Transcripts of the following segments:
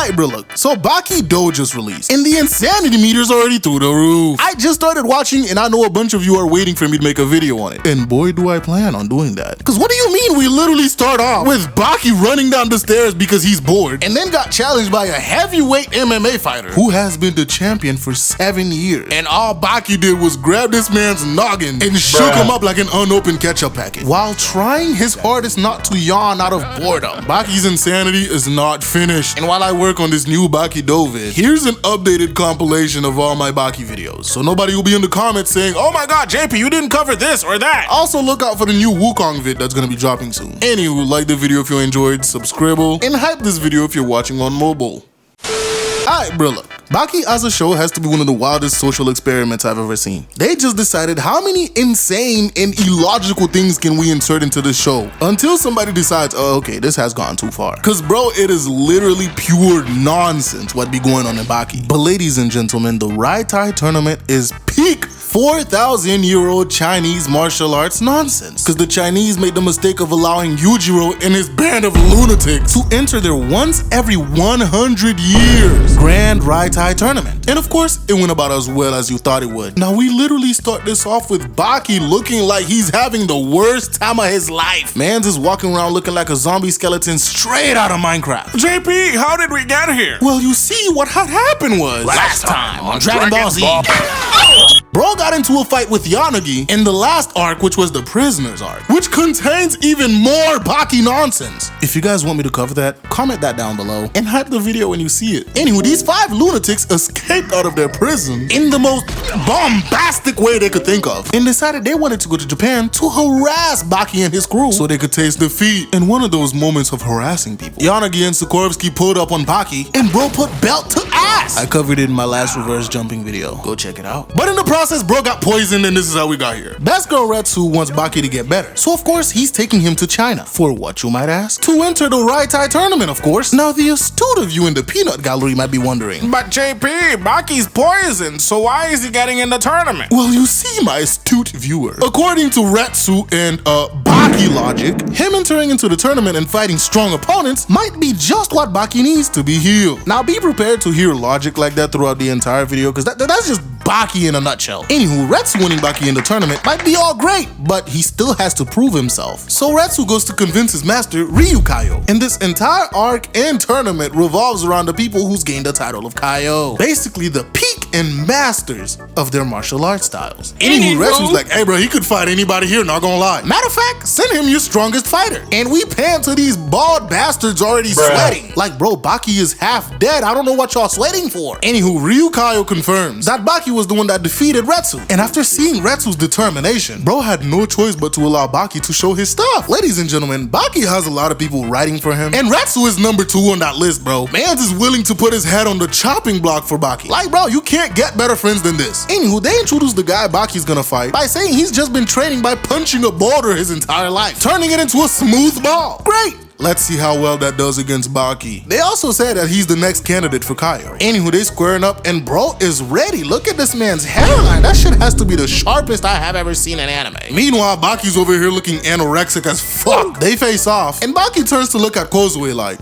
Alright bro, look, so Baki Do just released, and the insanity meter's already through the roof. I just started watching, and I know a bunch of you are waiting for me to make a video on it. And boy, do I plan on doing that. Cause what do you mean we literally start off with Baki running down the stairs because he's bored, and then got challenged by a heavyweight MMA fighter who has been the champion for 7 years. And all Baki did was grab this man's noggin and shook him up like an unopened ketchup packet, while trying his hardest not to yawn out of boredom. Baki's insanity is not finished, and while I work on this new Baki Do vid, here's an updated compilation of all my Baki videos, so nobody will be in the comments saying, oh my god, JP, you didn't cover this or that. Also look out for the new Wukong vid that's gonna be dropping soon. Anywho, like the video if you enjoyed, subscribe, and hype this video if you're watching on mobile. Alright bro, look, Baki as a show has to be one of the wildest social experiments I've ever seen. They just decided how many insane and illogical things can we insert into this show until somebody decides, oh okay, this has gone too far. Cause bro, it is literally pure nonsense what be going on in Baki. But ladies and gentlemen, the Rai Tai tournament is peak 4,000-year-old Chinese martial arts nonsense. Cause the Chinese made the mistake of allowing Yujiro and his band of lunatics to enter their once every 100 years Grand Rai Tai tournament. And of course, it went about as well as you thought it would. Now we literally start this off with Baki looking like he's having the worst time of his life. Man's is walking around looking like a zombie skeleton straight out of Minecraft. JP, how did we get here? Well, you see, what had happened was Last time on Dragon Ball Z. Bro got into a fight with Yanagi in the last arc, which was the Prisoners arc, which contains even more Baki nonsense. If you guys want me to cover that, comment that down below and hype the video when you see it. Anyway, these 5 lunatics escaped out of their prison in the most bombastic way they could think of, and decided they wanted to go to Japan to harass Baki and his crew so they could taste defeat. In one of those moments of harassing people, Yanagi and Sikorsky pulled up on Baki, and bro put belt to ass. I covered it in my last reverse jumping video. Go check it out. But in the process, bro got poisoned, and this is how we got here. Best Girl Retsu wants Baki to get better, so of course he's taking him to China. For what, you might ask? To enter the Rai Tai tournament, of course. Now the astute of you in the peanut gallery might be wondering, But JP, Baki's poisoned, so why is he getting in the tournament? well, you see, my astute viewer, according to Retsu and Baki logic, him entering into the tournament and fighting strong opponents might be just what Baki needs to be healed. Now be prepared to hear logic like that throughout the entire video, because that's just Baki in a nutshell. Anywho, Retsu winning Baki in the tournament might be all great, but he still has to prove himself. So Retsu goes to convince his master, Ryukayo. And this entire arc and tournament revolves around the people who's gained the title of Kaio. Basically the peak and masters of their martial arts styles. Anywho, Retsu's like, hey bro, he could fight anybody here, not gonna lie. Matter of fact, send him your strongest fighter. And we pan to these bald bastards already sweating. Like bro, Baki is half dead. I don't know what y'all sweating for. Anywho, Ryukayo confirms that Baki was the one that defeated Retsu. And after seeing Retsu's determination, bro had no choice but to allow Baki to show his stuff. Ladies and gentlemen, Baki has a lot of people writing for him, and Retsu is number 2 on that list, bro. Mans is willing to put his head on the chopping block for Baki. Like bro, you can't get better friends than this. Anywho, they introduce the guy Baki's gonna fight by saying he's just been training by punching a boulder his entire life, turning it into a smooth ball. Great! Let's see how well that does against Baki. They also said that he's the next candidate for Kaio. Anywho, they squaring up, and bro is ready. Look at this man's hairline. That shit has to be the sharpest I have ever seen in anime. Meanwhile, Baki's over here looking anorexic as fuck. They face off, and Baki turns to look at Kozue like,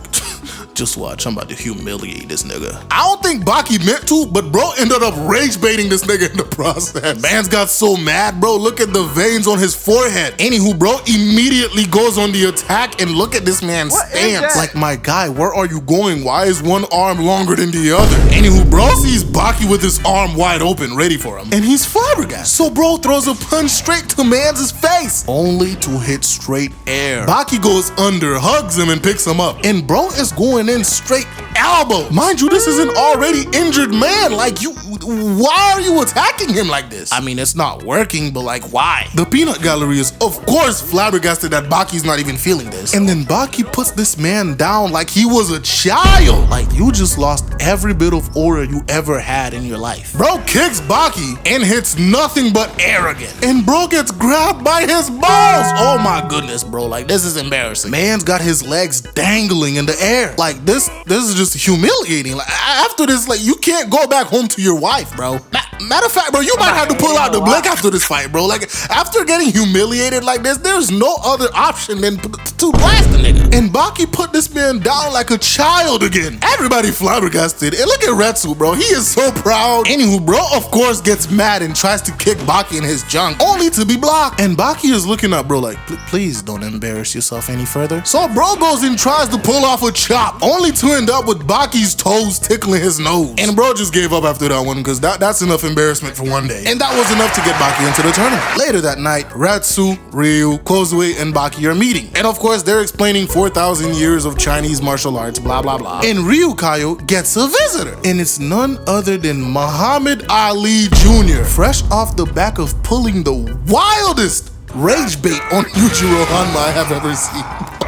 just watch, I'm about to humiliate this nigga. I don't think Baki meant to, but bro ended up rage baiting this nigga in the process. Man's got so mad, bro. Look at the veins on his forehead. Anywho, bro immediately goes on the attack, and look at this man's stance. Like, my guy, where are you going? Why is one arm longer than the other? Anywho, bro sees Baki with his arm wide open, ready for him, and he's flabbergasted. So bro throws a punch straight to man's face, only to hit straight air. Baki goes under, hugs him, and picks him up, and bro is going in straight elbow. Mind you, this is an already injured man. Like, why are you attacking him like this? I mean, it's not working, but like, why? The peanut gallery is of course flabbergasted that Baki's not even feeling this. And then Baki puts this man down like he was a child. Like, you just lost every bit of aura you ever had in your life. Bro kicks Baki and hits nothing but air again. And bro gets grabbed by his balls. Oh my goodness, bro. Like, this is embarrassing. Man's got his legs dangling in the air. Like, this is just humiliating. Like, after this, like, you can't go back home to your wife, bro. Matter of fact, bro, you might have to pull out the blick after this fight, bro. Like, after getting humiliated like this, there's no other option than to blast the nigga. And Baki put this man down like a child again. Everybody flabbergasted. And look at Retsu, bro. He is so proud. Anywho, bro, of course, gets mad and tries to kick Baki in his junk, only to be blocked. And Baki is looking up, bro, like, please don't embarrass yourself any further. So bro goes and tries to pull off a chop, only to end up with Baki's toes tickling his nose. And bro just gave up after that one, because that's enough embarrassment for one day. And that was enough to get Baki into the tournament. Later that night, Retsu, Ryu, Kozue, and Baki are meeting. And of course, they're explaining 4,000 years of Chinese martial arts, blah, blah, blah. And Ryu Kaio gets a visitor. And it's none other than Muhammad Ali Jr., fresh off the back of pulling the wildest rage bait on Yujiro Hanma I have ever seen.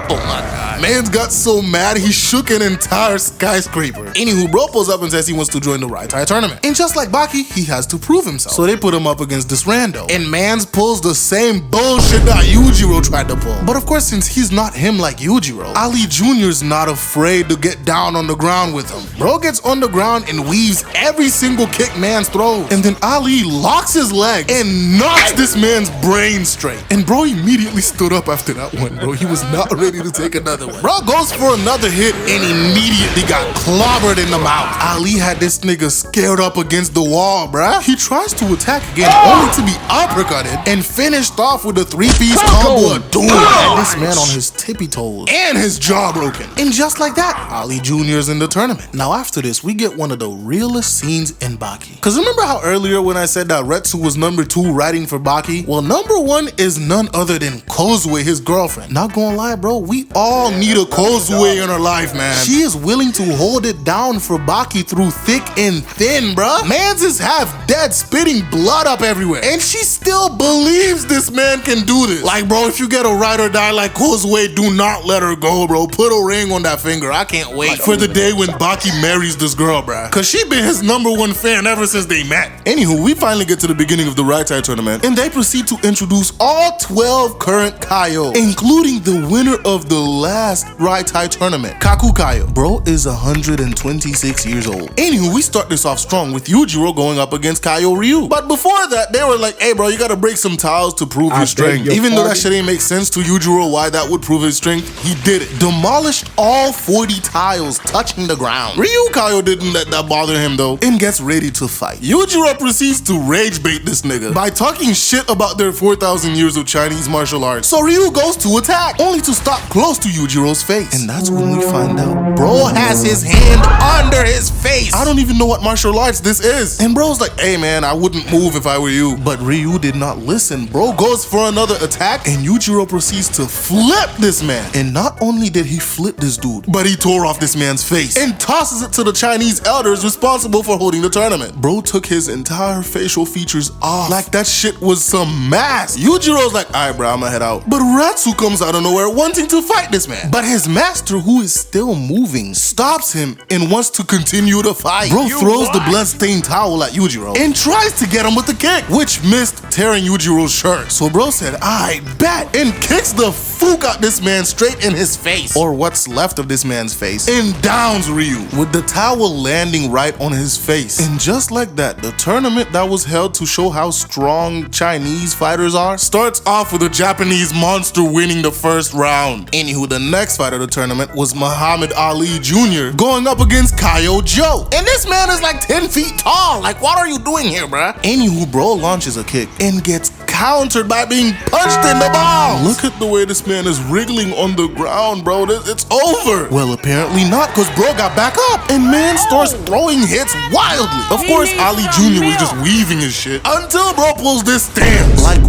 Oh my god. Man's got so mad he shook an entire skyscraper. Anywho, bro pulls up and says he wants to join the Rai Tai tournament. And just like Baki, he has to prove himself. So they put him up against this rando. And Mans pulls the same bullshit that Yujiro tried to pull. But of course, since he's not him like Yujiro, Ali Jr.'s not afraid to get down on the ground with him. Bro gets on the ground and weaves every single kick Mans throws. And then Ali locks his leg and knocks this man's brain straight. And bro immediately stood up after that one, bro. He was not ready to take another one. Bro goes for another hit and immediately got clobbered in the mouth. Ali had this nigga scared up against the wall, bruh. He tries to attack again, only to be uppercutted and finished off with a three-piece combo of doom. And this man on his tippy toes and his jaw broken. And just like that, Ali Jr.'s in the tournament. Now after this, we get one of the realest scenes in Baki. Cause remember how earlier when I said that Retsu was number 2 riding for Baki? Well, number 1 is none other than Kozue, his girlfriend. Not gonna lie, bro, we all need a Kozue in our life, man. She is willing to hold it down for Baki through thick and thin, bruh. Mans is half dead, spitting blood up everywhere. And she still believes this man can do this. Like, bro, if you get a ride or die like Kozue, do not let her go, bro. Put a ring on that finger. I can't wait for the day when Baki marries this girl, bruh. Cause she been his number 1 fan ever since they met. Anywho, we finally get to the beginning of the Rai Tai tournament, and they proceed to introduce all 12 current Kaio, including the winner of the last Rai Tai tournament, Kaku Kaio. Bro is 126 years old. Anywho, we start this off strong with Yujiro going up against Kaio Ryu. But before that, they were like, hey bro, you gotta break some tiles to prove your strength. Even though that shit ain't make sense to Yujiro why that would prove his strength, he did it. Demolished all 40 tiles touching the ground. Ryu Kaio didn't let that bother him though, and gets ready to fight. Yujiro proceeds to rage bait this nigga by talking shit about their 4,000 years of Chinese martial arts. So Ryu goes to attack, only to stop close to Yujiro's face. And that's when we find out bro has his hand under his face. I don't even know what martial arts this is. And bro's like, hey man, I wouldn't move if I were you. But Ryu did not listen. Bro goes for another attack, and Yujiro proceeds to flip this man. And not only did he flip this dude, but he tore off this man's face and tosses it to the Chinese elders responsible for holding the tournament. Bro took his entire facial features off like that shit was some mask. Yujiro's like, alright bro, I'ma head out. But Retsu comes out of nowhere wanting to fight this man. But his master, who is still moving, stops him and wants to continue the fight. Bro throws the bloodstained towel at Yujiro and tries to get him with the kick, which missed, tearing Yujiro's shirt. So bro said, I bet, and kicks the fook out this man straight in his face, or what's left of this man's face, and downs Ryu with the towel landing right on his face. And just like that, the tournament that was held to show how strong Chinese fighters are starts off with a Japanese monster winning the first round. Anywho, the next fight of the tournament was Muhammad Ali Jr. going up against Kaio Joe. And this man is like 10 feet tall. Like, what are you doing here, bruh? Anywho, bro launches a kick and gets countered by being punched in the balls. Look at the way this man is wriggling on the ground, bro. It's over. Well, apparently not, because bro got back up and man starts throwing hits wildly. Of course, Ali Jr. was just weaving his shit until bro pulls this stance. Like,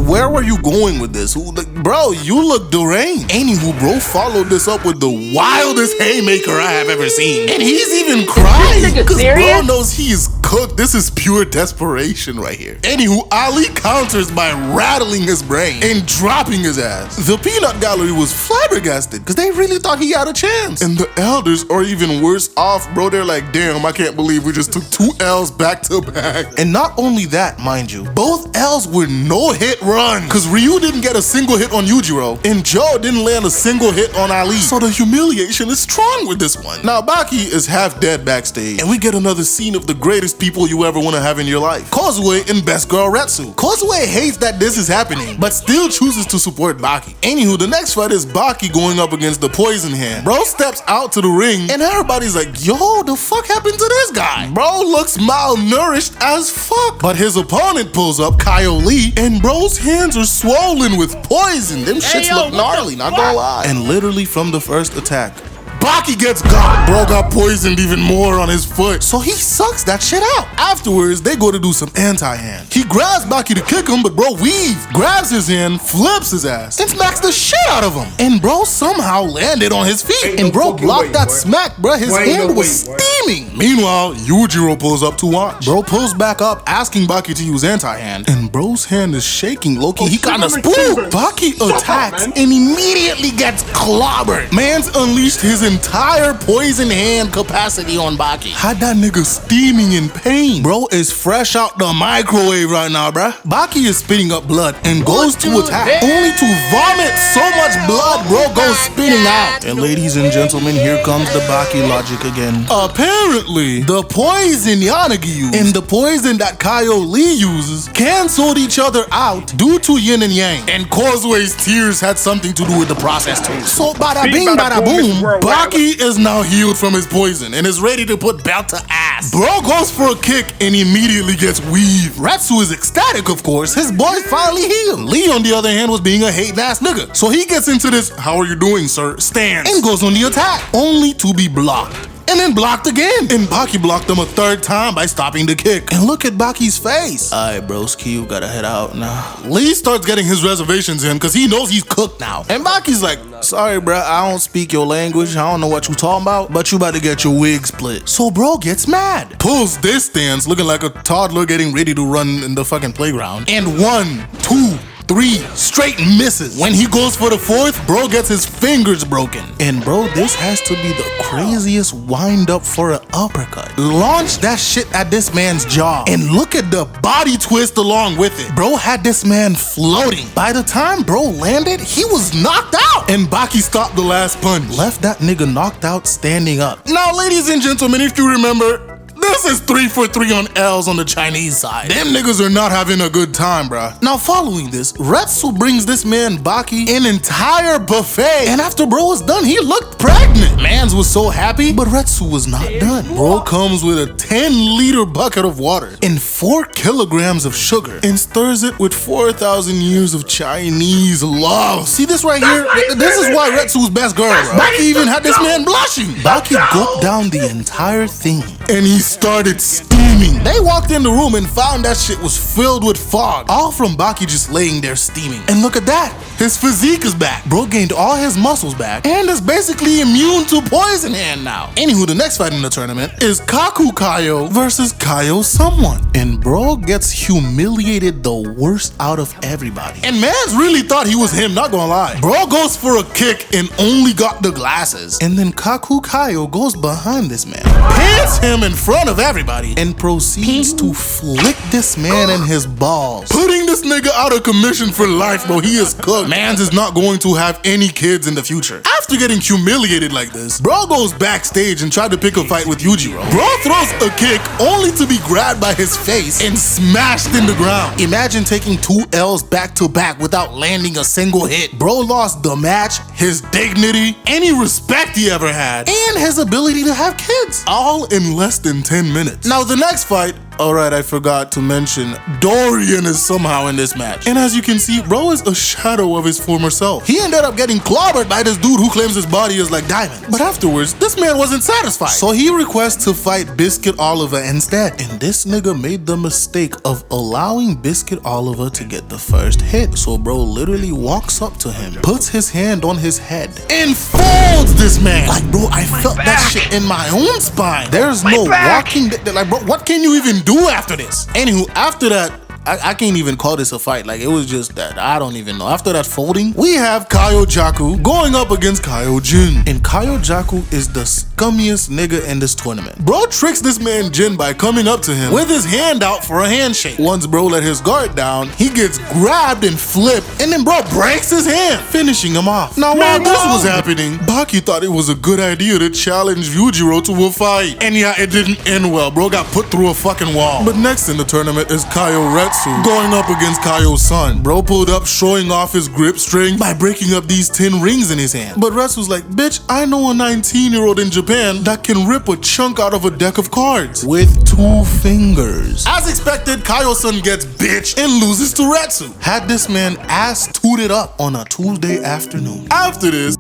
where were you going with this? Bro, you look deranged. Anywho, bro followed this up with the wildest haymaker I have ever seen. And he's even crying because bro knows he is cooked. This is pure desperation right here. Anywho, Ali counters by rattling his brain and dropping his ass. The peanut gallery was flabbergasted because they really thought he had a chance. And the elders are even worse off, bro. They're like, damn, I can't believe we just took 2 L's back to back. And not only that, mind you, both L's were no hit run, cause Ryu didn't get a single hit on Yujiro, and Joe didn't land a single hit on Ali. So the humiliation is strong with this one. Now Baki is half dead backstage, and we get another scene of the greatest people you ever want to have in your life. Kozue and best girl Retsu. Kozue hates that this is happening, but still chooses to support Baki. Anywho, the next fight is Baki going up against the Poison Hand. Bro steps out to the ring, and everybody's like, yo, the fuck happened to this guy? Bro looks malnourished as fuck. But his opponent pulls up, Kyle Lee, and bro's hands are swollen with poison. Them shits look gnarly, not gonna lie. And literally from the first attack, Baki gets got. Bro got poisoned even more on his foot, so he sucks that shit out. Afterwards, they go to do some anti-hand. He grabs Baki to kick him, but bro weaves, grabs his hand, flips his ass, and smacks the shit out of him. And bro somehow landed on his feet. And bro blocked that smack, bro. His hand was steaming. Meanwhile, Yujiro pulls up to watch. Bro pulls back up, asking Baki to use anti-hand, and bro's hand is shaking low-key. He kinda spooked. Baki attacks and immediately gets clobbered. Man's unleashed his entire poison hand capacity on Baki. Had that nigga steaming in pain. Bro is fresh out the microwave right now, bruh. Baki is spitting up blood and goes to attack, only to vomit so much blood, bro goes spitting out. And ladies and gentlemen, here comes the Baki logic again. Apparently, the poison Yanagi used and the poison that Kyle Lee uses canceled each other out due to yin and yang. And Causeways tears had something to do with the process too. So bada bing, bada boom, Baki is now healed from his poison and is ready to put belt to ass. Bro goes for a kick and immediately gets weaved. Retsu is ecstatic, of course. His boy finally healed. Lee, on the other hand, was being a hating ass nigga. So he gets into this, how are you doing, sir, stance, and goes on the attack, only to be blocked. And then blocked again. And Baki blocked him a third time by stopping the kick. And look at Baki's face. Alright, broski, you gotta head out now. Lee starts getting his reservations in because he knows he's cooked now. And Baki's like, sorry, bro, I don't speak your language. I don't know what you talking about, but you about to get your wig split. So bro gets mad. Pulls this stance looking like a toddler getting ready to run in the fucking playground. And 1, 2, 3 straight misses. When he goes for the fourth, bro gets his fingers broken. And bro, this has to be the craziest wind up for an uppercut. Launch that shit at this man's jaw. And look at the body twist along with it. Bro had this man floating. By the time bro landed, he was knocked out. And Baki stopped the last punch. Left that nigga knocked out standing up. Now, ladies and gentlemen, if you remember, this is 3 for 3 on L's on the Chinese side. Them niggas are not having a good time, bruh. Now following this, Retsu brings this man Baki an entire buffet. And after bro was done, he looked pregnant. Mans was so happy, but Retsu was not done. Bro comes with a 10-liter bucket of water and 4 kilograms of sugar and stirs it with 4,000 years of Chinese love. See this right here? This is why Retsu's best girl, bro. Baki even had this man blushing. Baki gulped down the entire thing and he started steaming. They walked in the room and found that shit was filled with fog, all from Baki just laying there steaming. And look at that, his physique is back. Bro gained all his muscles back and is basically immune to poison hand now. Anywho, the next fight in the tournament is Kaku Kaio versus Kaio someone. And bro gets humiliated the worst out of everybody. And mans really thought he was him, not gonna lie. Bro goes for a kick and only got the glasses. And then Kaku Kaio goes behind this man, pins him in front of everybody, and proceeds to flick this man in his balls, putting this nigga out of commission for life, bro. He is cooked. Mans is not going to have any kids in the future. After getting humiliated like this, bro goes backstage and tried to pick a fight with Yujiro. Bro throws a kick only to be grabbed by his face and smashed in the ground. Imagine taking 2 L's back to back without landing a single hit. Bro lost the match, his dignity, any respect he ever had, and his ability to have kids, all in less than 10 minutes. Now the next fight, alright, I forgot to mention, Dorian is somehow in this match. And as you can see, bro is a shadow of his former self. He ended up getting clobbered by this dude who claims his body is like diamond. But afterwards, this man wasn't satisfied, so he requests to fight Biscuit Oliver instead. And this nigga made the mistake of allowing Biscuit Oliver to get the first hit. So bro literally walks up to him, puts his hand on his head, and folds this man. Like bro, I felt that shit in my own spine. There's no walking, like bro, what can you even do after this? Anywho, after that, I can't even call this a fight. Like, it was just that. I don't even know. After that folding, we have Kyojaku going up against Kyojin. And Kyojaku is the scummiest nigga in this tournament. Bro tricks this man Jin by coming up to him with his hand out for a handshake. Once bro let his guard down, he gets grabbed and flipped, and then bro breaks his hand, finishing him off. Now while this was happening, Baki thought it was a good idea to challenge Yujiro to a fight. And yeah, it didn't end well. Bro got put through a fucking wall. But next in the tournament is Kyoretsu going up against Kyo's son. Bro pulled up showing off his grip string by breaking up these 10 rings in his hand. But Retsu's like, bitch, I know a 19-year-old in Japan that can rip a chunk out of a deck of cards with 2 fingers. As expected, Kyo's son gets bitch and loses to Retsu. Had this man ass tooted up on a Tuesday afternoon. After this,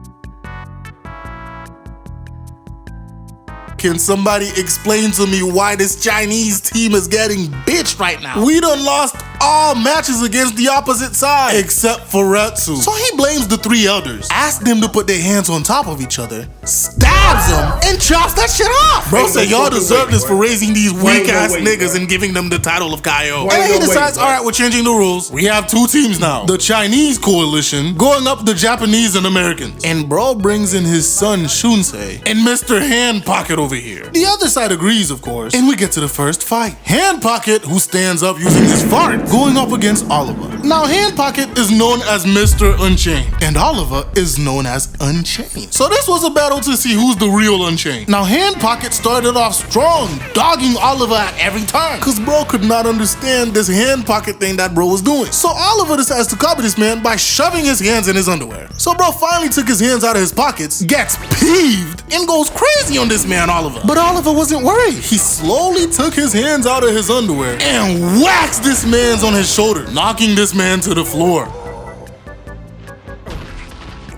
can somebody explain to me why this Chinese team is getting bitched right now? We done lost all matches against the opposite side, except for Retsu. So he blames the 3 elders, asks them to put their hands on top of each other, stabs them, and chops that shit off. Bro said y'all deserve this for raising these weak-ass niggas and giving them the title of Kyo. And he decides, alright, we're changing the rules. We have 2 teams now. The Chinese coalition going up the Japanese and Americans. And bro brings in his son Shunsei and Mr. Hand Pocket over here. The other side agrees, of course, and we get to the first fight. Hand Pocket, who stands up using his fart, going up against Oliver. Now, Hand Pocket is known as Mr. Unchained, and Oliver is known as Unchained. So this was a battle to see who's the real Unchained. Now, Hand Pocket started off strong, dogging Oliver at every turn, cause bro could not understand this Hand Pocket thing that bro was doing. So Oliver decides to copy this man by shoving his hands in his underwear. So bro finally took his hands out of his pockets, gets peeved, and goes crazy on this man Oliver. But Oliver wasn't worried. He slowly took his hands out of his underwear and waxed this man's on his shoulder, knocking this man to the floor.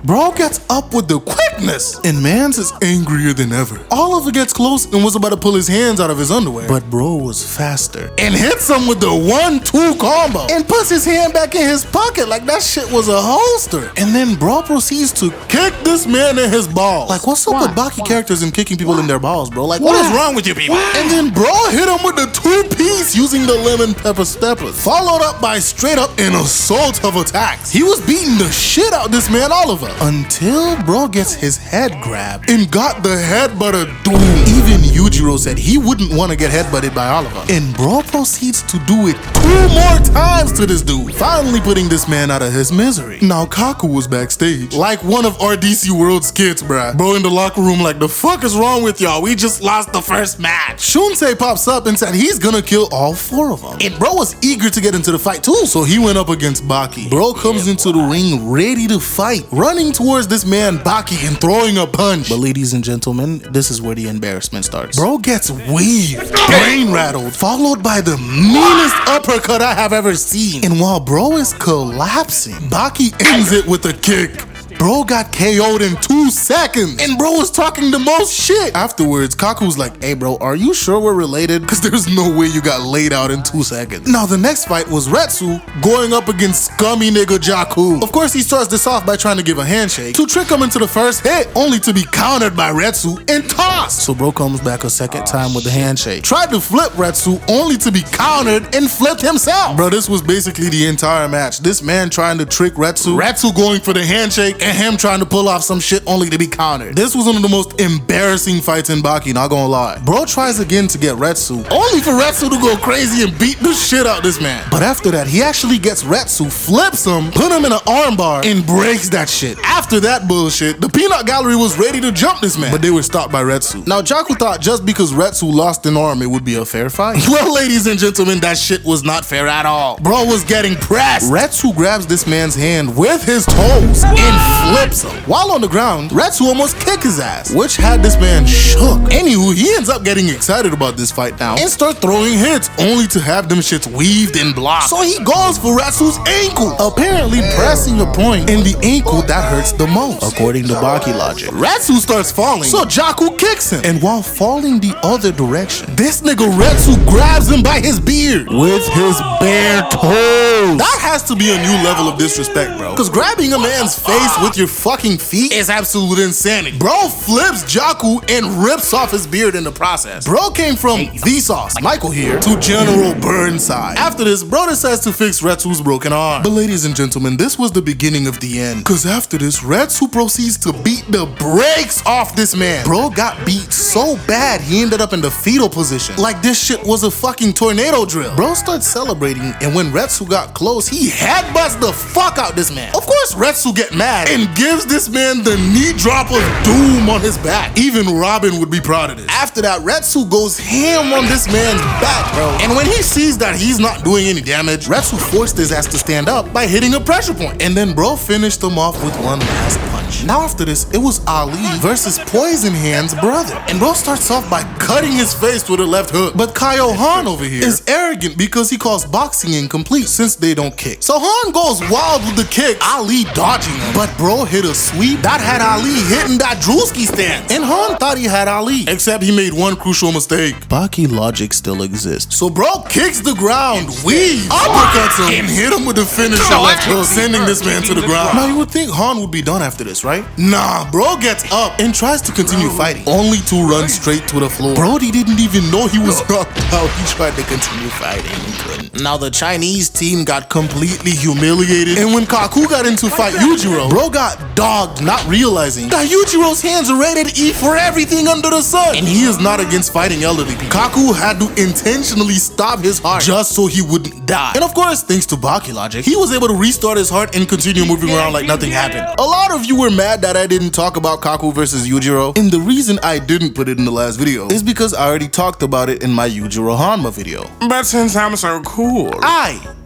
Bro gets up with the quickness, and mans is angrier than ever. Oliver gets close and was about to pull his hands out of his underwear, but bro was faster and hits him with the 1-2 combo and puts his hand back in his pocket like that shit was a holster. And then bro proceeds to kick this man in his balls. Like, what's up with Baki characters and kicking people in their balls, bro? Like, what is wrong with you people? And then bro hit him with the 2-piece using the lemon pepper steppers, followed up by straight up an assault of attacks. He was beating the shit out this man Oliver, until bro gets his head grabbed and got the headbutter doom. Even Yujiro said he wouldn't want to get headbutted by Oliver. And bro proceeds to do it 2 more times to this dude, finally putting this man out of his misery. Now Kaku was backstage, like one of RDC World skits, bruh. Bro in the locker room like, the fuck is wrong with y'all? We just lost the first match. Shunsei pops up and said he's gonna kill all 4 of them. And bro was eager to get into the fight too, so he went up against Baki. Bro comes into the ring ready to fight, running towards this man Baki and throwing a punch. But ladies and gentlemen, this is where the embarrassment starts. Bro gets weaved, brain rattled, followed by the meanest uppercut I have ever seen. And while bro is collapsing, Baki ends it with a kick. Bro got KO'd in 2 seconds, and bro was talking the most shit. Afterwards, Kaku's like, hey bro, are you sure we're related? Cause there's no way you got laid out in 2 seconds. Now the next fight was Retsu going up against scummy nigga Jaku. Of course, he starts this off by trying to give a handshake to trick him into the first hit, only to be countered by Retsu and tossed. So bro comes back a second time with the handshake, tried to flip Retsu, only to be countered and flipped himself. Bro, this was basically the entire match. This man trying to trick Retsu, Retsu going for the handshake, and him trying to pull off some shit only to be countered. This was one of the most embarrassing fights in Baki, not gonna lie. Bro tries again to get Retsu, only for Retsu to go crazy and beat the shit out this man. But after that, he actually gets Retsu, flips him, put him in an armbar, and breaks that shit. After that bullshit, the peanut gallery was ready to jump this man, but they were stopped by Retsu. Now Jaku thought just because Retsu lost an arm, it would be a fair fight. Well, ladies and gentlemen, that shit was not fair at all. Bro was getting pressed. Retsu grabs this man's hand with his toes and flips him. While on the ground, Retsu almost kicked his ass, which had this man shook. Anywho, he ends up getting excited about this fight now and start throwing hits, only to have them shits weaved and blocked. So he goes for Retsu's ankle, apparently pressing a point in the ankle that hurts the most, according to Baki logic. Retsu starts falling, so Jaku kicks him, and while falling the other direction, this nigga Retsu grabs him by his beard with his bare toes. That has to be a new level of disrespect, bro, because grabbing a man's face with your fucking feet is absolute insanity. Bro flips Jaku and rips off his beard in the process. Bro came from Vsauce, Michael here, to General Burnside. After this, bro decides to fix Retsu's broken arm. But ladies and gentlemen, this was the beginning of the end. Cause after this, Retsu proceeds to beat the brakes off this man. Bro got beat so bad, he ended up in the fetal position. Like this shit was a fucking tornado drill. Bro starts celebrating, and when Retsu got close, he headbutts the fuck out this man. Of course, Retsu get mad and gives this man the knee drop of doom on his back. Even Robin would be proud of this. After that, Retsu goes ham on this man's back, bro. And when he sees that he's not doing any damage, Retsu forced his ass to stand up by hitting a pressure point. And then bro finished him off with one last punch. Now after this, it was Ali versus Poison Hand's brother. And bro starts off by cutting his face with a left hook. But Kaio Han over here is arrogant because he calls boxing incomplete since they don't kick. So Han goes wild with the kick, Ali dodging him. But bro hit a sweep that had Ali hitting that Drewski stance. And Han thought he had Ali, except he made one crucial mistake. Baki logic still exists. So bro kicks the ground, weaves, uppercuts him, and hit him with the finisher left hook, sending this man to the ground. Now you would think Han would be done after this, right? Nah, bro gets up and tries to continue fighting, only to run straight to the floor. Brody didn't even know he was knocked out. He tried to continue fighting and couldn't. Now the Chinese team got completely humiliated, and when Kaku got into fight Yujiro, bro got dogged, not realizing that Yujiro's hands are rated E for everything under the sun, and he is not against fighting elderly people. Kaku had to intentionally stop his heart just so he wouldn't die. And of course, thanks to Baki logic, he was able to restart his heart and continue moving around like nothing happened. A lot of you were mad that I didn't talk about Kaku versus Yujiro, and the reason I didn't put it in the last video is because I already talked about it in my Yujiro Hanma video. But since I'm so cool,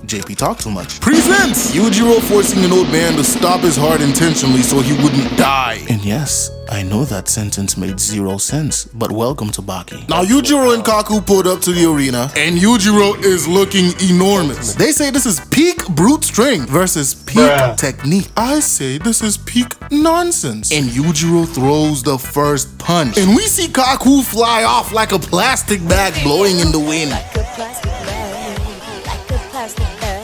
JP talk too much. Presents Yujiro forcing an old man to stop his heart intentionally so he wouldn't die. And yes, I know that sentence made 0 sense, but welcome to Baki. Now Yujiro and Kaku pulled up to the arena, and Yujiro is looking enormous. They say this is peak brute strength versus peak technique. I say this is peak nonsense. And Yujiro throws the first punch, and we see Kaku fly off like a plastic bag blowing in the wind.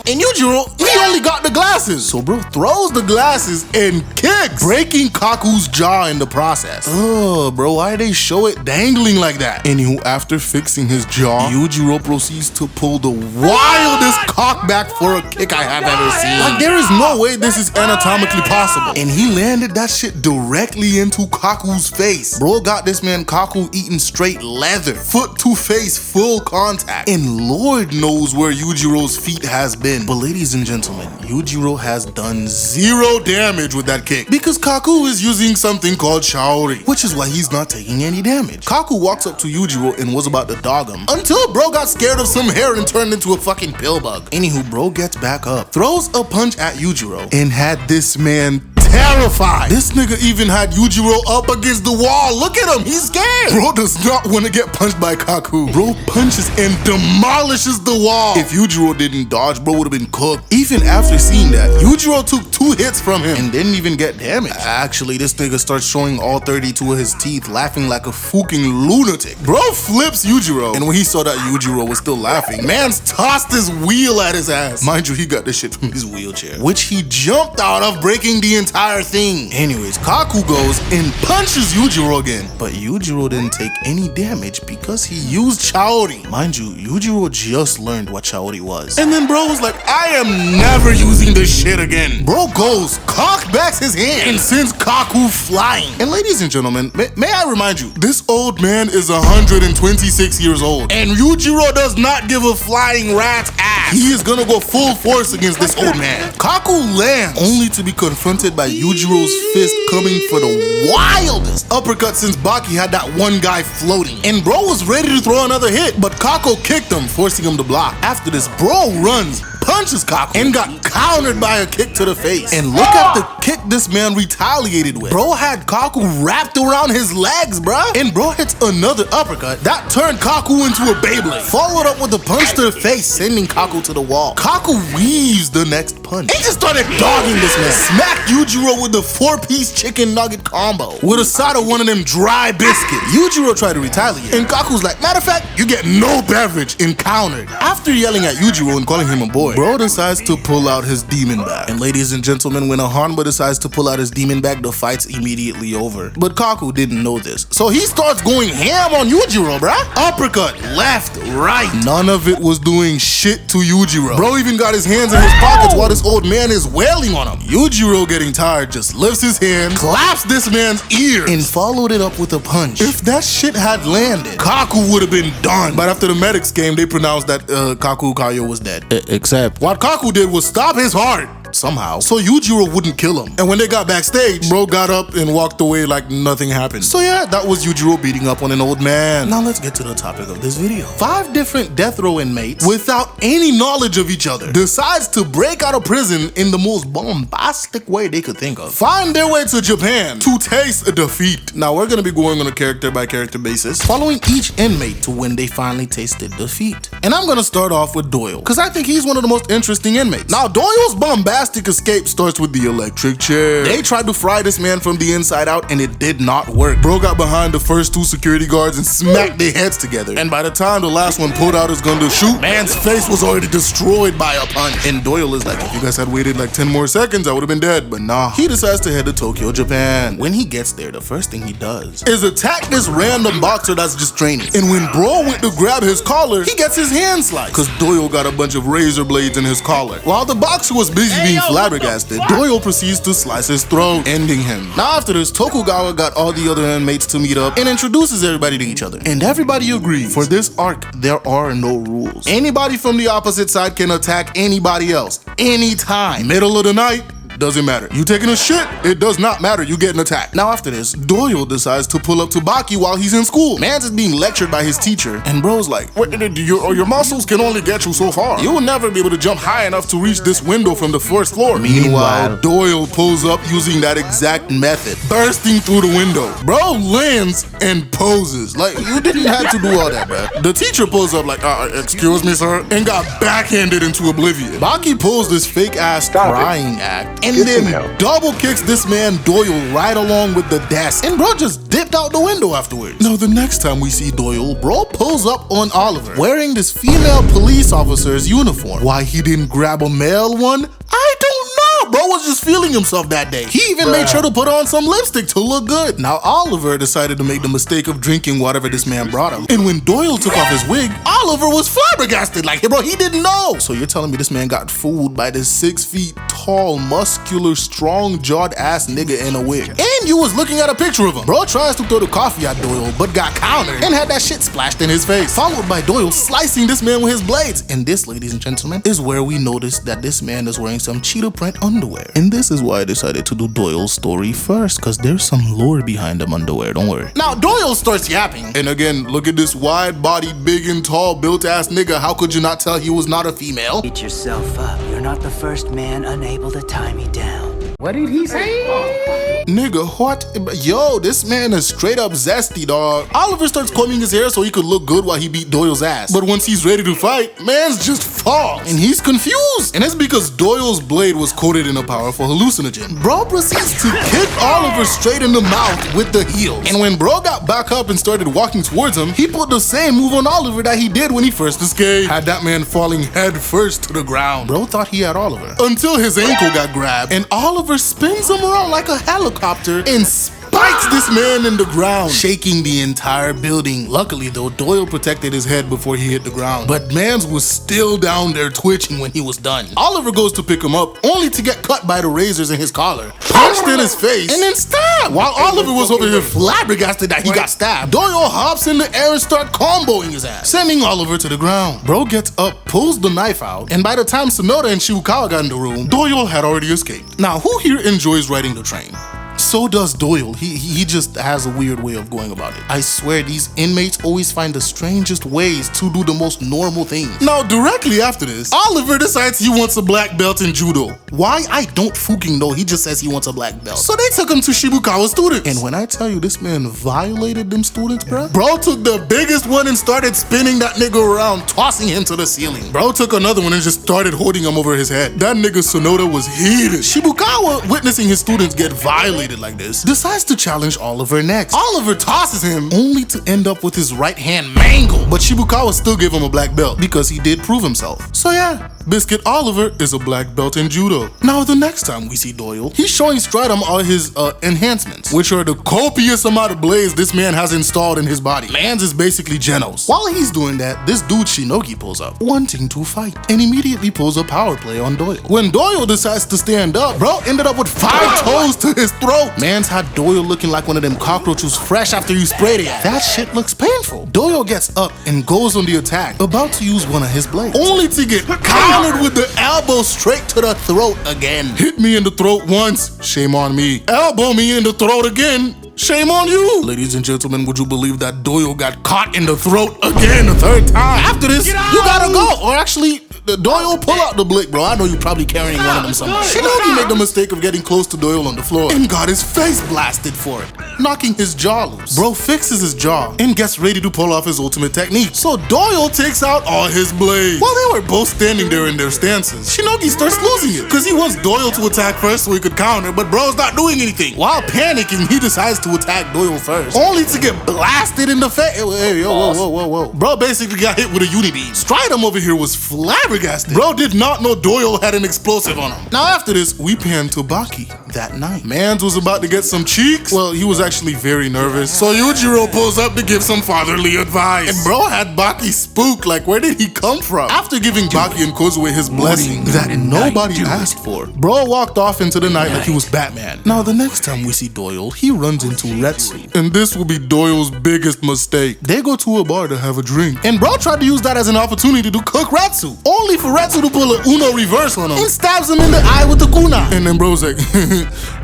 And Yujiro, he only got the glasses. So bro throws the glasses and kicks, breaking Kaku's jaw in the process. Bro, why they show it dangling like that? Anywho, after fixing his jaw, Yujiro proceeds to pull the wildest cockback for a kick I have ever seen. Like there is no way this is anatomically possible. And he landed that shit directly into Kaku's face. Bro got this man Kaku eating straight leather, foot to face, full contact. And Lord knows where Yujiro's feet has been. But ladies and gentlemen, Yujiro has done 0 damage with that kick because Kaku is using something called Shaori, which is why he's not taking any damage. Kaku walks up to Yujiro and was about to dog him until bro got scared of some hair and turned into a fucking pill bug. Anywho, bro gets back up, throws a punch at Yujiro, and had this man terrified. This nigga even had Yujiro up against the wall. Look at him, he's scared. Bro does not want to get punched by Kaku. Bro punches and demolishes the wall. If Yujiro didn't dodge, bro would have been cooked. Even after seeing that, Yujiro took 2 hits from him and didn't even get damaged. Actually, this nigga starts showing all 32 of his teeth, laughing like a fucking lunatic. Bro flips Yujiro, and when he saw that Yujiro was still laughing, man's tossed his wheel at his ass. Mind you, he got this shit from his wheelchair, which he jumped out of, breaking the entire thing. Anyways, Kaku goes and punches Yujiro again, but Yujiro didn't take any damage because he used Shaori. Mind you, Yujiro just learned what Shaori was. And then bro was like, I am never using this shit again. Bro goes, cockbacks his hand, and sends Kaku flying. And ladies and gentlemen, may I remind you, this old man is 126 years old, and Yujiro does not give a flying rat's ass. He is gonna go full force against this old man. Kaku lands, only to be confronted by Yujiro's fist coming for the wildest uppercut since Baki had that one guy floating. And bro was ready to throw another hit, but Kako kicked him, forcing him to block. After this, bro runs, punches Kaku, and got countered by a kick to the face. And look at the kick this man retaliated with. Bro had Kaku wrapped around his legs, bruh. And bro hits another uppercut that turned Kaku into a Beyblade, followed up with a punch to the face, sending Kaku to the wall. Kaku weaves the next punch. He just started dogging this man. Smacked Yujiro with the 4-piece chicken nugget combo with a side of one of them dry biscuits. Yujiro tried to retaliate, and Kaku's like, matter of fact, you get no beverage, and countered. After yelling at Yujiro and calling him a boy, Bro decides to pull out his demon bag. And ladies and gentlemen, when a Hanba decides to pull out his demon bag, the fight's immediately over. But Kaku didn't know this. So he starts going ham on Yujiro, bruh. Uppercut, left, right. None of it was doing shit to Yujiro. Bro even got his hands in his pockets while this old man is wailing on him. Yujiro, getting tired, just lifts his hand, claps this man's ear, and followed it up with a punch. If that shit had landed, Kaku would have been done. But after the medics came, they pronounced that Kaku Kayo was dead. Except what Kaku did was stop his heart somehow, so Yujiro wouldn't kill him. And when they got backstage, bro got up and walked away like nothing happened. So yeah, that was Yujiro beating up on an old man. Now let's get to the topic of this video. 5 different death row inmates, without any knowledge of each other, decides to break out of prison in the most bombastic way they could think of. Find their way to Japan to taste a defeat. Now we're gonna be going on a character by character basis, following each inmate to when they finally tasted defeat. And I'm gonna start off with Doyle, because I think he's one of the most interesting inmates. Now Doyle's bombastic escape starts with the electric chair. They tried to fry this man from the inside out and it did not work. Bro got behind the first 2 security guards and smacked their heads together. And by the time the last one pulled out his gun to shoot, man's face was already destroyed by a punch. And Doyle is like, if you guys had waited like 10 more seconds, I would have been dead. But nah, he decides to head to Tokyo, Japan. When he gets there, the first thing he does is attack this random boxer that's just training. And when bro went to grab his collar, he gets his hand sliced, because Doyle got a bunch of razor blades in his collar. While the boxer was busy being flabbergasted, Doyle proceeds to slice his throat, ending him. Now after this, Tokugawa got all the other inmates to meet up and introduces everybody to each other. And everybody agrees, for this arc, there are no rules. Anybody from the opposite side can attack anybody else, anytime. Middle of the night, doesn't matter. You taking a shit, it does not matter, you getting attacked. Now after this, Doyle decides to pull up to Baki while he's in school. Mans is being lectured by his teacher, and bro's like, your muscles can only get you so far. You will never be able to jump high enough to reach this window from the first floor. Meanwhile, Doyle pulls up using that exact method, bursting through the window. Bro lands and poses. Like, you didn't have to do all that, bro. The teacher pulls up like, excuse me, sir, and got backhanded into oblivion. Baki pulls this fake ass crying act, and then double kicks this man Doyle right along with the desk. And bro just dipped out the window afterwards. Now the next time we see Doyle, bro pulls up on Oliver wearing this female police officer's uniform. Why he didn't grab a male one, I don't know. Bro was just feeling himself that day. He even made sure to put on some lipstick to look good. Now Oliver decided to make the mistake of drinking whatever this man brought him. And when Doyle took off his wig, Oliver was flabbergasted. Like, hey bro, he didn't know. So you're telling me this man got fooled by this 6 feet tall, muscular, strong-jawed ass nigga in a wig. And you was looking at a picture of him. Bro tries to throw the coffee at Doyle, but got countered and had that shit splashed in his face. Followed by Doyle slicing this man with his blades. And this, ladies and gentlemen, is where we notice that this man is wearing some cheetah print underwear. And this is why I decided to do Doyle's story first, because there's some lore behind them underwear, don't worry. Now Doyle starts yapping. And again, look at this wide-bodied, big and tall, built-ass nigga. How could you not tell he was not a female? Beat yourself up. You're not the first man unable to tie me down. What did he say? Nigga, what? Yo, this man is straight up zesty, dog. Oliver starts combing his hair so he could look good while he beat Doyle's ass. But once he's ready to fight, man's just falls. And he's confused. And it's because Doyle's blade was coated in a powerful hallucinogen. Bro proceeds to kick Oliver straight in the mouth with the heels. And when bro got back up and started walking towards him, he put the same move on Oliver that he did when he first escaped. Had that man falling head first to the ground. Bro thought he had Oliver. Until his ankle got grabbed, and Oliver spins him around like a helicopter and spikes this man in the ground, shaking the entire building. Luckily though, Doyle protected his head before he hit the ground, but mans was still down there twitching when he was done. Oliver goes to pick him up, only to get cut by the razors in his collar, punched in his face, and then stabbed. While Oliver was over here flabbergasted that he got stabbed, Doyle hops in the air and start comboing his ass, sending Oliver to the ground. Bro gets up, pulls the knife out, and by the time Sonoda and Shibukawa got in the room, Doyle had already escaped. Now, who here enjoys riding the train? So does Doyle. He just has a weird way of going about it. I swear these inmates always find the strangest ways to do the most normal things. Now directly after this, Oliver decides he wants a black belt in judo. Why? I don't fucking know. He just says he wants a black belt. So they took him to Shibukawa students. And when I tell you this man violated them students, bro took the biggest one and started spinning that nigga around, tossing him to the ceiling. Bro took another one and just started holding him over his head. That nigga Sonoda was heated. Shibukawa, witnessing his students get violated like this, decides to challenge Oliver next. Oliver tosses him, only to end up with his right hand mangled. But Shibukawa still gave him a black belt because he did prove himself. So yeah, Biscuit Oliver is a black belt in judo. Now the next time we see Doyle, he's showing Stratum all his enhancements, which are the copious amount of blades this man has installed in his body. Man's is basically Genos. While he's doing that, this dude Shinogi pulls up, wanting to fight, and immediately pulls a power play on Doyle. When Doyle decides to stand up, bro ended up with 5 toes to his throat. Man's had Doyle looking like one of them cockroaches fresh after you sprayed it. That shit looks painful. Doyle gets up and goes on the attack, about to use one of his blades, only to get countered with the elbow straight to the throat again. Hit me in the throat once, shame on me. Elbow me in the throat again, shame on you. Ladies and gentlemen, would you believe that Doyle got caught in the throat again a 3rd time? After this, you gotta go. Or actually, Doyle, pull out the blick, bro. I know you're probably carrying one of them somewhere. Shinogi made the mistake of getting close to Doyle on the floor and got his face blasted for it, knocking his jaw loose. Bro fixes his jaw and gets ready to pull off his ultimate technique. So Doyle takes out all his blades. While they were both standing there in their stances, Shinogi starts losing it because he wants Doyle to attack first so he could counter, but bro's not doing anything. While panicking, he decides to attack Doyle first, only to get blasted in the face. Hey, yo, whoa. Bro basically got hit with a uni beam. Stratum over here was flabbergasted. Bro did not know Doyle had an explosive on him. Now after this, we pan to Baki that night. Mans was about to get some cheeks. Well, he was actually very nervous. So Yujiro pulls up to give some fatherly advice. And bro had Baki spooked, like where did he come from? After giving Baki and Kozue his blessing that nobody asked for, bro walked off into the night like he was Batman. Now the next time we see Doyle, he runs into Retsu. And this will be Doyle's biggest mistake. They go to a bar to have a drink. And bro tried to use that as an opportunity to cook Retsu, only for Retsu to pull a Uno reverse on him and stabs him in the eye with the kunai. And then bro's like,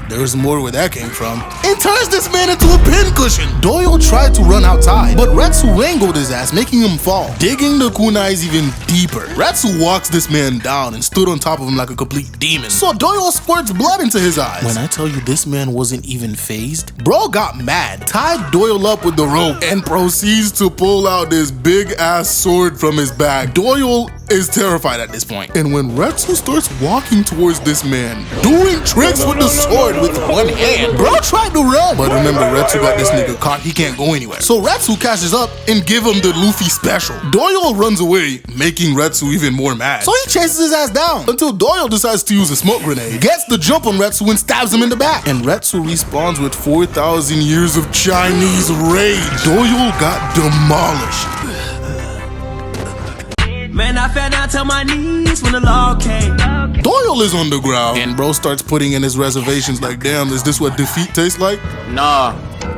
there's more where that came from. And turns this man into a pincushion. Doyle tried to run outside, but Retsu wrangled his ass, making him fall, digging the kunais even deeper. Retsu walks this man down and stood on top of him like a complete demon. So Doyle squirts blood into his eyes. When I tell you this man wasn't even phased, bro got mad, tied Doyle up with the rope, and proceeds to pull out this big ass sword from his bag. Doyle is terrified at this point. And when Retsu starts walking towards this man, doing tricks with the sword with one hand, bro tried to run. But remember, Retsu got this nigga caught. He can't go anywhere. So Retsu catches up and give him the Luffy special. Doyle runs away, making Retsu even more mad. So he chases his ass down until Doyle decides to use a smoke grenade, gets the jump on Retsu and stabs him in the back. And Retsu respawns with 4,000 years of Chinese rage. Doyle got demolished. Man, I fell down to my knees when the law came. Doyle is on the ground, and bro starts putting in his reservations like, damn, is this what defeat tastes like? Nah,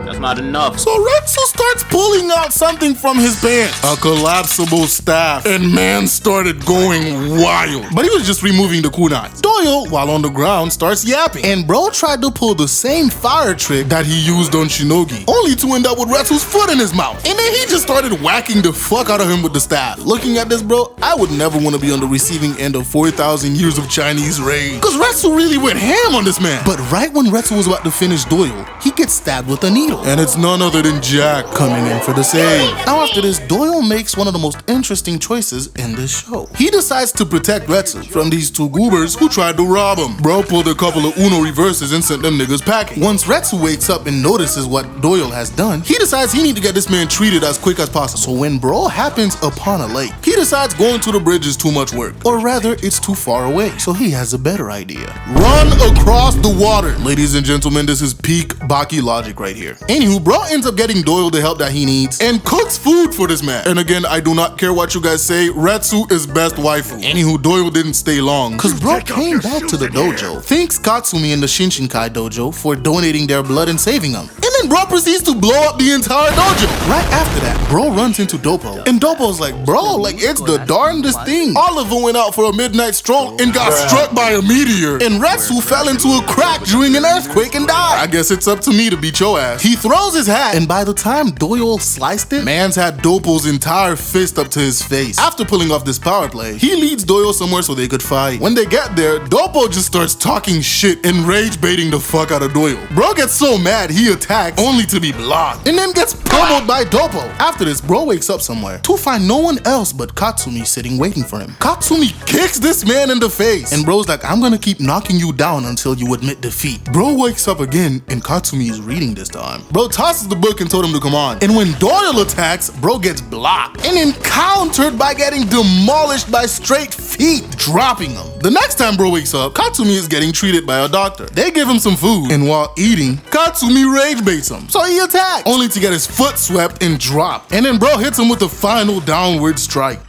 that's not enough. So Retsu starts pulling out something from his pants, a collapsible staff, and man started going wild. But he was just removing the kunai. Doyle, while on the ground, starts yapping, and bro tried to pull the same fire trick that he used on Shinogi, only to end up with Retsu's foot in his mouth. And then he just started whacking the fuck out of him with the staff. Looking at this, bro, I would never want to be on the receiving end of 4,000 years of Chinese rage, because Retsu really went ham on this man. But right when Retsu was about to finish Doyle, he gets stabbed with a needle. And it's none other than Jack coming in for the save. Now after this, Doyle makes one of the most interesting choices in this show. He decides to protect Retsu from these two goobers who tried to rob him. Bro pulled a couple of Uno reverses and sent them niggas packing. Once Retsu wakes up and notices what Doyle has done, he decides he needs to get this man treated as quick as possible. So when bro happens upon a lake, he decides going to the bridge is too much work. Or rather, it's too far away. So he has a better idea. Run across the water. Ladies and gentlemen, this is peak Baki logic right here. Anywho, bro ends up getting Doyle the help that he needs and cooks food for this man. And again, I do not care what you guys say, Retsu is best waifu. Anywho, Doyle didn't stay long, cause bro came back to the dojo, thanks Katsumi and the Shinshinkai dojo for donating their blood and saving him. And then bro proceeds to blow up the entire dojo. Right after that, bro runs into Doppo, and Doppo's like, bro, like it's the darndest thing. Oliver went out for a midnight stroll and got struck by a meteor, and Retsu fell into a crack during an earthquake and died. I guess it's up to me to beat your ass. He throws his hat, and by the time Doyle sliced it, man's had Doppo's entire fist up to his face. After pulling off this power play, he leads Doyle somewhere so they could fight. When they get there, Doppo just starts talking shit and rage baiting the fuck out of Doyle. Bro gets so mad he attacks only to be blocked, and then gets pummeled by Doppo. After this, bro wakes up somewhere to find no one else but Katsumi sitting waiting for him. Katsumi kicks this man in the face, and bro's like, I'm gonna keep knocking you down until you admit defeat. Bro wakes up again and Katsumi is reading this time. Bro tosses the book and told him to come on. And when Doyle attacks, bro gets blocked and encountered by getting demolished by straight feet, dropping him. The next time bro wakes up, Katsumi is getting treated by a doctor. They give him some food, and while eating, Katsumi rage baits him. So he attacks, only to get his foot swept and dropped. And then bro hits him with the final downward strike.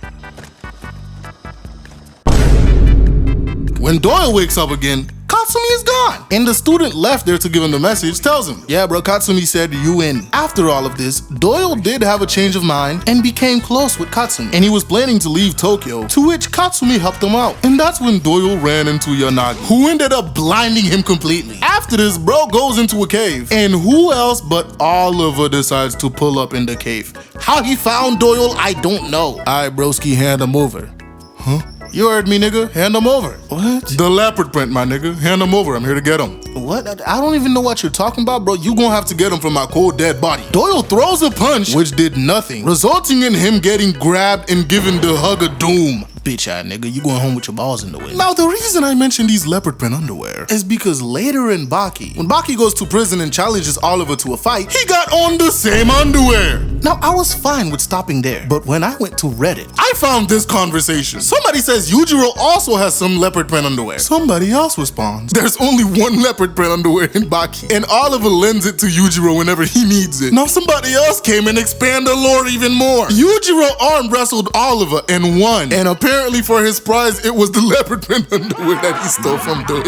When Doyle wakes up again, Katsumi is gone. And the student left there to give him the message tells him, yeah bro, Katsumi said you win. After all of this, Doyle did have a change of mind and became close with Katsumi. And he was planning to leave Tokyo, to which Katsumi helped him out. And that's when Doyle ran into Yanagi, who ended up blinding him completely. After this, bro goes into a cave. And who else but Oliver decides to pull up in the cave. How he found Doyle, I don't know. Alright broski, hand him over. Huh? You heard me, nigga. Hand him over. What? The leopard print, my nigga. Hand him over. I'm here to get him. What? I don't even know what you're talking about, bro. You gonna have to get him from my cold dead body. Doyle throws a punch, which did nothing, resulting in him getting grabbed and given the hug of doom. Bitch ass nigga, you going home with your balls in the wind. Now the reason I mentioned these leopard print underwear is because later in Baki, when Baki goes to prison and challenges Oliver to a fight, he got on the same underwear. Now I was fine with stopping there, but when I went to Reddit, I found this conversation. Somebody says Yujiro also has some leopard print underwear. Somebody else responds, there's only one leopard print underwear in Baki, and Oliver lends it to Yujiro whenever he needs it. Now somebody else came and expanded the lore even more. Yujiro arm wrestled Oliver and won, and apparently for his prize, it was the leopard print underwear that he stole from Doyle.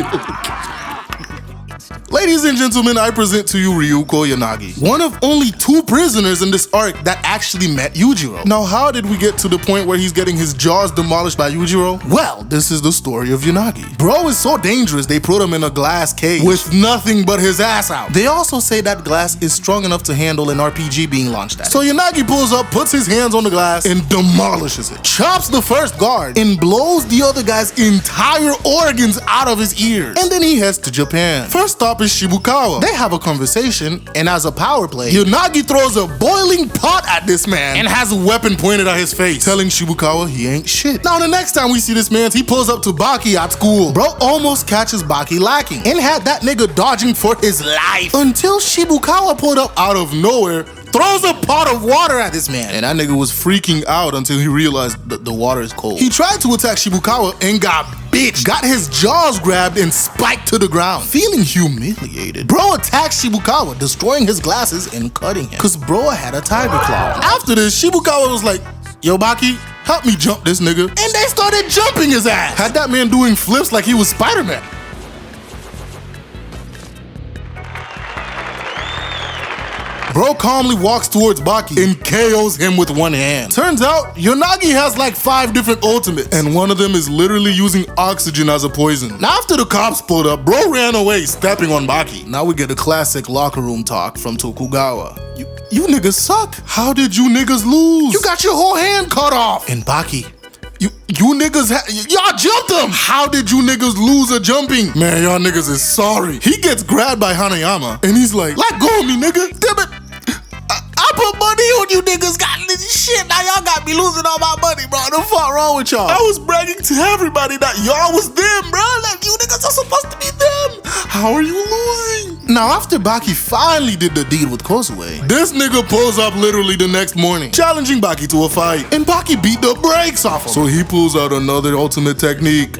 Ladies and gentlemen, I present to you Ryuko Yanagi, one of only 2 prisoners in this arc that actually met Yujiro. Now, how did we get to the point where he's getting his jaws demolished by Yujiro? Well, this is the story of Yanagi. Bro is so dangerous, they put him in a glass cage with nothing but his ass out. They also say that glass is strong enough to handle an RPG being launched at it. So Yanagi pulls up, puts his hands on the glass, and demolishes it. Chops the first guard, and blows the other guy's entire organs out of his ears. And then he heads to Japan. First stop is Shibukawa. They have a conversation, and as a power play, Yanagi throws a boiling pot at this man and has a weapon pointed at his face, telling Shibukawa he ain't shit. Now the next time we see this man, he pulls up to Baki at school. Bro almost catches Baki lacking and had that nigga dodging for his life until Shibukawa pulled up out of nowhere, throws a pot of water at this man, and that nigga was freaking out until he realized that the water is cold. He tried to attack Shibukawa and got his jaws grabbed and spiked to the ground. Feeling humiliated, bro attacked Shibukawa, destroying his glasses and cutting him, cause bro had a tiger claw. After this, Shibukawa was like, yo Baki, help me jump this nigga. And they started jumping his ass. Had that man doing flips like he was Spider-Man. Bro calmly walks towards Baki and KOs him with one hand. Turns out, Yanagi has like 5 different ultimates, and one of them is literally using oxygen as a poison. Now after the cops pulled up, bro ran away, stepping on Baki. Now we get a classic locker room talk from Tokugawa. You niggas suck. How did you niggas lose? You got your whole hand cut off. And Baki, you niggas, y'all jumped him. How did you niggas lose a jumping? Man, y'all niggas is sorry. He gets grabbed by Hanayama, and he's like, let go of me, nigga. Damn it. I put money on you niggas, got this shit. Now y'all got me losing all my money, bro. The fuck wrong with y'all? I was bragging to everybody that y'all was them, bro. Like, you niggas are supposed to be them. How are you losing? Now, after Baki finally did the deed with Kozue, this nigga pulls up literally the next morning, challenging Baki to a fight. And Baki beat the brakes off him. So he pulls out another ultimate technique.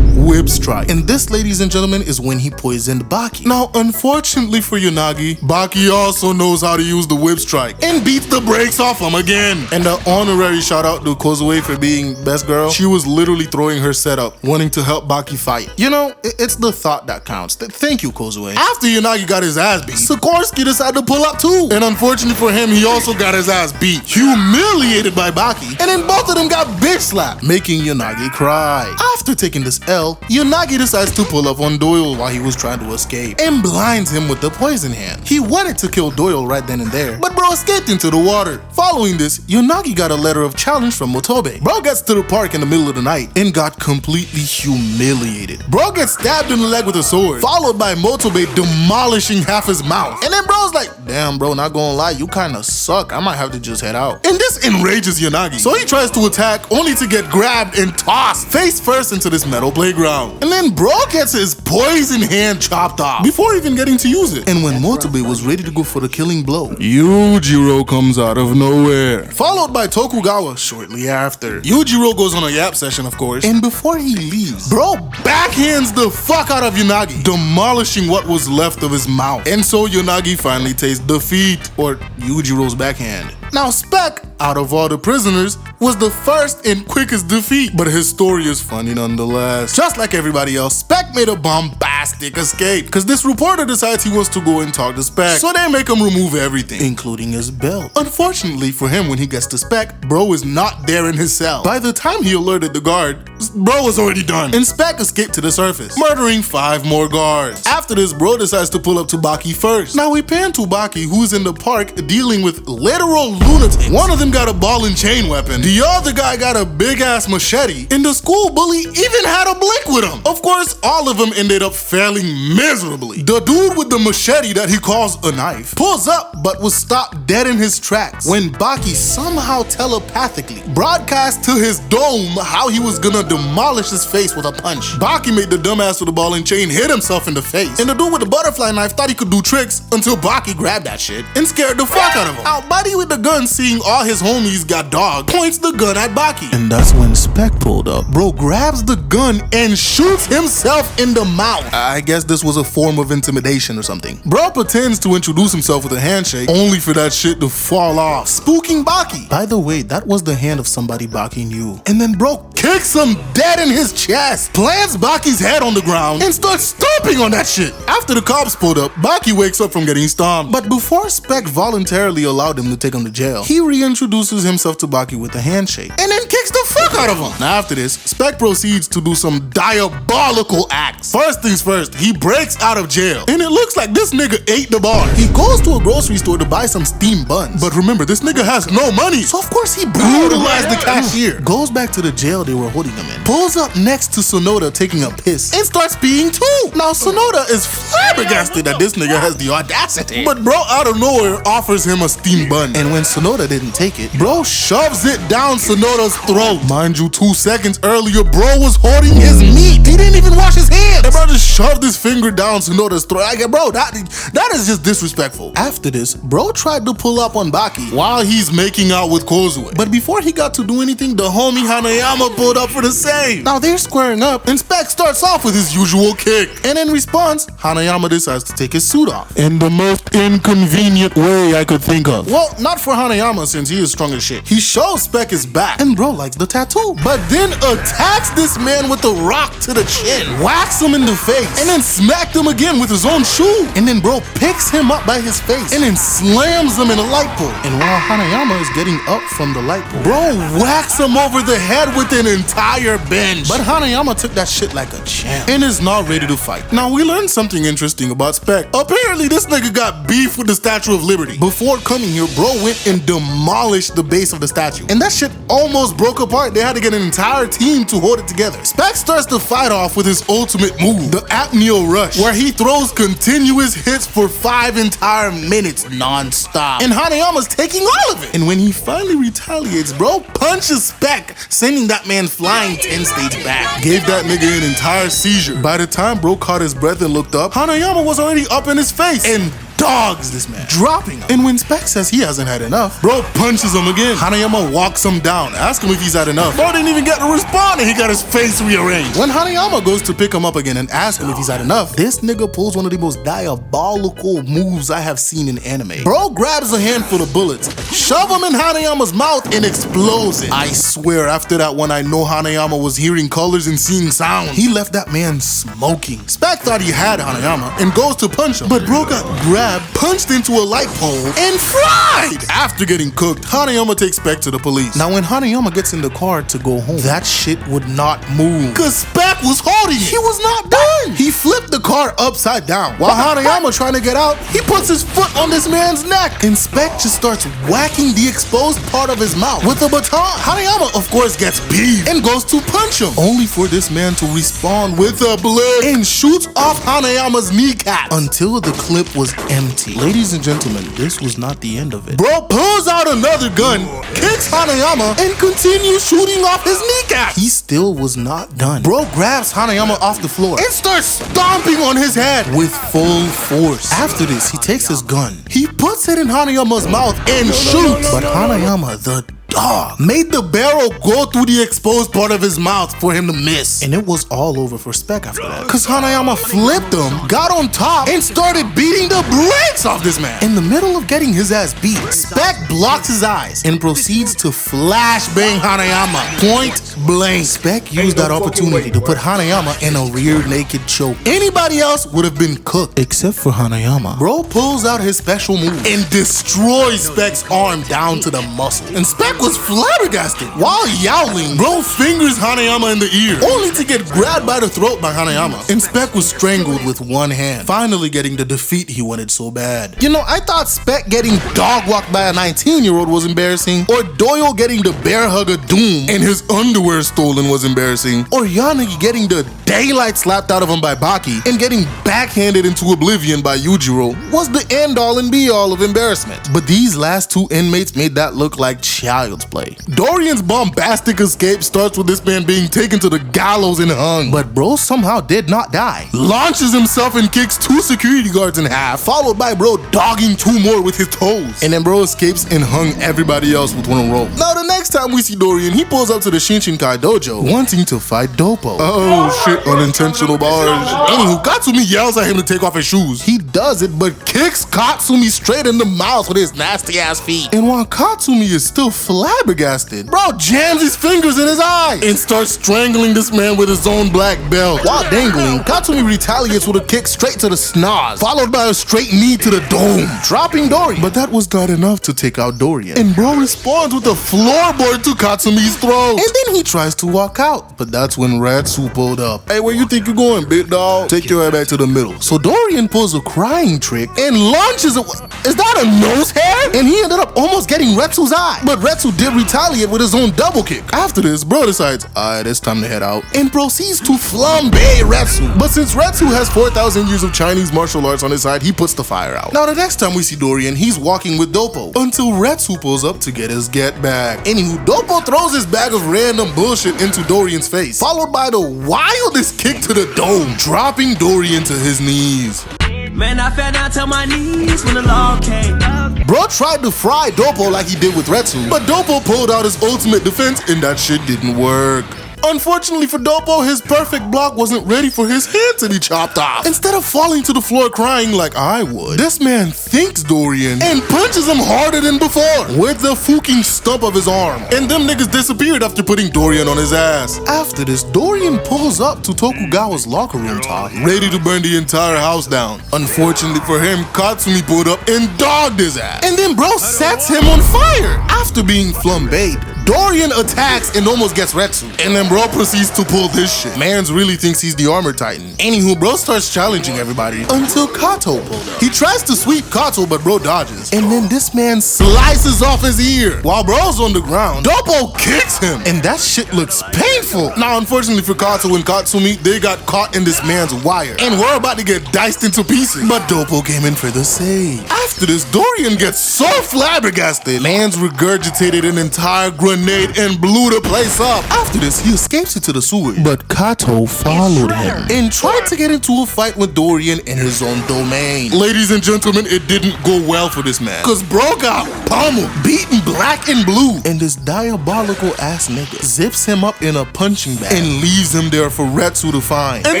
Whip strike. And this, ladies and gentlemen, is when he poisoned Baki. Now, unfortunately for Yanagi, Baki also knows how to use the whip strike and beats the brakes off him again. And an honorary shout out to Kozue for being best girl. She was literally throwing her setup, wanting to help Baki fight. You know, it's the thought that counts. Thank you, Kozue. After Yanagi got his ass beat, Sikorsky decided to pull up too. And unfortunately for him, he also got his ass beat, humiliated by Baki. And then both of them got bitch slapped, making Yanagi cry. After taking this L, Unagi decides to pull up on Doyle while he was trying to escape and blinds him with the poison hand. He wanted to kill Doyle right then and there, but bro escaped into the water. Following this, Unagi got a letter of challenge from Motobe. Bro gets to the park in the middle of the night and got completely humiliated. Bro gets stabbed in the leg with a sword, followed by Motobe demolishing half his mouth. And then bro's like, damn bro, not gonna lie, you kinda suck. I might have to just head out. And this enrages Unagi, so he tries to attack only to get grabbed and tossed face first into this metal playground. And then bro gets his poison hand chopped off before even getting to use it. And when Motobe was ready to go for the killing blow, Yujiro comes out of nowhere, followed by Tokugawa shortly after. Yujiro goes on a yap session, of course, and before he leaves, bro backhands the fuck out of Unagi, demolishing what was left of his mouth. And so Unagi finally tastes defeat, or Yujiro's backhand. Now Spec, out of all the prisoners, was the first and quickest defeat, but his story is funny nonetheless. Just like everybody else, Spec made a bombastic escape, cause this reporter decides he wants to go and talk to Spec, so they make him remove everything, including his belt. Unfortunately for him, when he gets to Spec, bro is not there in his cell. By the time he alerted the guard, bro was already done, and Spec escaped to the surface, murdering 5 more guards. After this, bro decides to pull up to Baki first. Now we pan to Baki, who's in the park dealing with literal lunatics. One of them got a ball and chain weapon, the other guy got a big ass machete, and the school bully even had a blink with him. Of course, all of them ended up failing miserably. The dude with the machete that he calls a knife pulls up but was stopped dead in his tracks when Baki somehow telepathically broadcast to his dome how he was gonna demolish his face with a punch. Baki made the dumbass with the ball and chain hit himself in the face, and the dude with the butterfly knife thought he could do tricks until Baki grabbed that shit and scared the fuck out of him. Now Buddy with the gun, seeing all his homies got dogged, points the gun at Baki. And that's when Spec pulled up. Bro grabs the gun and shoots himself in the mouth. I guess this was a form of intimidation or something. Bro pretends to introduce himself with a handshake, only for that shit to fall off, spooking Baki. By the way, that was the hand of somebody Baki knew. And then bro kicks him dead in his chest, plants Baki's head on the ground, and starts stomping on that shit. After the cops pulled up, Baki wakes up from getting stomped. But before Spec voluntarily allowed him to take him to jail, he reintroduces himself to Baki with a handshake, and then kicks the fuck out of him. Now after this, Spec proceeds to do some diabolical acts. First things first, he breaks out of jail, and it looks like this nigga ate the bar. He goes to a grocery store to buy some steamed buns, but remember, this nigga has no money, so of course he brutalized the cashier. Goes back to the jail they were holding him in, pulls up next to Sonoda taking a piss, and starts peeing too. Now Sonoda is flabbergasted that this nigga has the audacity, but bro out of nowhere offers him a steamed bun, and when Sonoda didn't take it, bro shoves it down Sonoda's throat. Mind you, 2 seconds earlier, bro was holding his meat. He didn't even wash his hands. And bro just shoved his finger down Sonoda's throat. Like, bro, that is just disrespectful. After this, bro tried to pull up on Baki while he's making out with Kozue. But before he got to do anything, the homie Hanayama pulled up for the save. Now they're squaring up, and Spec starts off with his usual kick. And in response, Hanayama decides to take his suit off in the most inconvenient way I could think of. Well, not for Hanayama, since he is strong as shit. He shows Spec his back, and bro likes the tattoo, but then attacks this man with a rock to the chin, whacks him in the face, and then smacked him again with his own shoe. And then bro picks him up by his face and then slams him in a light pole. And while Hanayama is getting up from the light pole, bro whacks him over the head with an entire bench. But Hanayama took that shit like a champ and is now ready to fight. Now we learned something interesting about Spec. Apparently this nigga got beef with the Statue of Liberty. Before coming here, bro went and demolished the base of the statue, and that shit almost broke apart. They had to get an entire team to hold it together. Spec starts the fight off with his ultimate move, the Apneo Rush, where he throws continuous hits for 5 entire minutes non-stop, and Hanayama's taking all of it. And when he finally retaliates, bro punches Spec, sending that man flying 10 states back. Gave that nigga an entire seizure. By the time bro caught his breath and looked up, Hanayama was already up in his face and dogs this man, dropping him. And when Spec says he hasn't had enough, bro punches him again. Hanayama walks him down, asks him if he's had enough. Bro didn't even get to respond, and he got his face rearranged. When Hanayama goes to pick him up again and ask him if he's had enough, this nigga pulls one of the most diabolical moves I have seen in anime. Bro grabs a handful of bullets, shove them in Hanayama's mouth, and explodes it. I swear, after that one, I know Hanayama was hearing colors and seeing sound. He left that man smoking. Spec thought he had Hanayama and goes to punch him, but bro got grabbed stabbed, punched into a light pole, and fried! After getting cooked, Hanayama takes Spec to the police. Now when Hanayama gets in the car to go home, that shit would not move. Cause Spec was holding it. He was not done. He flipped the car upside down. While Hanayama trying to get out, he puts his foot on this man's neck. And Spec just starts whacking the exposed part of his mouth with a baton. Hanayama, of course, gets peeved and goes to punch him, only for this man to respond with a blade and shoots off Hanayama's kneecap until the clip was empty. Ladies and gentlemen, this was not the end of it. Bro pulls out another gun, kicks Hanayama, and continues shooting off his kneecap. He still was not done. Bro grabs Hanayama off the floor and starts stomping on his head with full force. After this, he takes his gun. He puts it in Hanayama's mouth and shoots. But Hanayama, the dog, made the barrel go through the exposed part of his mouth for him to miss. And it was all over for Spec after that. Cause Hanayama flipped him, got on top, and started beating the brakes off this man. In the middle of getting his ass beat, Spec blocks his eyes and proceeds to flashbang Hanayama point blank. Spec used that opportunity to put Hanayama in a rear naked choke. Anybody else would have been cooked except for Hanayama. Bro pulls out his special move and destroys Spec's arm down to the muscle. And Spec was flabbergasted. While yowling, Bro fingers Hanayama in the ear, only to get grabbed by the throat by Hanayama. And Spec was strangled with one hand, finally getting the defeat he wanted so bad. You know, I thought Spec getting dog walked by a 19-year-old was embarrassing, or Doyle getting the bear hug of doom and his underwear stolen was embarrassing, or Yanagi getting the daylight slapped out of him by Baki and getting backhanded into oblivion by Yujiro was the end-all and be-all of embarrassment. But these last two inmates made that look like child's play. Dorian's bombastic escape starts with this man being taken to the gallows and hung. But Bro somehow did not die. Launches himself and kicks two security guards in half, followed by Bro dogging two more with his toes. And then Bro escapes and hung everybody else with one rope. Now the next time we see Dorian, he pulls up to the Shinshinkai dojo, wanting to fight Doppo. Oh shit, unintentional barge. Anywho, Katsumi yells at him to take off his shoes. He does it, but kicks Katsumi straight in the mouth with his nasty ass feet. And while Katsumi is still flabbergasted, Bro jams his fingers in his eye and starts strangling this man with his own black belt. While dangling, Katsumi retaliates with a kick straight to the snaz, followed by a straight knee to the dome, dropping Dorian. But that was not enough to take out Dorian. And Bro responds with a floorboard to Katsumi's throat. And then he tries to walk out, but that's when Ratsu pulled up. Hey, where you think you're going, big dog? Take your head back to the middle. So Dorian pulls a crying trick and launches a... Is that a nose hair? And he ended up almost getting Retsu's eye. But Retsu did retaliate with his own double kick. After this, Bro decides, alright, it's time to head out, and proceeds to flambe Retsu. But since Retsu has 4,000 years of Chinese martial arts on his side, he puts the fire out. Now the next time we see Dorian, he's walking with Doppo until Retsu pulls up to get his get back. Anywho, Doppo throws his bag of random bullshit into Dorian's face, followed by the wildest kick to the dome, dropping Dorian to his knees. Man, I fell down to my knees when the law came. Bro tried to fry Doppo like he did with Retsu, but Doppo pulled out his ultimate defense and that shit didn't work. Unfortunately for Doppo, his perfect block wasn't ready for his head to be chopped off. Instead of falling to the floor crying like I would, this man thinks Dorian and punches him harder than before with the fucking stump of his arm. And them niggas disappeared after putting Dorian on his ass. After this, Dorian pulls up to Tokugawa's locker room top, ready to burn the entire house down. Unfortunately for him, Katsumi pulled up and dogged his ass. And then Bro sets him on fire. After being flambéed, Dorian attacks and almost gets Retsu. And then Bro proceeds to pull this shit. Mans really thinks he's the armor titan. Anywho, Bro starts challenging everybody until Kato pulled up. He tries to sweep Kato, but Bro dodges. And then this man slices off his ear. While Bro's on the ground, Doppo kicks him. And that shit looks painful. Now, unfortunately for Kato and Katsumi, they got caught in this man's wire. And we're about to get diced into pieces. But Doppo came in for the save. After this, Dorian gets so flabbergasted, Mans regurgitated an entire grenade and blew the place up. After this, he escapes into the sewer, but Kato followed him and tried to get into a fight with Dorian in his own domain. Ladies and gentlemen, it didn't go well for this man, cause Bro got pummeled, beaten black and blue, and this diabolical ass nigga zips him up in a punching bag and leaves him there for Retsu to find. And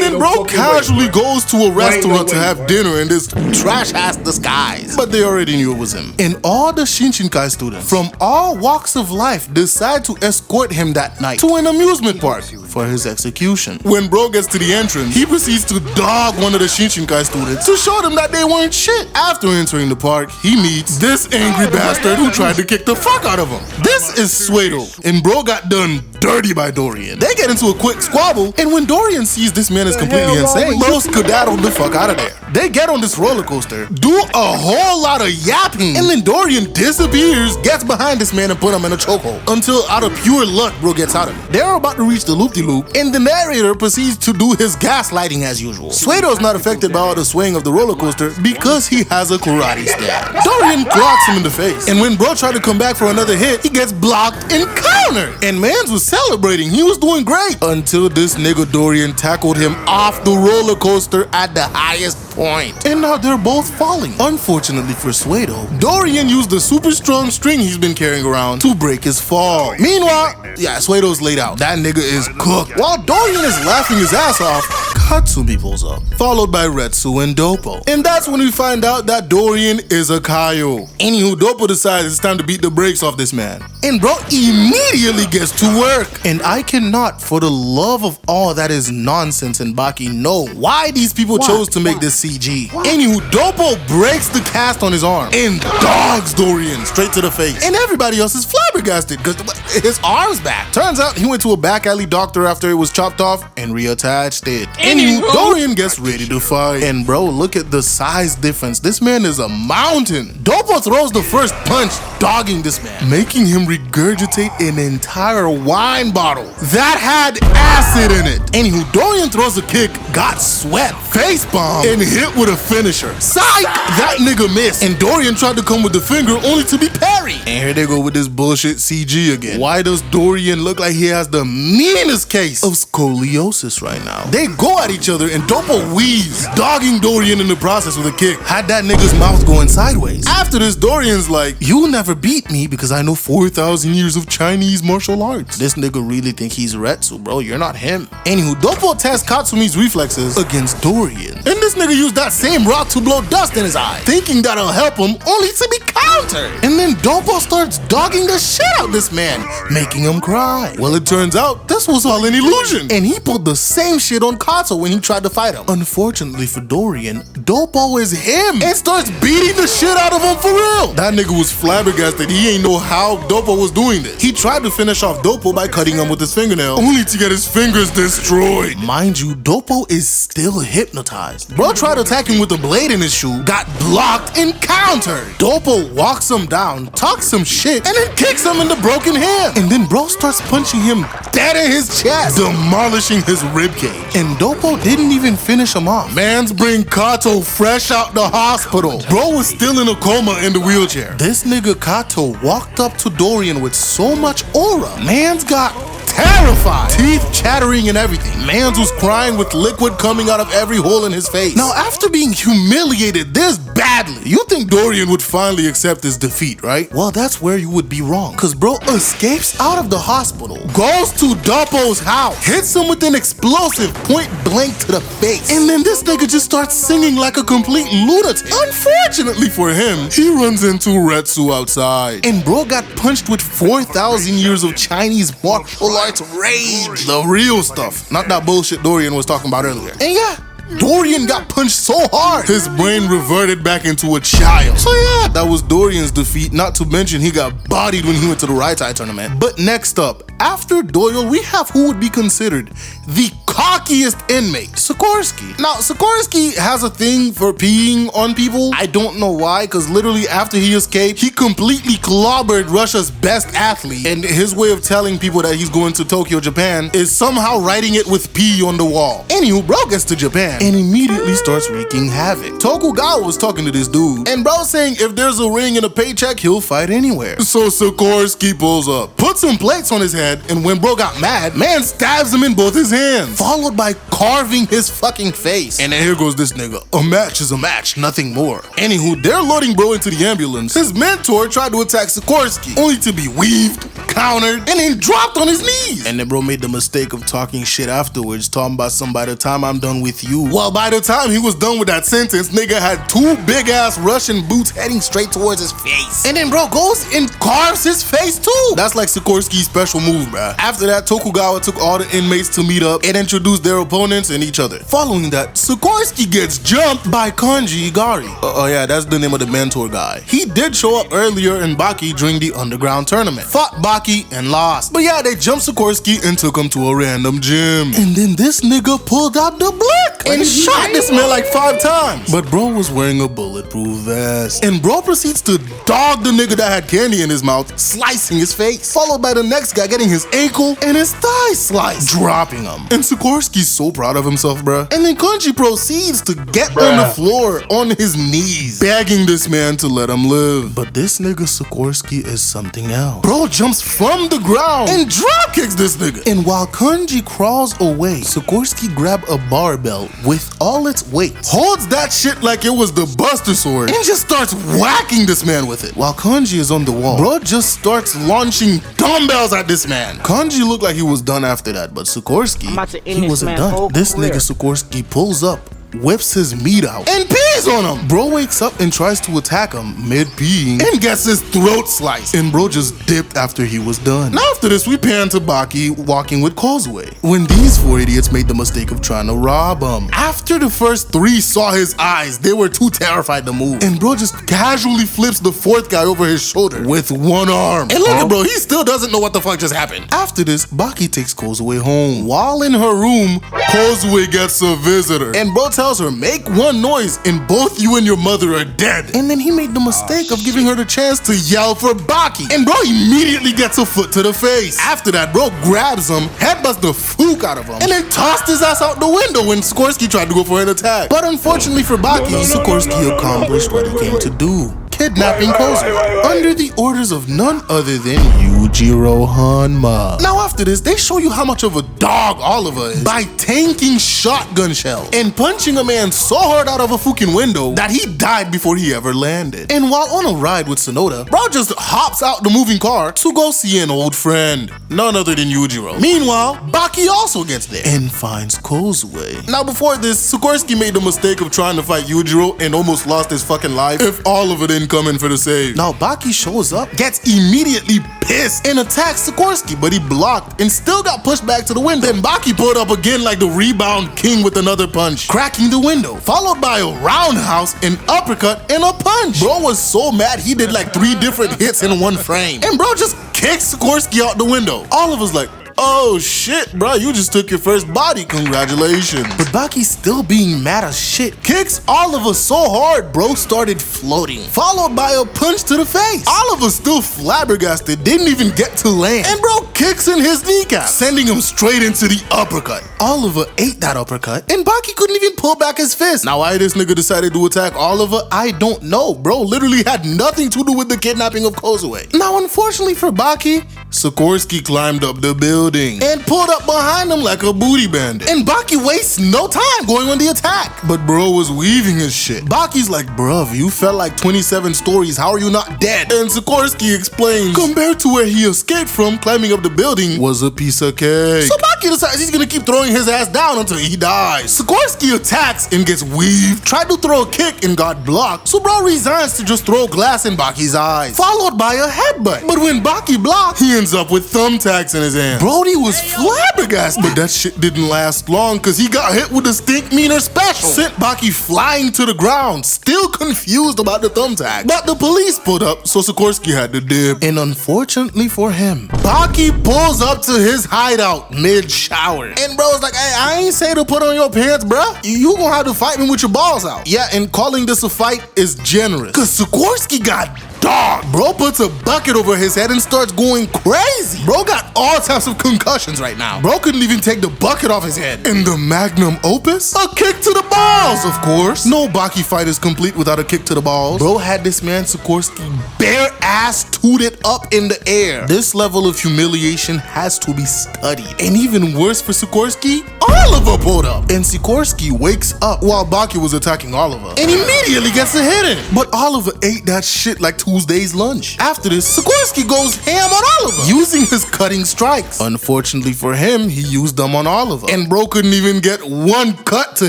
then Bro casually goes to a restaurant to have dinner in this trash ass disguise, but they already knew it was him. And all the Shinshinkai students from all walks of life decide to escort him that night to an amusement park for his execution. When bro gets to the entrance, he proceeds to dog one of the Shinshinkai students to show them that they weren't shit. After entering the park, he meets this angry bastard who tried to kick the fuck out of him. This is Suedo, and bro got done dirty by Dorian. They get into a quick squabble, and when Dorian sees this man is completely insane, bro skedaddled the fuck out of there. They get on this roller coaster, do a whole lot of yapping, and then Dorian disappears, gets behind this man and put him in a chokehold until out of pure luck, bro gets out of it. They're about to reach the loop-de-loop, and the narrator proceeds to do his gaslighting as usual. Suedo's not affected by all the swaying of the roller coaster because he has a karate stand. Dorian clocks him in the face, and when bro tried to come back for another hit, he gets blocked and countered. And mans was celebrating, he was doing great until this nigga Dorian tackled him off the roller coaster at the highest point. And now they're both falling. Unfortunately for Suedo, Dorian used the super strong string he's been carrying around to break his fall. Meanwhile, yeah, Suedo's laid out. That nigga is cooked. While Dorian is laughing his ass off, Katsumi pulls up, followed by Retsu and Doppo. And that's when we find out that Dorian is a Kaio. Anywho, Doppo decides it's time to beat the brakes off this man. And bro immediately gets to work. And I cannot, for the love of all that is nonsense and baki, know why these people chose to make this CG. Anywho, Doppo breaks the cast on his arm and dogs Dorian straight to the face. And everybody else is flabbergasted because his arm's back. Turns out he went to a back alley doctor after it was chopped off and reattached it. Anywho, Dorian gets ready to fight. And bro, look at the size difference. This man is a mountain. Doppo throws the first punch, dogging this man, making him regurgitate an entire wine bottle that had acid in it. Anywho, Dorian throws a kick, got swept, face bomb, and hit with a finisher. Psych! That nigga missed, and Dorian tried to come with the finger only to be parried. And here they go with this bullshit CG again. Why does Dorian look like he has the meanest case of scoliosis right now? They go at each other and Doppo weaves, dogging Dorian in the process with a kick. Had that nigga's mouth going sideways. After this, Dorian's like, you'll never beat me because I know 4,000 years of Chinese martial arts. This nigga really think he's Retsu, bro. You're not him. Anywho, Doppo tests Katsumi's reflexes against Dorian. And this nigga used that same rock to blow dust in his eye, thinking that'll help him, only to be countered. And then Doppo starts dogging the shit out of this man, making him cry. Well, it turns out this was all an illusion. And he pulled the same shit on Kato when he tried to fight him. Unfortunately for Dorian, Doppo is him and starts beating the shit out of him for real. That nigga was flabbergasted. He ain't know how Doppo was doing this. He tried to finish off Doppo by cutting him with his fingernail, only to get his fingers destroyed. Mind you, Doppo is still hypnotized. Bro tried attacking with a blade in his shoe, got blocked and countered. Doppo walks him down, talks some shit, and then kicks him in the broken hand. And then bro starts punching him dead in his chest, demolishing his ribcage. And Doppo didn't even finish him off. Mans bring Kato fresh out the hospital. Bro was still in a coma in the wheelchair. This nigga Kato walked up to Dorian with so much aura. Mans got terrified, teeth chattering and everything. Mans was crying with liquid coming out of every hole in his face. Now, after being humiliated this badly, you think Dorian would finally accept his defeat, right? Well, that's where you would be wrong, because bro escapes out of the hospital, goes to Doppo's house, hits him with an explosive point blank to the face, and then this nigga just starts singing like a complete lunatic. Unfortunately for him, he runs into Retsu outside, and bro got punched with 4,000 years of Chinese martial arts rage. The real stuff, not that bullshit Dorian was talking about earlier. And yeah, Dorian got punched so hard, his brain reverted back into a child. So yeah, that was Dorian's defeat, not to mention he got bodied when he went to the Raitai tournament. But next up, after Doyle, we have who would be considered the cockiest inmate, Sikorsky. Now, Sikorsky has a thing for peeing on people. I don't know why, because literally after he escaped, he completely clobbered Russia's best athlete. And his way of telling people that he's going to Tokyo, Japan is somehow writing it with pee on the wall. Anywho, bro gets to Japan and immediately starts wreaking havoc. Tokugawa was talking to this dude, and bro saying if there's a ring and a paycheck, he'll fight anywhere. So Sikorsky pulls up, puts some plates on his head, and when bro got mad, man stabs him in both his hands, followed by carving his fucking face. And then here goes this nigga. A match is a match, nothing more. Anywho, they're loading bro into the ambulance. His mentor tried to attack Sikorsky, only to be weaved, countered, and then dropped on his knees. And then bro made the mistake of talking shit afterwards, talking about some by the time I'm done with you. Well, by the time he was done with that sentence, nigga had two big ass Russian boots heading straight towards his face. And then bro goes and carves his face too. That's like Sikorsky's special move, bruh. After that, Tokugawa took all the inmates to meet up and introduced their opponents and each other. Following that, Sikorsky gets jumped by Kanji Igari. Oh yeah, that's the name of the mentor guy. He did show up earlier in Baki during the underground tournament. Fought Baki and lost. But yeah, they jumped Sikorsky and took him to a random gym. And then this nigga pulled out the blick and shot this man like 5 times. But bro was wearing a bulletproof vest. And bro proceeds to dog the nigga that had candy in his mouth, slicing his face. Followed by the next guy getting his ankle and his thigh sliced, dropping him. And Sikorsky's so proud of himself, bruh. And then Kanji proceeds to get on the floor on his knees, begging this man to let him live. But this nigga Sikorsky is something else. Bro jumps from the ground and drop kicks this nigga. And while Kanji crawls away, Sikorsky grabs a barbell with all its weight, holds that shit like it was the Buster Sword, and just starts whacking this man with it. While Kanji is on the wall, bro just starts launching dumbbells at this man. Kanji looked like he was done after that, but Sikorsky, he wasn't done. This nigga Sikorsky pulls up, whips his meat out, and pees on him. Bro wakes up and tries to attack him mid-peeing and gets his throat sliced. And bro just dipped after he was done. Now after this, we pan to Baki walking with Kozue, when these 4 idiots made the mistake of trying to rob him. After the first 3 saw his eyes, they were too terrified to move. And bro just casually flips the 4th guy over his shoulder with one arm. And look at bro, he still doesn't know what the fuck just happened. After this, Baki takes Kozue home. While in her room, Kozue gets a visitor. And bro tells her, make one noise and both you and your mother are dead. And then he made the mistake of giving her the chance to yell for Baki. And bro immediately gets a foot to the face. After that, bro grabs him, headbutts the fook out of him, and then tossed his ass out the window when Sikorsky tried to go for an attack. But unfortunately for Baki, Sikorsky accomplished what he came to do: kidnapping Kozue under the orders of none other than Yujiro Hanma. Now after this, they show you how much of a dog Oliver is by tanking shotgun shells and punching a man so hard out of a fucking window that he died before he ever landed. And while on a ride with Sonoda, bro just hops out the moving car to go see an old friend, none other than Yujiro. Meanwhile, Baki also gets there and finds Kozue. Now before this, Sikorsky made the mistake of trying to fight Yujiro and almost lost his fucking life if Oliver didn't come in for the save. Now Baki shows up, gets immediately pissed, and attacks Sikorsky, but he blocked and still got pushed back to the window. Then Baki pulled up again like the rebound king with another punch, cracking the window, followed by a roundhouse, an uppercut, and a punch. Bro was so mad he did like 3 different hits in one frame. And bro just kicked Sikorsky out the window. All of us like, oh shit, bro, you just took your first body, congratulations. But Baki's still being mad as shit, kicks Oliver so hard, bro started floating, followed by a punch to the face. Oliver still flabbergasted, didn't even get to land, and bro kicks in his kneecap, sending him straight into the uppercut. Oliver ate that uppercut, and Baki couldn't even pull back his fist. Now why this nigga decided to attack Oliver, I don't know. Bro literally had nothing to do with the kidnapping of Kozue. Now unfortunately for Baki, Sikorsky climbed up the building and pulled up behind him like a booty bandit. And Baki wastes no time going on the attack. But bro was weaving his shit. Baki's like, bruv, you fell like 27 stories, how are you not dead? And Sikorsky explains, compared to where he escaped from, climbing up the building was a piece of cake. So Baki decides he's gonna keep throwing his ass down until he dies. Sikorsky attacks and gets weaved, tried to throw a kick and got blocked, so bro resigns to just throw glass in Baki's eyes, followed by a headbutt. But when Baki blocked, he ends up with thumbtacks in his hand. Brody was flabbergasted, but that shit didn't last long because he got hit with the stink meaner special. Sent Baki flying to the ground, still confused about the thumbtack. But the police pulled up, so Sikorsky had to dip. And unfortunately for him, Baki pulls up to his hideout mid-shower. And bro's like, hey, I ain't say to put on your pants, bruh. You gonna have to fight me with your balls out. Yeah, and calling this a fight is generous, cause Sikorsky got dog. Bro puts a bucket over his head and starts going crazy. Bro got all types of concussions right now. Bro couldn't even take the bucket off his head. And the magnum opus? A kick to the balls, of course. No Baki fight is complete without a kick to the balls. Bro had this man Sikorsky bare ass tooted up in the air. This level of humiliation has to be studied. And even worse for Sikorsky, Oliver pulled up. And Sikorsky wakes up while Baki was attacking Oliver and immediately gets a hit in. But Oliver ate that shit like Tuesday's lunch. After this, Sikorsky goes ham on Oliver using his cutting strikes. Unfortunately for him, he used them on Oliver. And bro couldn't even get one cut to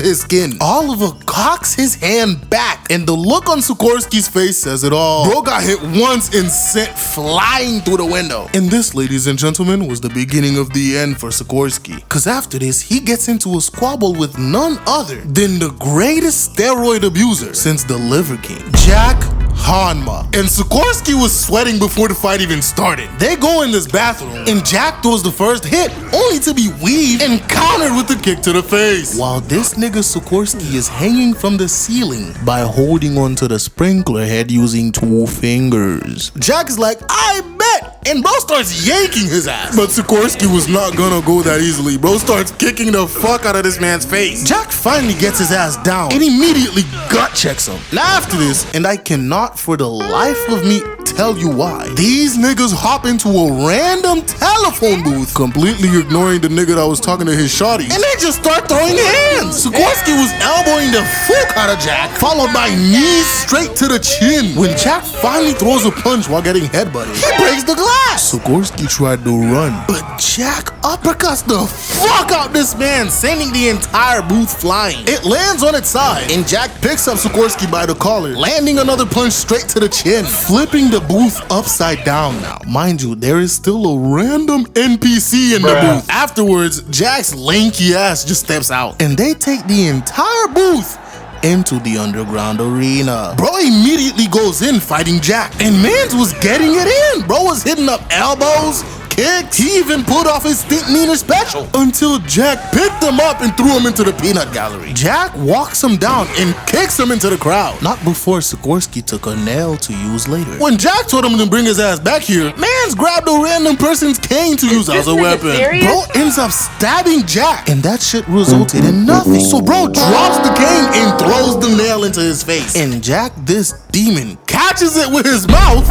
his skin. Oliver cocks his hand back and the look on Sikorsky's face says it all. Bro got hit once and sent flying through the window. And this, ladies and gentlemen, was the beginning of the end for Sikorsky. Cause after this, he gets into a squabble with none other than the greatest steroid abuser since the Liver King, Jack Hanma. And Sikorsky was sweating before the fight even started. They go in this bathroom and Jack throws the first hit only to be weaved and countered with a kick to the face. While this nigga Sikorsky is hanging from the ceiling by holding onto the sprinkler head using 2 fingers. Jack is like, I bet! And bro starts yanking his ass. But Sikorsky was not gonna go that easily. Bro starts kicking the fuck out of this man's face. Jack finally gets his ass down and immediately gut checks him. Now after this, and I cannot for the life of me tell you why, these niggas hop into a random telephone booth, completely ignoring the nigga that was talking to his shawty, and they just start throwing hands. Sikorsky was elbowing the fuck out of Jack, followed by knees straight to the chin. When Jack finally throws a punch while getting headbutted, he breaks the glass. Sikorsky tried to run, but Jack uppercuts the fuck out this man, sending the entire booth flying. It lands on its side, and Jack picks up Sikorsky by the collar, landing another punch straight to the chin, flipping the booth upside down now. Mind you, there is still a random NPC in the booth. Afterwards, Jack's lanky ass just steps out, and they take the entire booth into the underground arena. Bro immediately goes in fighting Jack, and mans was getting it in. Bro was hitting up elbows, kicks, he even pulled off his Stink Meaner special until Jack picked him up and threw him into the peanut gallery. Jack walks him down and kicks him into the crowd. Not before Sikorsky took a nail to use later. When Jack told him to bring his ass back here, mans grabbed a random person's cane to use as a weapon. Bro ends up stabbing Jack, and that shit resulted in nothing. So bro drops the cane and throws the nail into his face. And Jack, this demon, catches it with his mouth.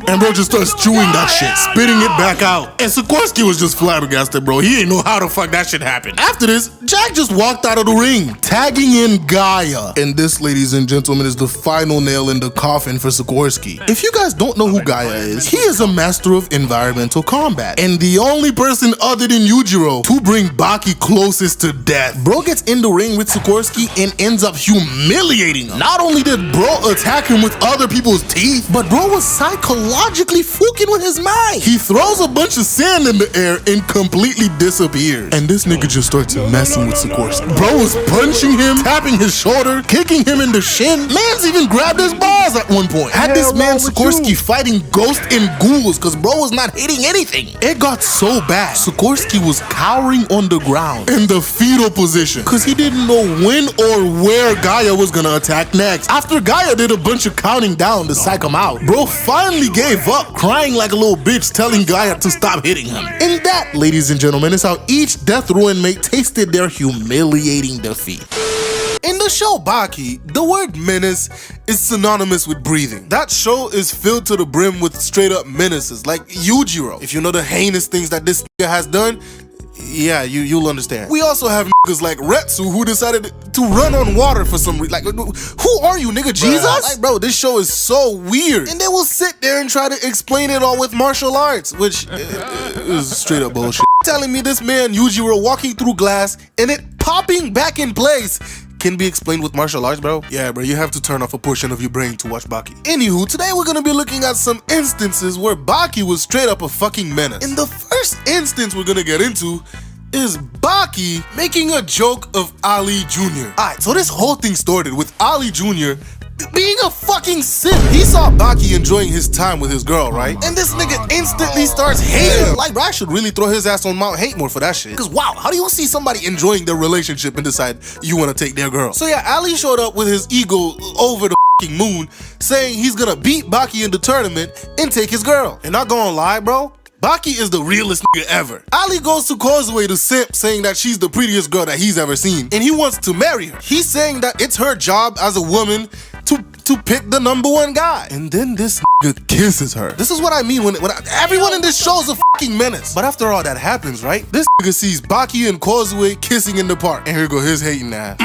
And bro just starts chewing that shit, spitting it back out. And Sikorsky was just flabbergasted, bro. He didn't know how the fuck that shit happened. After this, Jack just walked out of the ring, tagging in Gaia. And this, ladies and gentlemen, is the final nail in the coffin for Sikorsky. If you guys don't know who Gaia is, he is a master of environmental combat, and the only person other than Yujiro to bring Baki closest to death. Bro gets in the ring with Sikorsky and ends up humiliating him. Not only did bro attack him with other people's teeth, but bro was psychologically fucking with his mind. He throws a bunch of sand in the air and completely disappears. And this nigga just starts messing with Sikorsky. Bro was punching him, tapping his shoulder, kicking him in the shin. Man's even grabbed his balls at one point. Had this man Sikorsky fighting ghosts and ghouls cause bro was not hitting anything. It got so bad, Sikorsky was cowering on the ground in the fetal position cause he didn't know when or where Gaia was gonna attack next. After Gaia did a bunch of counting down to psych him out, bro finally gave up, crying like a little bitch, telling Gaia to stop hitting him. And that, ladies and gentlemen, is how each death row inmate tasted their humiliating defeat. In the show Baki, the word menace is synonymous with breathing. That show is filled to the brim with straight up menaces, like Yujiro. If you know the heinous things that this nigga has done, yeah, you'll understand. We also have niggas like Retsu who decided to run on water for some reason. Like, who are you, nigga? Jesus? Like, bro, this show is so weird. And they will sit there and try to explain it all with martial arts, which is straight up bullshit. Telling me this man Yujiro walking through glass and it popping back in place can be explained with martial arts, bro? Yeah, bro, you have to turn off a portion of your brain to watch Baki. Anywho, today we're gonna be looking at some instances where Baki was straight up a fucking menace. And the first instance we're gonna get into is Baki making a joke of Ali Jr. Alright, so this whole thing started with Ali Jr. being a fucking simp. He saw Baki enjoying his time with his girl, right? And this nigga instantly starts hating. Like, bro, I should really throw his ass on Mount Hatemore for that shit. Cause wow, how do you see somebody enjoying their relationship and decide you wanna take their girl? So yeah, Ali showed up with his ego over the fucking moon, saying he's gonna beat Baki in the tournament and take his girl. And not gonna lie, bro, Baki is the realest nigga ever. Ali goes to Causeway to simp, saying that she's the prettiest girl that he's ever seen, and he wants to marry her. He's saying that it's her job as a woman to pick the #1 guy. And then this nigga kisses her. This is what I mean when everyone in this show's a fucking menace. But after all that happens, right? This nigga sees Baki and Kozue kissing in the park. And here go his hating ass.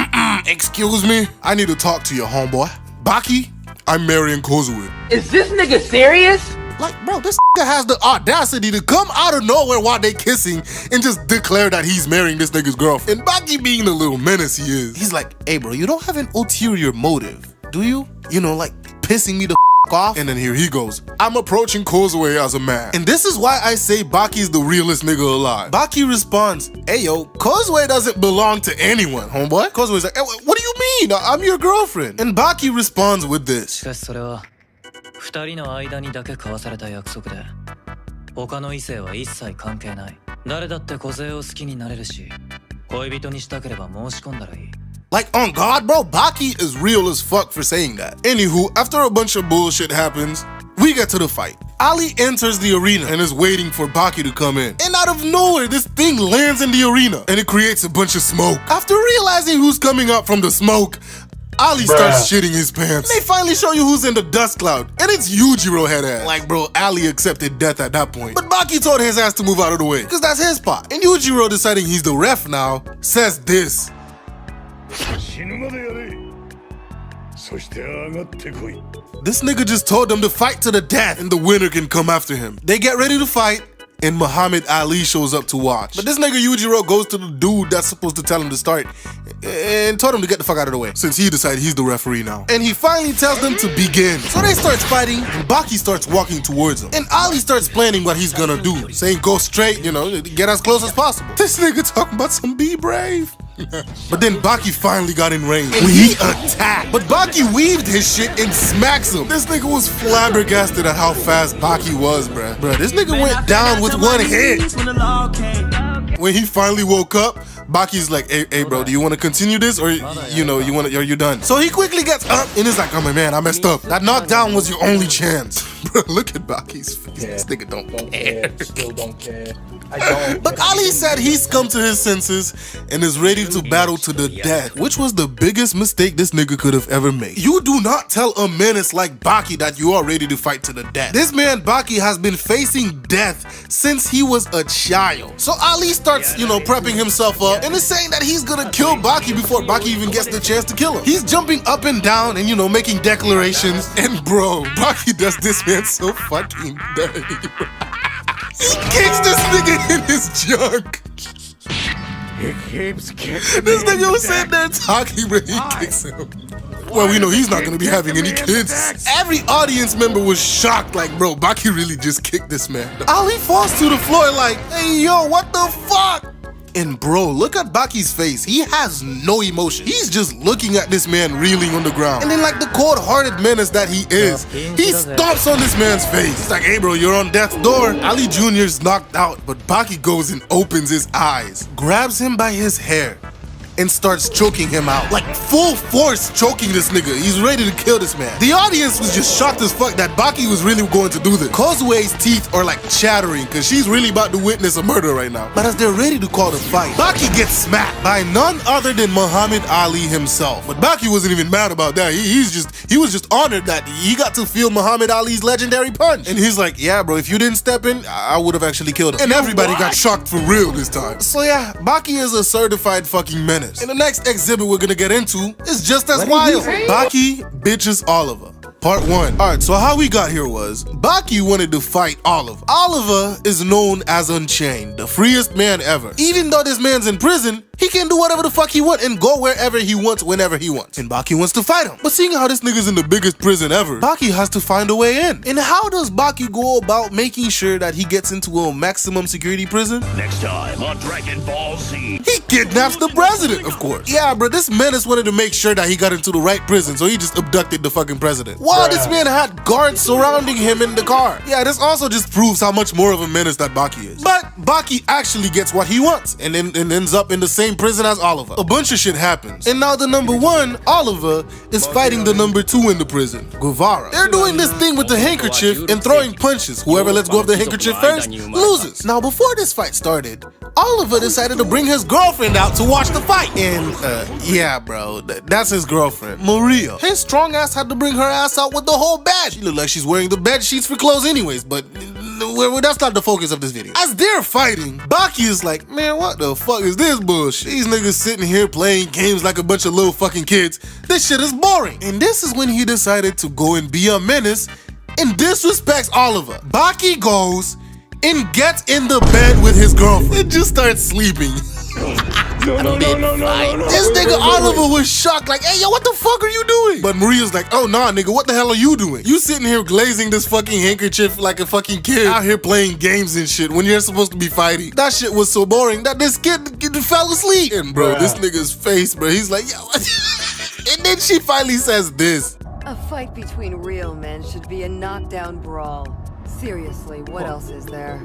Excuse me? I need to talk to you, homeboy. Baki, I'm marrying Kozue. Is this nigga serious? Like, bro, this nigga has the audacity to come out of nowhere while they kissing and just declare that he's marrying this nigga's girlfriend. And Baki being the little menace he is, he's like, hey bro, you don't have an ulterior motive, do you? You know, like pissing me the off? And then here he goes, I'm approaching Kozue as a man. And this is why I say Baki's the realest nigga alive. Baki responds, hey yo, Kozue doesn't belong to anyone, homeboy. Kozue's like, hey, what do you mean? I'm your girlfriend. And Baki responds with this. 2人の間にだけ交わされた約束で他の異性は一切関係ない誰だって梢を好きになれるし恋人にしたければ申し込んだらいい Like, on God, bro, Baki is real as fuck for saying that. Anywho, after a bunch of bullshit happens, we get to the fight. Ali enters the arena and is waiting for Baki to come in. And out of nowhere, this thing lands in the arena and it creates a bunch of smoke. After realizing who's coming up from the smoke, Ali starts shitting his pants. And they finally show you who's in the dust cloud. And it's Yujiro head ass. Like, bro, Ali accepted death at that point. But Baki told his ass to move out of the way, because that's his spot. And Yujiro, deciding he's the ref now, says this. This nigga just told them to fight to the death and the winner can come after him. They get ready to fight. And Muhammad Ali shows up to watch. But this nigga Yujiro goes to the dude that's supposed to tell him to start and told him to get the fuck out of the way, since he decided he's the referee now. And he finally tells them to begin. So they start fighting and Baki starts walking towards him. And Ali starts planning what he's gonna do, saying go straight, you know, get as close as possible. This nigga talking about some be brave. But then Baki finally got in range. And he attacked. But Baki weaved his shit and smacks him. This nigga was flabbergasted at how fast Baki was, bruh. Bruh, this nigga went down with one hit. When he finally woke up, Baki's like, hey bro, do you want to continue this? Or, you know, are you done? So he quickly gets up and is like, oh my man, I messed up. That knockdown was your only chance. Bro, look at Baki's face. Yeah, this nigga don't care. Still don't care. I don't. But Ali said he's come to his senses and is ready to battle to the death, which was the biggest mistake this nigga could have ever made. You do not tell a menace like Baki that you are ready to fight to the death. This man Baki has been facing death since he was a child. So Ali starts, you know, prepping himself up and is saying that he's gonna kill Baki before Baki even gets the chance to kill him. He's jumping up and down and, you know, making declarations. And bro, Baki does this man so fucking dirty, bro. He kicks this nigga in his junk. He keeps kicking. This nigga was sitting there talking, but he kicks him. Well, we know he's not gonna be having any kids. Every audience member was shocked, like, bro, Baki really just kicked this man. Ali falls to the floor like, hey, yo, what the fuck? And bro, look at Baki's face. He has no emotion. He's just looking at this man reeling on the ground. And then like the cold-hearted menace that he is, he stomps on this man's face. He's like, hey bro, you're on death's door. Ali Jr.'s knocked out, but Baki goes and opens his eyes, grabs him by his hair, and starts choking him out. Like full force choking this nigga. He's ready to kill this man. The audience was just shocked as fuck that Baki was really going to do this. Kozue's teeth are like chattering because she's really about to witness a murder right now. But as they're ready to call the fight, Baki gets smacked by none other than Muhammad Ali himself. But Baki wasn't even mad about that. He was just honored that he got to feel Muhammad Ali's legendary punch. And he's like, yeah bro, if you didn't step in, I would have actually killed him. And everybody got shocked for real this time. So yeah, Baki is a certified fucking menace. And the next exhibit we're gonna get into is just as wild. Baki bitches Oliver. Part 1. Alright, so how we got here was, Baki wanted to fight Oliver. Oliver is known as Unchained, the freest man ever. Even though this man's in prison, he can do whatever the fuck he wants and go wherever he wants, whenever he wants. And Baki wants to fight him. But seeing how this nigga's in the biggest prison ever, Baki has to find a way in. And how does Baki go about making sure that he gets into a maximum security prison? Next time on Dragon Ball Z. He kidnaps the president, of course. Yeah, bro, this menace wanted to make sure that he got into the right prison, so he just abducted the fucking president. While this man had guards surrounding him in the car. Yeah, this also just proves how much more of a menace that Baki is. But Baki actually gets what he wants and then ends up in the same prison as Oliver. A bunch of shit happens. And now the #1, Oliver, is fighting the #2 in the prison, Guevara. They're doing this thing with the handkerchief and throwing punches. Whoever lets go of the handkerchief first loses. Now before this fight started, Oliver decided to bring his girlfriend out to watch the fight. And, yeah, bro, that's his girlfriend, Maria. His strong ass had to bring her ass out with the whole bed. She looked like she's wearing the bed sheets for clothes anyways, but that's not the focus of this video. As they're fighting, Baki is like, man, what the fuck is this bullshit? These niggas sitting here playing games like a bunch of little fucking kids. This shit is boring. And this is when he decided to go and be a menace and disrespects Oliver. Baki goes and gets in the bed with his girlfriend and just starts sleeping. No. This nigga Oliver was shocked, like, hey, yo, what the fuck are you doing? But Maria's like, oh, nah, nigga, what the hell are you doing? You sitting here glazing this fucking handkerchief like a fucking kid out here playing games and shit when you're supposed to be fighting. That shit was so boring that this kid fell asleep. And bro, this nigga's face, bro, he's like, yo, what? And then she finally says this. A fight between real men should be a knockdown brawl. Seriously, what else is there?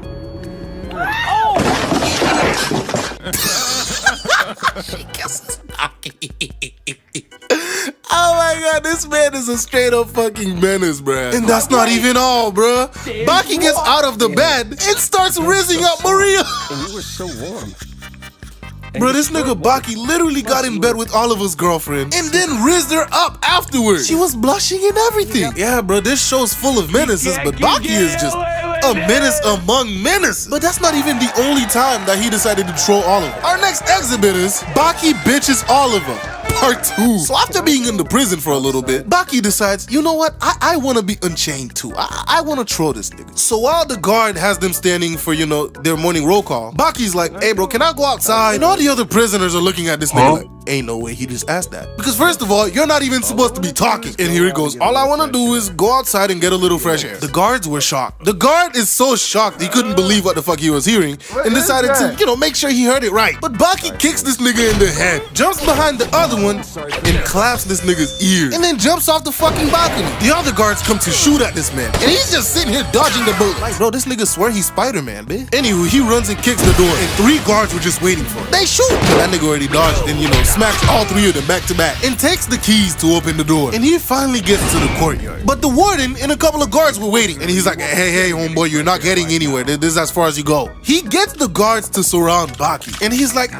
She kisses Baki. Oh my god, this man is a straight up fucking menace, bruh. And that's not even all, bruh. Baki gets out of the bed and starts rizzing up Maria. And you were so warm. Bro, this nigga Baki literally got in bed with Oliver's girlfriend and then rizzed her up afterwards. She was blushing and everything. Yeah, bro, this show's full of menaces, but Baki is just a menace among menaces. But that's not even the only time that he decided to troll Oliver. Our next exhibit is Baki bitches Oliver. Part 2. So after being in the prison for a little bit, Baki decides, you know what? I want to be unchained too. I want to troll this nigga. So while the guard has them standing for, you know, their morning roll call, Baki's like, hey bro, can I go outside? And all the other prisoners are looking at this nigga like, ain't no way he just asked that. Because first of all, you're not even supposed to be talking. And here he goes, all I want to do is go outside and get a little fresh air. The guards were shocked. The guard is so shocked he couldn't believe what the fuck he was hearing and decided to, you know, make sure he heard it right. But Baki kicks this nigga in the head, jumps behind the other one and claps this nigga's ear, and then jumps off the fucking balcony. The other guards come to shoot at this man, and he's just sitting here dodging the bullet. Like, bro, this nigga swear he's Spider-Man, bitch. Anywho, he runs and kicks the door, and 3 guards were just waiting for him. They shoot, but that nigga already dodged and, you know, smacks all 3 of them back to back, and takes the keys to open the door. And he finally gets to the courtyard. But the warden and a couple of guards were waiting, and he's like, hey, homeboy, you're not getting anywhere. This is as far as you go. He gets the guards to surround Baki, and he's like,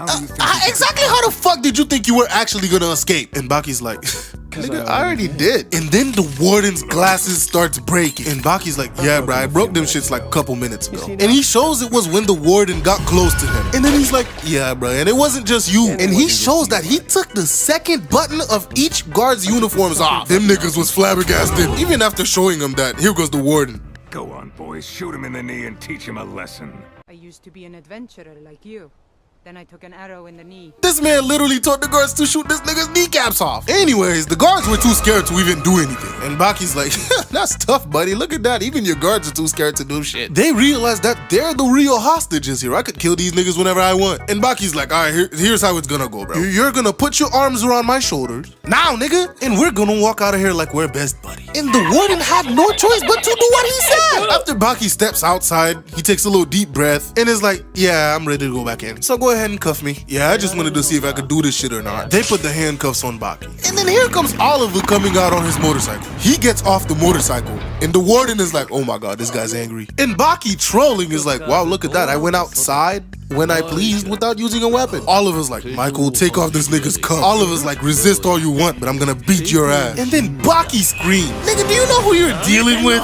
exactly how the fuck did you think you were actually gonna escape? And Baki's like, nigga, I already did. And then the warden's glasses starts breaking. And Baki's like, yeah, bro, I broke them shits like a couple minutes ago. And he shows it was when the warden got close to him. And then he's like, yeah, bro, and it wasn't just you. And he shows that he took the second button of each guard's uniforms off. Them niggas was flabbergasted. Even after showing him that, here goes the warden. Go on, boys. Shoot him in the knee and teach him a lesson. I used to be an adventurer like you. Then I took an arrow in the knee. This man literally told the guards to shoot this nigga's kneecaps off. Anyways, the guards were too scared to even do anything. And Baki's like, that's tough, buddy. Look at that. Even your guards are too scared to do shit. They realize that they're the real hostages here. I could kill these niggas whenever I want. And Baki's like, all right, here's how it's gonna go, bro. You're gonna put your arms around my shoulders. Now, nigga. And we're gonna walk out of here like we're best buddies. And the warden had no choice but to do what he said. After Baki steps outside, he takes a little deep breath and is like, yeah, I'm ready to go back in. So go ahead and cuff me. Yeah, I just wanted to see if I could do this shit or not. They put the handcuffs on Baki. And then here comes Oliver coming out on his motorcycle. He gets off the motorcycle and the warden is like, oh my god, this guy's angry. And Baki trolling is like, wow, look at that. I went outside when I pleased without using a weapon. Oliver's like, Michael, take off this nigga's cuff. Oliver's like, resist all you want, but I'm gonna beat your ass. And then Baki screams, nigga, do you know who you're dealing with?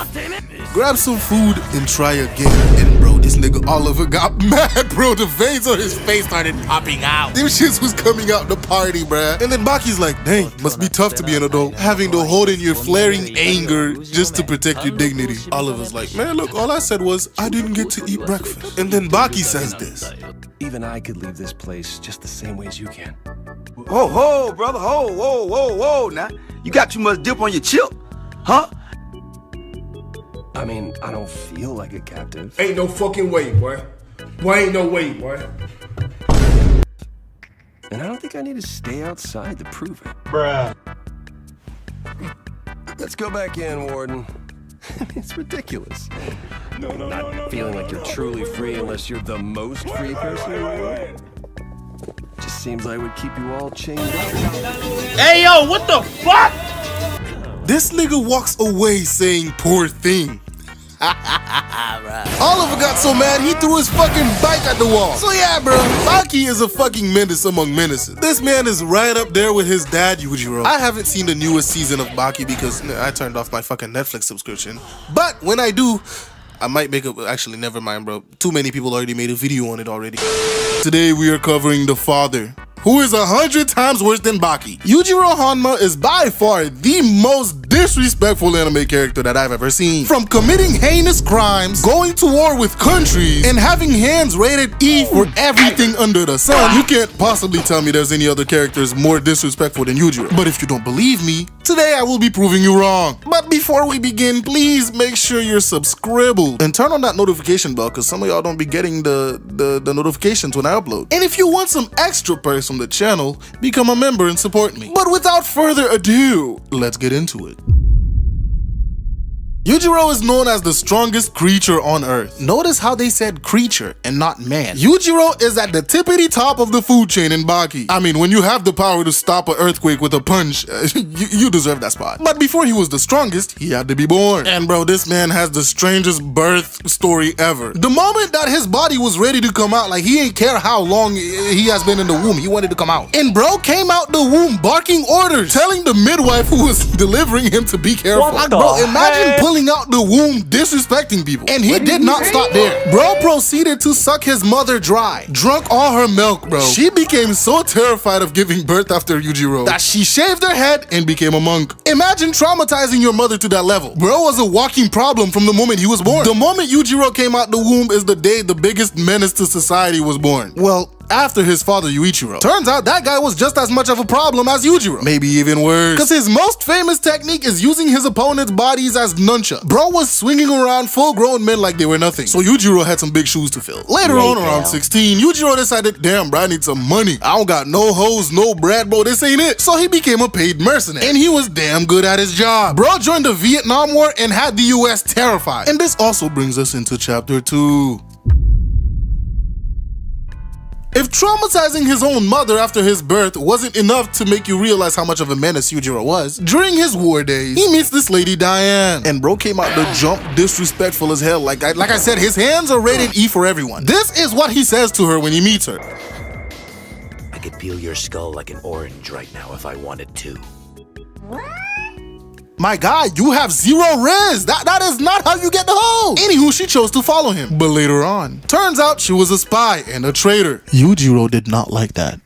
Grab some food and try again. And bro, this nigga Oliver got mad, bro. The veins on his face started popping out. Them shits was coming out the party, bruh. And then Baki's like, dang, must be tough to be an adult, having to hold in your flaring anger just to protect your dignity. Oliver's like, man, look, all I said was, I didn't get to eat breakfast. And then Baki says this. Even I could leave this place just the same way as you can. Ho, brother, whoa. Now, you got too much dip on your chip, huh? I mean, I don't feel like a captive. Ain't no fucking way, boy. Boy, ain't no way, boy. And I don't think I need to stay outside to prove it. Bruh. Let's go back in, Warden. It's ridiculous. Not feeling like you're truly free unless you're the most free person in the world. Just seems like it would keep you all chained up. Hey, yo, what the fuck? This nigga walks away saying, poor thing. Bruh. Oliver got so mad he threw his fucking bike at the wall. So yeah, bro, Baki is a fucking menace among menaces. This man is right up there with his dad, Yujiro. I haven't seen the newest season of Baki because I turned off my fucking Netflix subscription. But when I do, I might make a... Actually, never mind, bro. Too many people already made a video on it already. Today, we are covering the father, who is 100 times worse than Baki. Yujiro Hanma is by far the most disrespectful anime character that I've ever seen. From committing heinous crimes, going to war with countries, and having hands rated E for everything under the sun, you can't possibly tell me there's any other characters more disrespectful than Yujiro. But if you don't believe me, today I will be proving you wrong. But before we begin, please make sure you're subscribed and turn on that notification bell because some of y'all don't be getting the notifications when I upload. And if you want some extra perks from the channel, become a member and support me. But without further ado, let's get into it. Yujiro is known as the strongest creature on Earth. Notice how they said creature and not man. Yujiro is at the tippity top of the food chain in Baki. I mean, when you have the power to stop an earthquake with a punch, you deserve that spot. But before he was the strongest, he had to be born. And bro, this man has the strangest birth story ever. The moment that his body was ready to come out, like he ain't care how long he has been in the womb, he wanted to come out. And bro came out the womb barking orders, telling the midwife who was delivering him to be careful. Like, bro, imagine pulling out the womb disrespecting people. And he did not stop there. Bro proceeded to suck his mother dry, drunk all her milk, bro. She became so terrified of giving birth after Yujiro that she shaved her head and became a monk. Imagine traumatizing your mother to that level. Bro was a walking problem from the moment he was born. The moment Yujiro came out the womb is the day the biggest menace to society was born. Well, after his father Yuichiro. Turns out that guy was just as much of a problem as Yujiro. Maybe even worse. Because his most famous technique is using his opponent's bodies as nunchucks. Bro was swinging around full-grown men like they were nothing. So Yujiro had some big shoes to fill. Later on, around 16, Yujiro decided, damn bro, I need some money. I don't got no hoes, no bread, bro, this ain't it. So he became a paid mercenary. And he was damn good at his job. Bro joined the Vietnam War and had the US terrified. And this also brings us into chapter 2. If traumatizing his own mother after his birth wasn't enough to make you realize how much of a menace Yujiro was, during his war days, he meets this lady Diane. And bro came out the jump disrespectful as hell. Like I said, his hands are rated E for everyone. This is what he says to her when he meets her. I could peel your skull like an orange right now if I wanted to. My guy, you have 0 riz. That is not how you get the hoe. Anywho, she chose to follow him. But later on, turns out she was a spy and a traitor. Yujiro did not like that.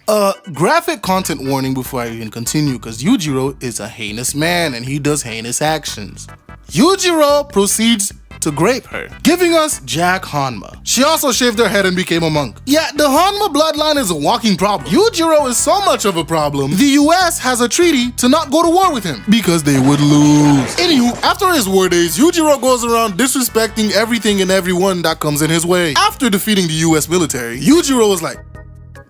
Graphic content warning before I even continue, because Yujiro is a heinous man and he does heinous actions. Yujiro proceeds to grape her, giving us Jack Hanma. She also shaved her head and became a monk. Yeah, the Hanma bloodline is a walking problem. Yujiro is so much of a problem, the US has a treaty to not go to war with him because they would lose. Anywho, after his war days, Yujiro goes around disrespecting everything and everyone that comes in his way. After defeating the US military, Yujiro was like,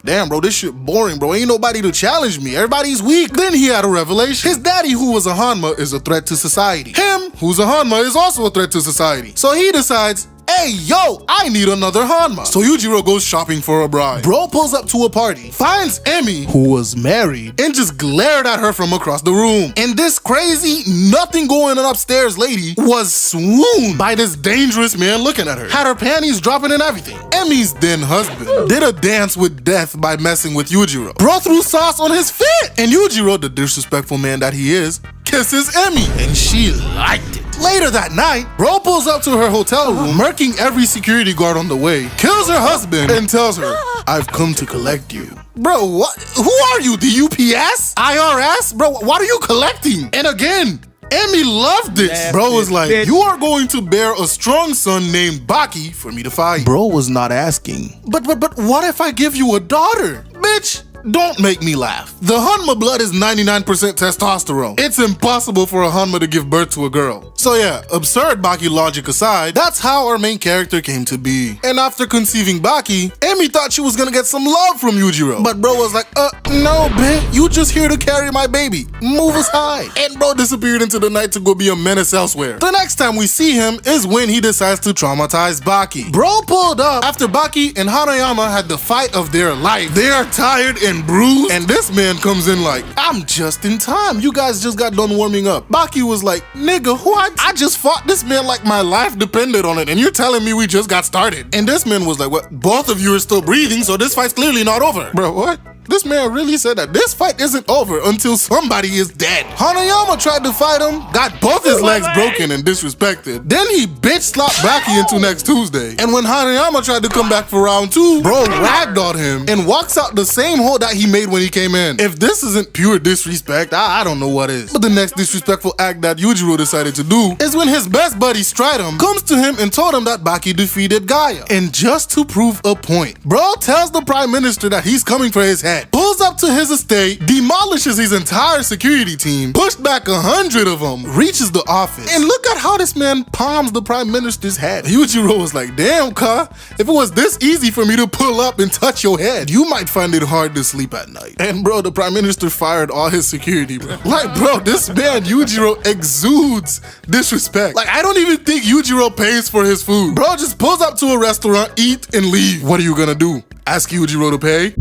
damn bro, this shit boring bro, ain't nobody to challenge me, everybody's weak. Then he had a revelation. His daddy, who was a Hanma, is a threat to society. Him, who's a Hanma, is also a threat to society. So he decides, hey yo, I need another Hanma. So Yujiro goes shopping for a bride. Bro pulls up to a party, finds Emi, who was married, and just glared at her from across the room. And this crazy, nothing going on upstairs lady was swooned by this dangerous man looking at her. Had her panties dropping and everything. Emi's then husband did a dance with death by messing with Yujiro. Bro threw sauce on his fit. And Yujiro, the disrespectful man that he is, kisses Emi. And she liked it. Later that night, bro pulls up to her hotel room, murking every security guard on the way, kills her husband, and tells her, I've come to collect you. Bro, what? Who are you? The UPS? IRS? Bro, what are you collecting? And again, Emi loved this. Bro was like, you are going to bear a strong son named Baki for me to fight. Bro was not asking. But what if I give you a daughter? Bitch, don't make me laugh. The Hanma blood is 99% testosterone. It's impossible for a Hanma to give birth to a girl. So yeah, absurd Baki logic aside, that's how our main character came to be. And after conceiving Baki, Amy thought she was gonna get some love from Yujiro, but bro was like, no, bitch, you just here to carry my baby. Move aside. And bro disappeared into the night to go be a menace elsewhere. The next time we see him is when he decides to traumatize Baki. Bro pulled up after Baki and Hanayama had the fight of their life. They are tired and bruised, and this man comes in like, I'm just in time. You guys just got done warming up. Baki was like, nigga, what? I just fought this man like my life depended on it, and you're telling me we just got started. And this man was like, well, both of you are still breathing, so this fight's clearly not over. Bro, what? This man really said that this fight isn't over until somebody is dead. Hanayama tried to fight him, got both his legs broken and disrespected. Then he bitch slapped Baki into next Tuesday. And when Hanayama tried to come back for round 2, bro ragdolled him and walks out the same hole that he made when he came in. If this isn't pure disrespect, I don't know what is. But the next disrespectful act that Yujiro decided to do is when his best buddy Stridum comes to him and told him that Baki defeated Gaia. And just to prove a point, bro tells the Prime Minister that he's coming for his head. Pulls up to his estate, demolishes his entire security team, pushed back 100 of them, reaches the office, and look at how this man palms the Prime Minister's head. Yujiro was like, damn, ka, if it was this easy for me to pull up and touch your head, you might find it hard to sleep at night. And bro, the Prime Minister fired all his security, bro. Like, bro, this man, Yujiro, exudes disrespect. Like, I don't even think Yujiro pays for his food. Bro just pulls up to a restaurant, eat, and leave. What are you gonna do? Ask Yujiro to pay?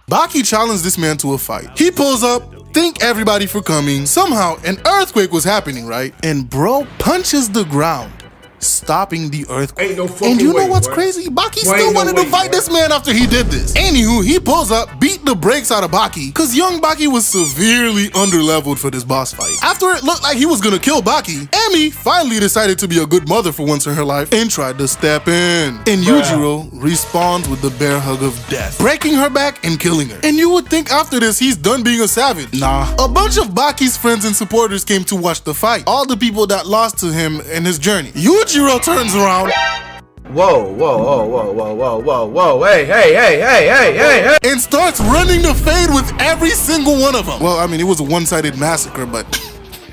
Baki challenged this man to a fight. He pulls up, thank everybody for coming. Somehow, an earthquake was happening, right? And bro punches the ground, stopping the earthquake. Ain't no fucking and you know way, what's boy. crazy? Baki Boy, still ain't no wanted to way, fight boy. this man after he did this. Anywho, he pulls up, beat the brakes out of Baki, cause young Baki was severely underleveled for this boss fight. After it looked like he was gonna kill Baki, Emi finally decided to be a good mother for once in her life and tried to step in. And Yujiro responds with the bear hug of death, breaking her back and killing her. And you would think after this he's done being a savage. Nah. A bunch of Baki's friends and supporters came to watch the fight. All the people that lost to him in his journey. Yujiro turns around. Whoa, whoa, whoa, whoa, whoa, whoa, whoa, whoa, hey. And starts running the fade with every single one of them. Well, I mean, it was a one-sided massacre, but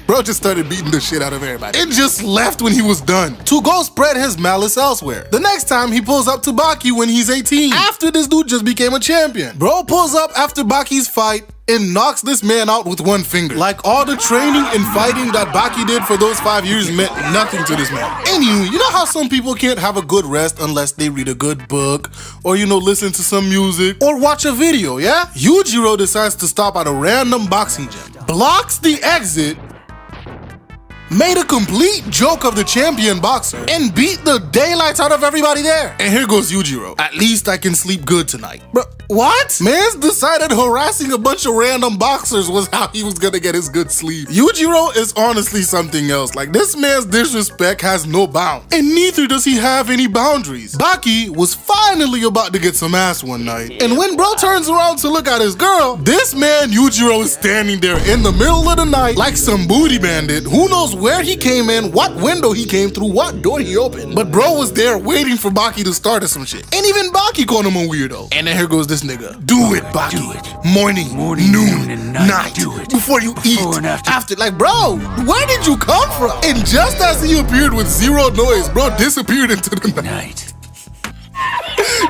bro just started beating the shit out of everybody. It just left when he was done to go spread his malice elsewhere. The next time he pulls up to Baki when he's 18, after this dude just became a champion. Bro pulls up after Baki's fight and knocks this man out with one finger. Like all the training and fighting that Baki did for those 5 years meant nothing to this man. Anywho, you know how some people can't have a good rest unless they read a good book or, you know, listen to some music or watch a video, yeah? Yujiro decides to stop at a random boxing gym, blocks the exit, made a complete joke of the champion boxer, and beat the daylights out of everybody there. And here goes Yujiro. At least I can sleep good tonight. Bro, what? Man's decided harassing a bunch of random boxers was how he was gonna get his good sleep. Yujiro is honestly something else. Like, this man's disrespect has no bounds, and neither does he have any boundaries. Baki was finally about to get some ass one night, and when bro turns around to look at his girl, this man Yujiro is standing there in the middle of the night like some booty bandit. Who knows where he came in, what window he came through, what door he opened. But bro was there waiting for Baki to start or some shit. And even Baki called him a weirdo. And then here goes this nigga. Do it, Baki. Do it. Morning, noon, and night. Do it. Before you eat. And after. Like, bro, where did you come from? And just as he appeared with zero noise, bro disappeared into the night.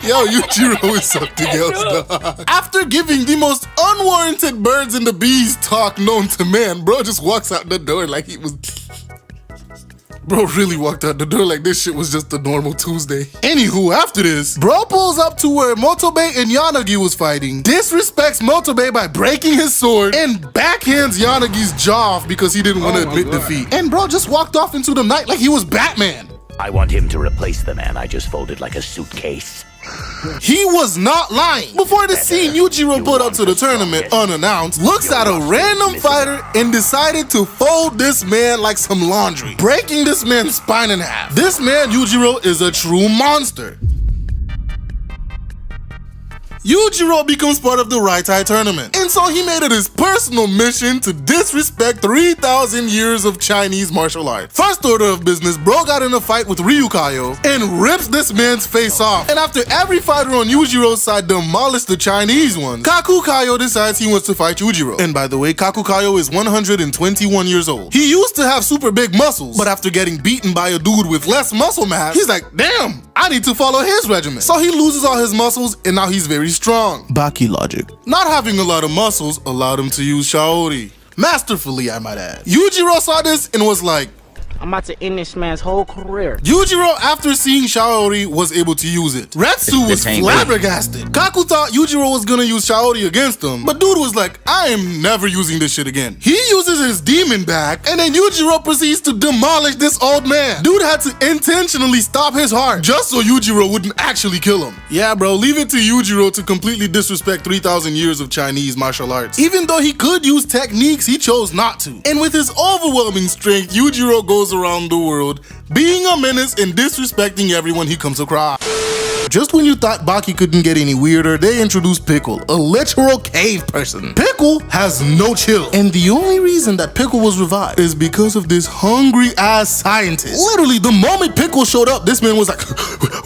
Yo, Yujiro is something else, dog. After giving the most unwarranted birds and the bees talk known to man, bro just walks out the door like he was... Bro really walked out the door like this shit was just a normal Tuesday. Anywho, after this, bro pulls up to where Motobe and Yanagi was fighting, disrespects Motobe by breaking his sword, and backhands Yanagi's jaw off because he didn't want to admit defeat. And bro just walked off into the night like he was Batman. I want him to replace the man I just folded like a suitcase. He was not lying. Before the scene, Yujiro pulled up to the tournament unannounced, looks at a random fighter, and decided to fold this man like some laundry, breaking this man's spine in half. This man, Yujiro, is a true monster. Yujiro becomes part of the Raitai tournament, and so he made it his personal mission to disrespect 3,000 years of Chinese martial arts. First order of business, bro got in a fight with Ryukayo and rips this man's face off. And after every fighter on Yujiro's side demolished the Chinese ones, Kakukayo decides he wants to fight Yujiro. And by the way, Kakukayo is 121 years old. He used to have super big muscles, but after getting beaten by a dude with less muscle mass, he's like, damn, I need to follow his regimen. So he loses all his muscles, and now he's very strong. Baki logic. Not having a lot of muscles allowed him to use Shaori. Masterfully, I might add. Yujiro saw this and was like, I'm about to end this man's whole career. Yujiro, after seeing Shaori, was able to use it. Retsu was flabbergasted. Kaku thought Yujiro was gonna use Shaori against him, but dude was like, I am never using this shit again. He uses his demon back, and then Yujiro proceeds to demolish this old man. Dude had to intentionally stop his heart, just so Yujiro wouldn't actually kill him. Yeah, bro, leave it to Yujiro to completely disrespect 3,000 years of Chinese martial arts. Even though he could use techniques, he chose not to. And with his overwhelming strength, Yujiro goes around the world being a menace and disrespecting everyone he comes across. Just when you thought Baki couldn't get any weirder, they introduced Pickle, a literal cave person. Pickle has no chill, and the only reason that Pickle was revived is because of this hungry ass scientist. Literally, the moment Pickle showed up, this man was like,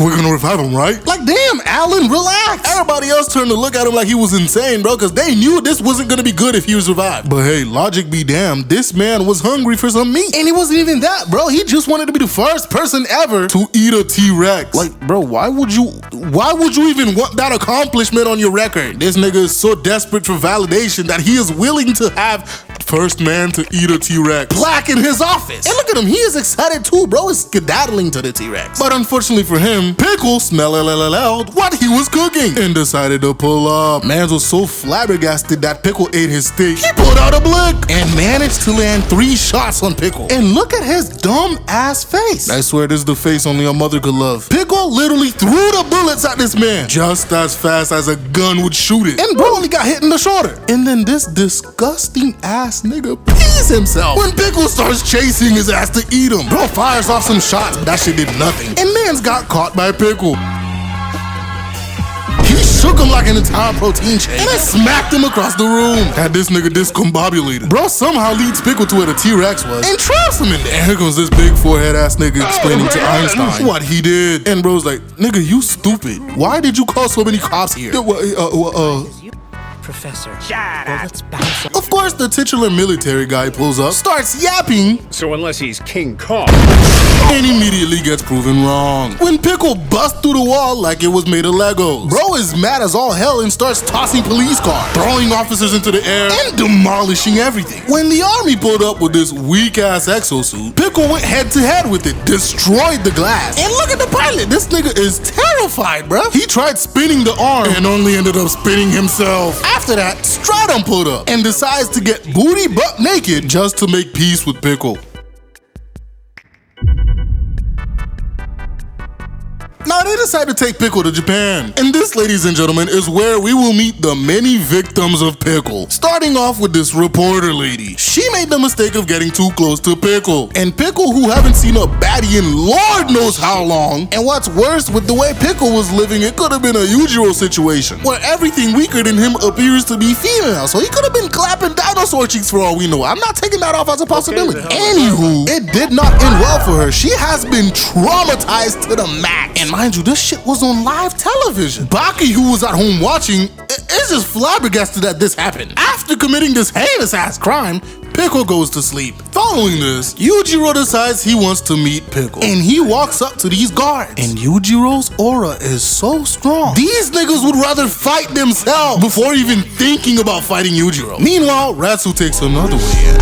we're gonna revive him, right? Like, damn, Alan, relax. Everybody else turned to look at him like he was insane, bro, because they knew this wasn't gonna be good if he was revived. But hey, logic be damned, this man was hungry for some meat. And it wasn't even that, bro. He just wanted to be the first person ever to eat a T-Rex. Like, bro, why would you even want that accomplishment on your record? This nigga is so desperate for validation that he is willing to have first man to eat a T-Rex plaque in his office. And look at him, he is excited too, bro is skedaddling to the T-Rex. But unfortunately for him, Pickle smelled what he was cooking and decided to pull up. Mans was so flabbergasted that Pickle ate his steak. He pulled out a blick and managed to land 3 shots on Pickle. And look at his dumb ass face. I swear this is the face only a mother could love. Pickle literally threw the bullets at this man just as fast as a gun would shoot it. And bro only got hit in the shoulder. And then this disgusting ass nigga pees himself when Pickle starts chasing his ass to eat him. Bro fires off some shots, but that shit did nothing. And mans got caught by Pickle. He shook him like an entire protein shake and then smacked him across the room. Had this nigga discombobulated. Bro somehow leads Pickle to where the T-Rex was and traps him in there. And here comes this big forehead ass nigga explaining to Einstein what he did. And bro's like, nigga, you stupid. Why did you call so many cops here? Professor, bullets bounce. Of course, the titular military guy pulls up, starts yapping. So unless he's King Kong, and immediately gets proven wrong when Pickle busts through the wall like it was made of Legos. Bro is mad as all hell and starts tossing police cars, throwing officers into the air, and demolishing everything. When the army pulled up with this weak-ass exosuit, Pickle went head-to-head with it, destroyed the glass. And look at the pilot, this nigga is terrified, bro. He tried spinning the arm and only ended up spinning himself. After that, Stratum pulled up and decides to get booty butt naked just to make peace with Pickle. Now they decide to take Pickle to Japan. And this, ladies and gentlemen, is where we will meet the many victims of Pickle. Starting off with this reporter lady. She made the mistake of getting too close to Pickle. And Pickle, who haven't seen a baddie in Lord knows how long. And what's worse, with the way Pickle was living, it could have been a Yujiro situation, where everything weaker than him appears to be female. So he could have been clapping dinosaur cheeks for all we know. I'm not taking that off as a possibility. Anywho, it did not end well for her. She has been traumatized to the max. And mind you, this shit was on live television. Baki, who was at home watching, is just flabbergasted that this happened. After committing this heinous ass crime, Pickle goes to sleep. Following this, Yujiro decides he wants to meet Pickle. And he walks up to these guards. And Yujiro's aura is so strong, these niggas would rather fight themselves before even thinking about fighting Yujiro. Meanwhile, Ratsu takes another way in.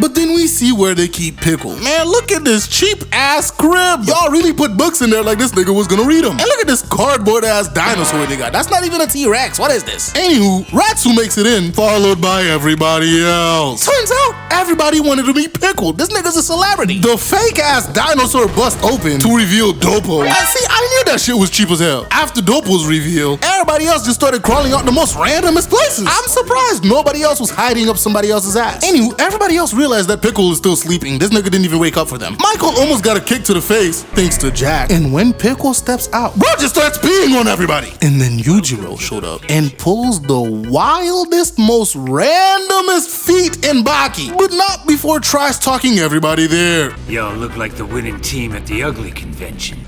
But then we see where they keep Pickle. Man, look at this cheap ass crib. Y'all really put books in there like this nigga was gonna read them. And look at this cardboard ass dinosaur they got. That's not even a T-Rex. What is this? Anywho, Ratsu makes it in, followed by everybody else. Turns out, everybody wanted to meet Pickle. This nigga's a celebrity. The fake ass dinosaur bust open to reveal Dopo. And see, I knew that shit was cheap as hell. After dope was revealed, everybody else just started crawling out the most randomest places. I'm surprised nobody else was hiding up somebody else's ass. Anywho, everybody else realized that Pickle is still sleeping. This nigga didn't even wake up for them. Michael almost got a kick to the face thanks to Jack. And when Pickle steps out, bro just starts peeing on everybody. And then Yujiro showed up and pulls the wildest, most randomest feat in Baki, but not before tries talking everybody there. Y'all look like the winning team at the Ugly Convention.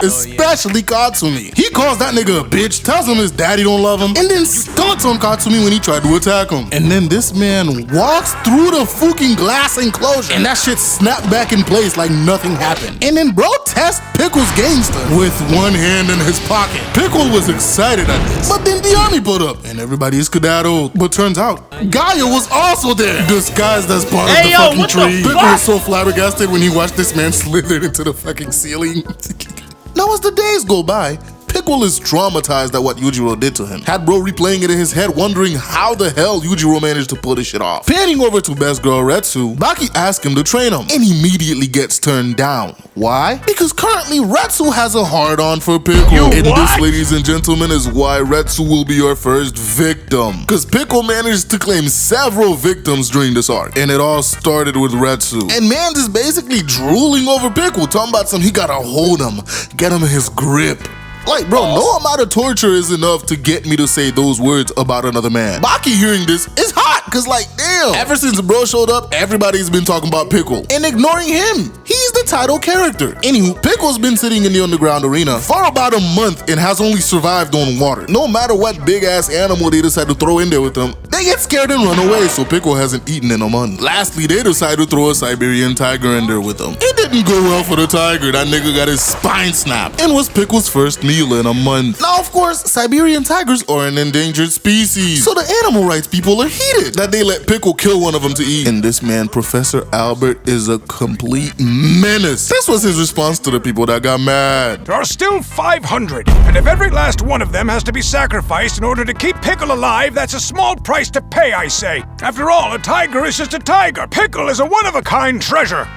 Especially Katsumi. He calls that nigga a bitch, tells him his daddy don't love him, and then stunts on Katsumi when he tried to attack him. And then this man walks through the fucking glass enclosure, and that shit snapped back in place like nothing happened. And then bro tests Pickle's gangster with one hand in his pocket. Pickle was excited at this, but then the army put up, and everybody is skedaddled. But turns out, Gaia was also there, disguised as part of the fucking tree. Pickle was so flabbergasted when he watched this man slither into the fucking ceiling. Now as the days go by, Pickle is traumatized at what Yujiro did to him. Had bro replaying it in his head, wondering how the hell Yujiro managed to pull this shit off. Panning over to best girl Retsu, Baki asks him to train him, and immediately gets turned down. Why? Because currently Retsu has a hard-on for Pickle. And this, ladies and gentlemen, is why Retsu will be our first victim. Cause Pickle managed to claim several victims during this arc, and it all started with Retsu. And man is basically drooling over Pickle, talking about he gotta hold him, get him in his grip. Like, bro, no amount of torture is enough to get me to say those words about another man. Baki hearing this is hot, cause like, damn. Ever since bro showed up, everybody's been talking about Pickle and ignoring him. He's the title character. Anywho, Pickle's been sitting in the underground arena for about a month and has only survived on water. No matter what big ass animal they decide to throw in there with them, they get scared and run away, so Pickle hasn't eaten in a month. Lastly, they decide to throw a Siberian tiger in there with them. It didn't go well for the tiger. That nigga got his spine snapped and was Pickle's first meal in a month. Now, of course, Siberian tigers are an endangered species, so the animal rights people are heated that they let Pickle kill one of them to eat. And this man, Professor Albert, is a complete menace. This was his response to the people that got mad. There are still 500, and if every last one of them has to be sacrificed in order to keep Pickle alive, that's a small price to pay, I say. After all, a tiger is just a tiger. Pickle is a one-of-a-kind treasure.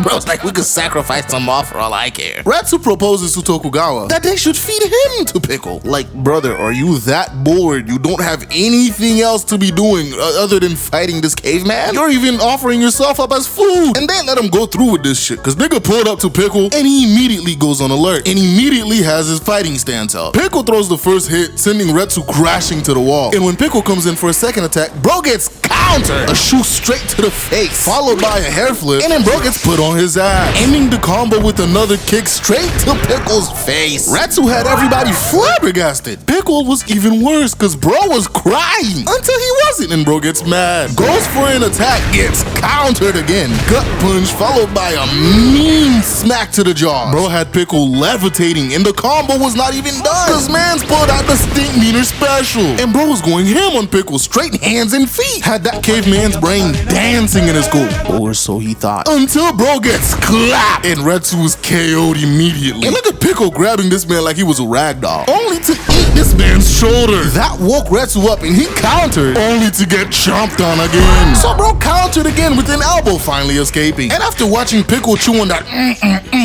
Bro, it's like we could sacrifice them all for all I care. Retsu proposes to Tokugawa that they should feed him to Pickle. Like, brother, are you that bored you don't have anything else to be doing other than fighting this caveman? You're even offering yourself up as food. And they let him go through with this shit, cause nigga pulled up to Pickle and he immediately goes on alert and immediately has his fighting stance up. Pickle throws the first hit, sending Retsu crashing to the wall. And when Pickle comes in for a second attack, bro gets countered. A shoe straight to the face, followed by a hair flip, and then bro gets put on his ass, ending the combo with another kick straight to Pickle's face. Retsu had everybody flabbergasted. Pickle was even worse, cause bro was crying until he wasn't, and bro gets mad. Goes for an attack, gets countered again. Gut punch followed by a mean smack to the jaw. Bro had Pickle levitating, and the combo was not even done, cause man's pulled out the stink meter special. And bro was going ham on Pickle, straight hands and feet. Had that caveman's brain dancing in his goal, or so he thought. Until bro gets clapped, and Retsu was KO'd immediately. And look at Pickle grabbing this man like he was a ragdoll, only to eat this man's shoulder. That woke Retsu up and he countered, only to get chomped on again. So bro countered again with an elbow, finally escaping. And after watching Pickle chew on that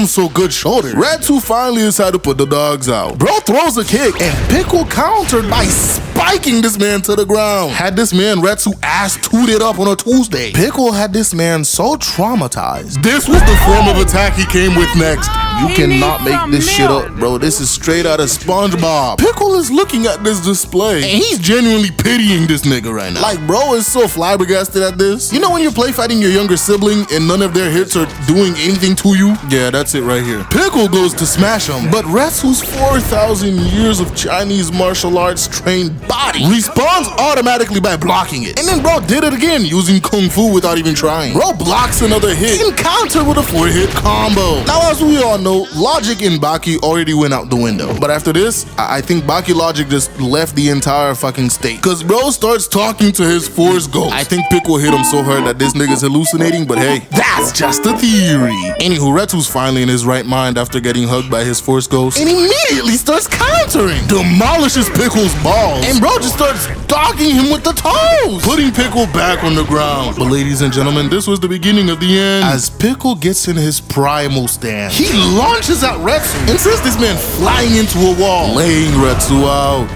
so good shoulder, Retsu finally decided to put the dogs out. Bro throws a kick and Pickle countered by spiking this man to the ground. Had this man Retsu ass tooted up on a Tuesday. Pickle had this man so traumatized. This was the form of attack he came with next. You cannot make this shit up, bro. This is straight out of SpongeBob. Pickle is looking at this display, and he's genuinely pitying this nigga right now. Like, bro is so flabbergasted at this. You know when you're play fighting your younger sibling and none of their hits are doing anything to you? Yeah, that's it right here. Pickle goes to smash him, but Retsu's 4,000 years of Chinese martial arts trained body responds automatically by blocking it. And then bro did it again using Kung Fu without even trying. Bro blocks another hit and countered with a 4-hit combo. Now, as we all know, logic in Baki already went out the window. But after this, I think Baki logic just left the entire fucking state. Cause bro starts talking to his Force Ghost. I think Pickle hit him so hard that this nigga's hallucinating, but hey, that's just a theory. Anywho, Retsu's finally in his right mind after getting hugged by his Force Ghost and immediately starts countering. Demolishes Pickle's balls. And bro just starts dogging him with the toes, putting Pickle back on the ground. But ladies and gentlemen, this was the beginning of the end. As Pickle gets in his primal stance, he launches at Retsu and sends this man flying into a wall, laying Retsu out.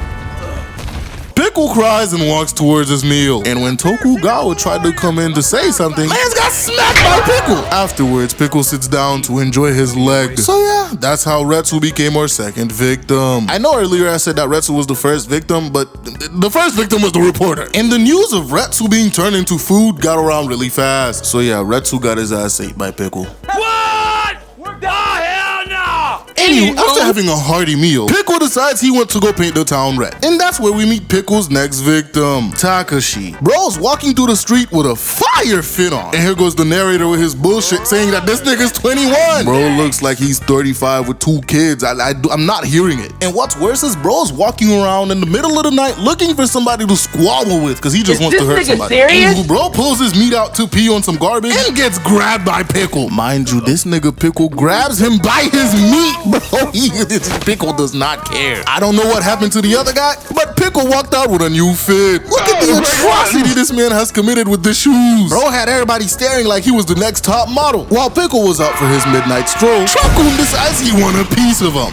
Pickle cries and walks towards his meal. And when Tokugawa tried to come in to say something, man's got smacked by Pickle. Afterwards, Pickle sits down to enjoy his leg. So yeah, that's how Retsu became our second victim. I know earlier I said that Retsu was the first victim, but the first victim was the reporter. And the news of Retsu being turned into food got around really fast. So yeah, Retsu got his ass ate by Pickle. What? The hell no! Anyway, after having a hearty meal, Pickle decides he wants to go paint the town red. And that's where we meet Pickle's next victim, Takashi. Bro's walking through the street with a fire fit on. And here goes the narrator with his bullshit saying that this nigga's 21. Bro looks like he's 35 with 2 kids. I'm not hearing it. And what's worse is bro's walking around in the middle of the night looking for somebody to squabble with because he just wants to hurt somebody. Serious? And bro pulls his meat out to pee on some garbage and gets grabbed by Pickle. Mind you, this nigga Pickle grabs him by his meat, bro. Pickle does not care. I don't know what happened to the other guy, but Pickle walked out with a new fit. Look at the atrocity this man has committed with the shoes. Bro had everybody staring like he was the next top model. While Pickle was out for his midnight stroll, Truckun decides he want a piece of him.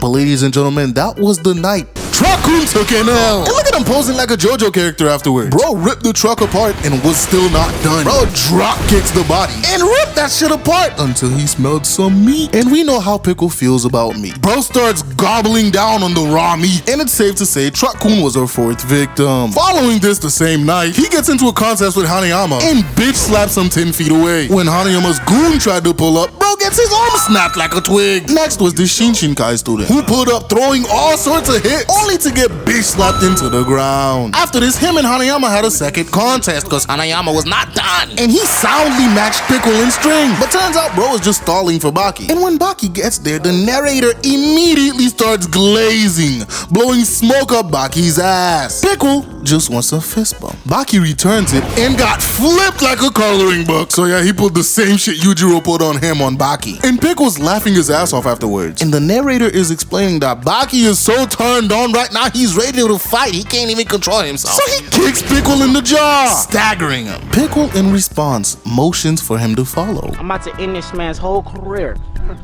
But ladies and gentlemen, that was the night Truckun took an L. And look at him posing like a JoJo character afterwards. Bro ripped the truck apart and was still not done. Bro drop kicks the body and ripped that shit apart until he smelled some meat. And we know how Pickle feels about meat. Bro starts gobbling down on the raw meat. And it's safe to say Truckun was our 4th victim. Following this the same night, he gets into a contest with Hanayama and bitch slaps him 10 feet away. When Hanayama's goon tried to pull up, bro gets his arm snapped like a twig. Next was the Shinshinkai student who pulled up throwing all sorts of hits only to get bitch slapped into the ground. After this, him and Hanayama had a second contest because Hanayama was not done. And he soundly matched Pickle in string. But turns out bro was just stalling for Baki. And when Baki gets there, the narrator immediately starts glazing, blowing smoke up Baki's ass. Pickle just wants a fist bump. Baki returns it and got flipped like a coloring book. So yeah, he pulled the same shit Yujiro put on him on Baki. And Pickle's laughing his ass off afterwards. And the narrator is explaining that Baki is so turned on right now, he's ready to fight. He can't even control himself. So he kicks Pickle in the jaw, staggering him. Pickle, in response, motions for him to follow. I'm about to end this man's whole career.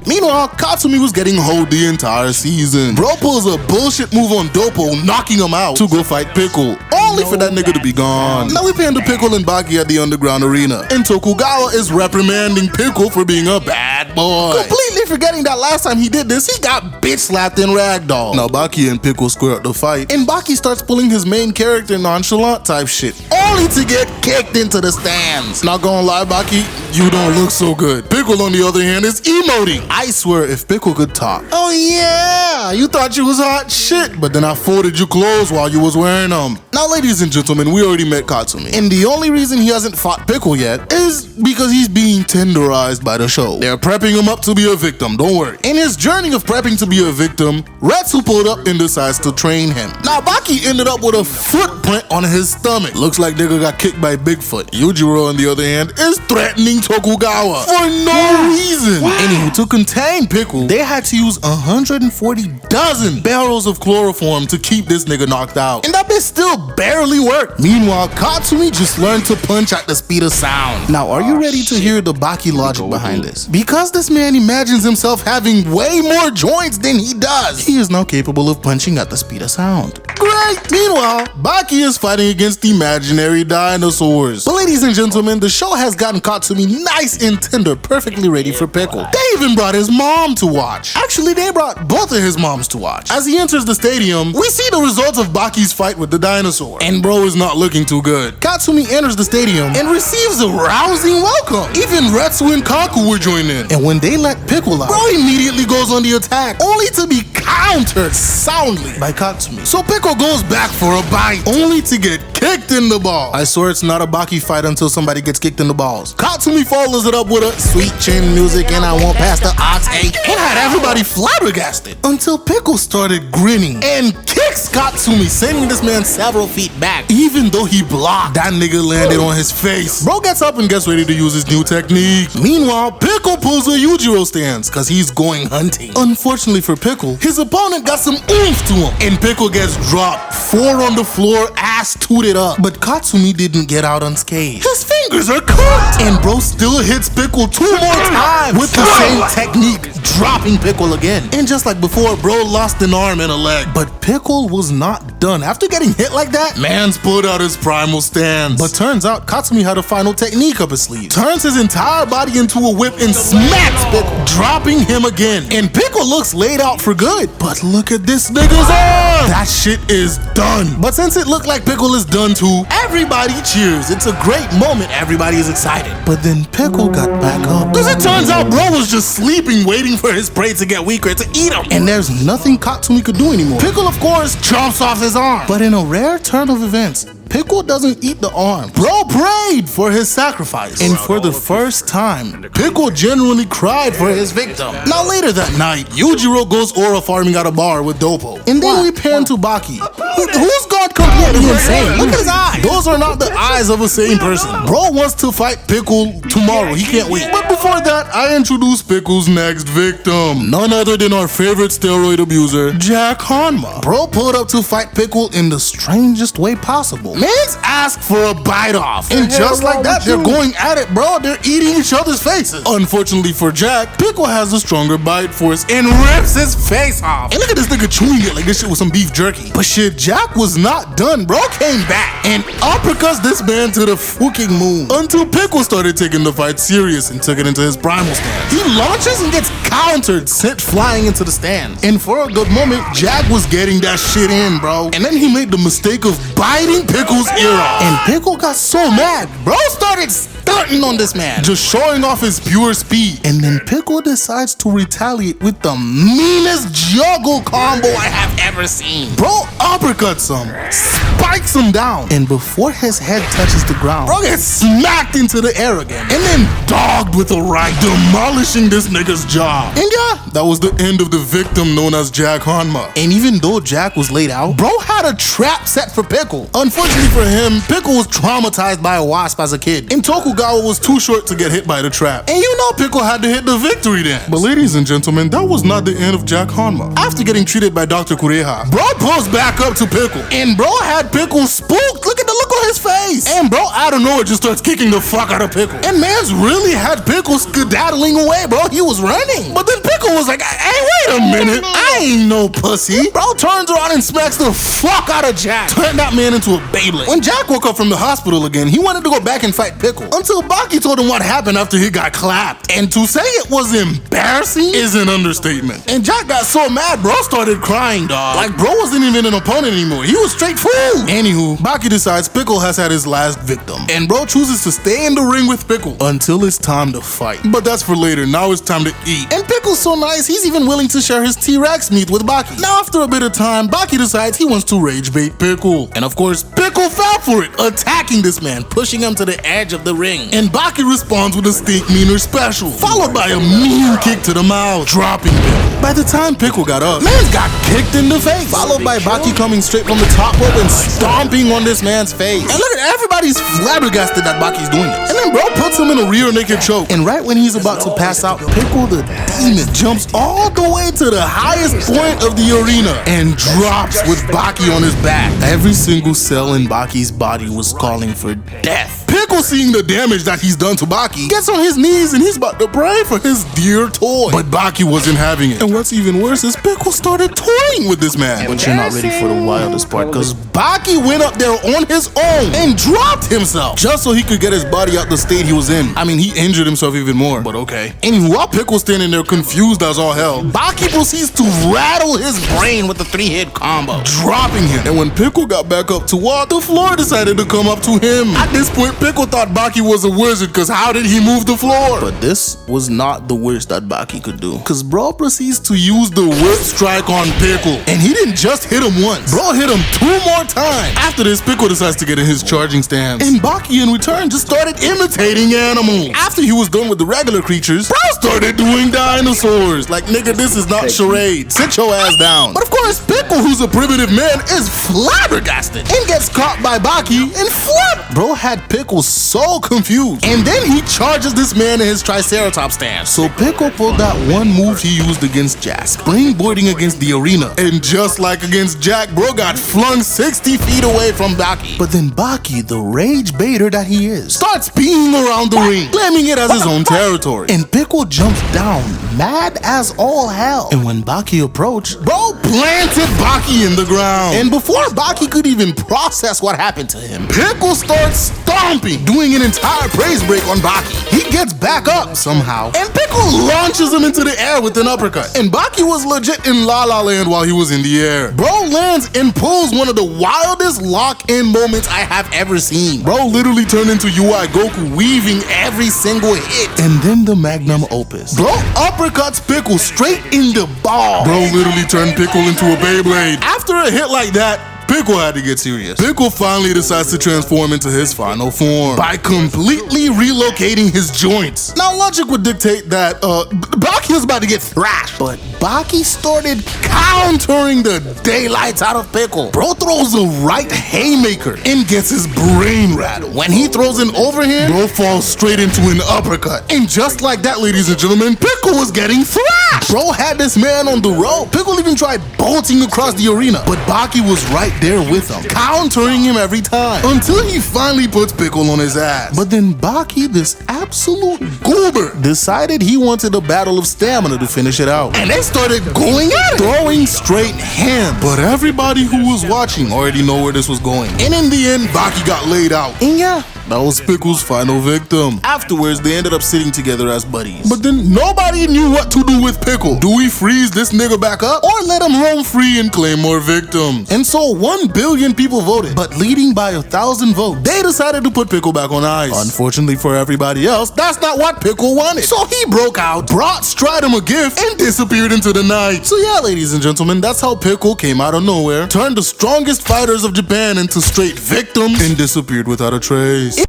Meanwhile, Katsumi was getting hold the entire season. Bro pulls a bullshit move on Doppo, knocking him out to go fight Pickle, only for that nigga to be gone. Now we pan to Pickle and Baki at the underground arena, and Tokugawa is reprimanding Pickle for being a bad boy, completely forgetting that last time he did this, he got bitch slapped in Ragdoll. Now Baki and Pickle square up the fight, and Baki starts pulling his main character nonchalant type shit, only to get kicked into the stands. Not gonna lie, Baki, you don't look so good. Pickle, on the other hand, is emoting. I swear, if Pickle could talk. Oh yeah, you thought you was hot shit, but then I folded your clothes while you was wearing them. Now, ladies and gentlemen, we already met Katsumi, and the only reason he hasn't fought Pickle yet is because he's being tenderized by the show. They're prepping him up to be a victim, don't worry. In his journey of prepping to be a victim, Retsu pulled up and decides to train him. Now, Baki ended up with a footprint on his stomach. Looks like nigga got kicked by Bigfoot. Yujiro, on the other hand, is threatening Tokugawa for no reason. Anywho, to contain Pickle, they had to use 140 dozen barrels of chloroform to keep this nigga knocked out. And that bitch still barely worked. Meanwhile, Katsumi just learned to punch at the speed of sound. Now, are you ready to hear the Baki logic behind this? Because this man imagines himself having way more joints than he does, he is now capable of punching at the speed of sound. Great! Meanwhile, Baki is fighting against imaginary dinosaurs. But ladies and gentlemen, the show has gotten Katsumi nice and tender, perfectly ready for Pickle. They even brought his mom to watch. Actually, they brought both of his moms to watch. As he enters the stadium, we see the results of Baki's fight with the dinosaur. And bro is not looking too good. Katsumi enters the stadium and receives a rousing welcome. Even Retsu and Kaku were joined in. And when they let Pickle out, bro immediately goes on the attack, only to be countered soundly by Katsumi. So Pickle goes back for a bite, only to get kicked in the ball. I swear it's not a Baki fight until somebody gets kicked in the balls. Katsumi follows it up with a sweet chin music and I won't pass the ox 8 and had everybody flabbergasted until Pickle started grinning and kicks Katsumi, sending this man several feet back. Even though he blocked, that nigga landed on his face. Bro gets up and gets ready to use his new technique. Meanwhile, Pickle pulls a Yujiro stance because he's going hunting. Unfortunately for Pickle, his opponent got some oomph to him and Pickle gets dropped 4 on the floor, ass tooted up. But Katsumi didn't get out unscathed. His finger fingers are cooked. And bro still hits Pickle 2 more times with the same technique, dropping Pickle again. And just like before, bro lost an arm and a leg. But Pickle was not done. After getting hit like that, man's pulled out his primal stance. But turns out Katsumi had a final technique up his sleeve. Turns his entire body into a whip and smacks Pickle, dropping him again. And Pickle looks laid out for good. But look at this nigga's arm! That shit is done. But since it looked like Pickle is done too, everybody cheers. It's a great moment. Everybody is excited. But then Pickle got back up. Cause it turns out bro was just sleeping, waiting for his prey to get weaker to eat him. And there's nothing Katsumi could do anymore. Pickle, of course, chomps off his arm. But in a rare turn of events, Pickle doesn't eat the arm. Bro prayed for his sacrifice. And for the first time, Pickle genuinely cried for his victim. Now later that night, Yujiro goes aura farming at a bar with Dopo. And then we pan to Baki, who's gone completely insane. Look at his eyes. Those are not the eyes of a sane person. Bro wants to fight Pickle tomorrow. He can't wait. But before that, I introduce Pickle's next victim. None other than our favorite steroid abuser, Jack Hanma. Bro pulled up to fight Pickle in the strangest way possible. Man's asked for a bite off. And just like that, they're going at it, bro. They're eating each other's faces. Unfortunately for Jack, Pickle has a stronger bite force and rips his face off. And look at this nigga chewing it like this shit was some beef jerky. But shit, Jack was not done. Bro came back and uppercuts this man to the fucking moon. Until Pickle started taking the fight serious and took it into his primal stance. He launches and gets countered, sent flying into the stand. And for a good moment, Jack was getting that shit in, bro. And then he made the mistake of biting Pickle's ear off. And Pickle got so mad, bro started stunting on this man, just showing off his pure speed. And then Pickle decides to retaliate with the meanest juggle combo I have ever seen. Bro uppercuts him, spikes him down, and before his head touches the ground, bro gets smacked into the air again, and then dogged with a right, demolishing this nigga's jaw. And yeah, that was the end of the victim known as Jack Hanma. And even though Jack was laid out, bro had a trap set for Pickle. Unfortunately for him, Pickle was traumatized by a wasp as a kid, and Tokugawa was too short to get hit by the trap. And you know Pickle had to hit the victory dance. But ladies and gentlemen, that was not the end of Jack Hanma. After getting treated by Dr. Kureha, bro pulls back up to Pickle, and bro had Pickle spooked. Look at the look on his face. And bro out of nowhere just starts kicking the fuck out of Pickle. And man's really had Pickle skedaddling away, bro. He was running. But then Pickle was like, hey, wait a minute. I ain't no pussy. Bro turns around and smacks the fuck out of Jack. Turned that man into a Beyblade. When Jack woke up from the hospital again, he wanted to go back and fight Pickle. Until Baki told him what happened after he got clapped. And to say it was embarrassing is an understatement. And Jack got so mad, bro started crying, dog. Like bro wasn't even an opponent anymore. He was straight fool. Anywho, Baki decides Pickle has had his last victim. And bro chooses to stay in the ring with Pickle until it's time to fight. But that's for later. Now it's time to eat. And Pickle's so nice, he's even willing to share his T-Rex meat with Baki. Now after a bit of time, Baki decides he wants to rage bait Pickle. And of course, Pickle fell for it, attacking this man, pushing him to the edge of the ring. And Baki responds with a stink meaner special, followed by a mean kick to the mouth, dropping Pickle. By the time Pickle got up, man got kicked in the face, followed by Baki coming straight from the top rope and stomping on this man's face. And look at everybody's flabbergasted that Baki's doing this. And then bro puts him in a rear naked choke. And right when he's about to pass out, Pickle the demon jumps all the way to the highest point of the arena and drops with Baki on his back. Every single cell in Baki's body was calling for death. Pickle, seeing the damage that he's done to Baki, gets on his knees and he's about to pray for his dear toy. But Baki wasn't having it. And what's even worse is Pickle started toying with this man. But you're not ready for the wildest part, because Baki went up there on his own and dropped himself just so he could get his body out the state he was in. I mean, he injured himself even more, but okay. Anyway, while Pickle's standing there confused as all hell, Baki proceeds to rattle his brain with a 3-hit combo, dropping him. And when Pickle got back up to walk, the floor decided to come up to him. At this point, Pickle thought Baki was a wizard, because how did he move the floor? But this was not the worst that Baki could do, because bro proceeds to use the whip strike on Pickle. And he didn't just hit him once, bro hit him 2 more times. After this, Pickle decides to get in his charging stance, and Baki in return just started imitating animals. After he was done with the regular creatures, bro started doing dinosaurs. Like, nigga, this is not charade. Sit your ass down. But of course, Pickle, who's a primitive man, is flabbergasted and gets caught by Baki and flipped. Bro had Pickle so confused. And then he charges this man in his Triceratops stance. So Pickle pulled that one move he used against Jack, springboarding against the arena. And just like against Jack, bro got flung 60 feet away from Baki. But then Baki, the rage baiter that he is, starts peeing around the ring, claiming it as his own territory. And Pickle jumps down, mad as all hell. And when Baki approached, bro planted Baki in the ground. And before Baki could even process what happened to him, Pickle starts stomping, doing an entire praise break on Baki. He gets back up somehow, and Pickle launches him into the air with an uppercut. And Baki was legit in La La Land while he was in the air. Bro lands and pulls one of the wildest lock-in moments I have ever seen. Bro literally turned into UI Goku, weaving every single hit. And then the magnum opus. Bro uppercuts Pickle straight in the ball. Bro literally turned Pickle into a Beyblade. After a hit like that, Pickle had to get serious. Pickle finally decides to transform into his final form by completely relocating his joints. Now logic would dictate that Baki was about to get thrashed, but Baki started countering the daylights out of Pickle. Bro throws a right haymaker and gets his brain rattled. When he throws an overhand, bro falls straight into an uppercut. And just like that, ladies and gentlemen, Pickle was getting thrashed. Bro had this man on the rope. Pickle even tried bolting across the arena, but Baki was right there with him, countering him every time, until he finally puts Pickle on his ass. But then Baki, this absolute goober, decided he wanted a battle of stamina to finish it out. And they started going at it, throwing straight hands. But everybody who was watching already know where this was going. And in the end, Baki got laid out. And yeah, that was Pickle's final victim. Afterwards, they ended up sitting together as buddies. But then nobody knew what to do with Pickle. Do we freeze this nigga back up, or let him roam free and claim more victims? And so 1 billion people voted, but leading by 1,000 votes, they decided to put Pickle back on ice. Unfortunately for everybody else, that's not what Pickle wanted. So he broke out, brought Stridum a gift, and disappeared into the night. So yeah, ladies and gentlemen, that's how Pickle came out of nowhere, turned the strongest fighters of Japan into straight victims, and disappeared without a trace.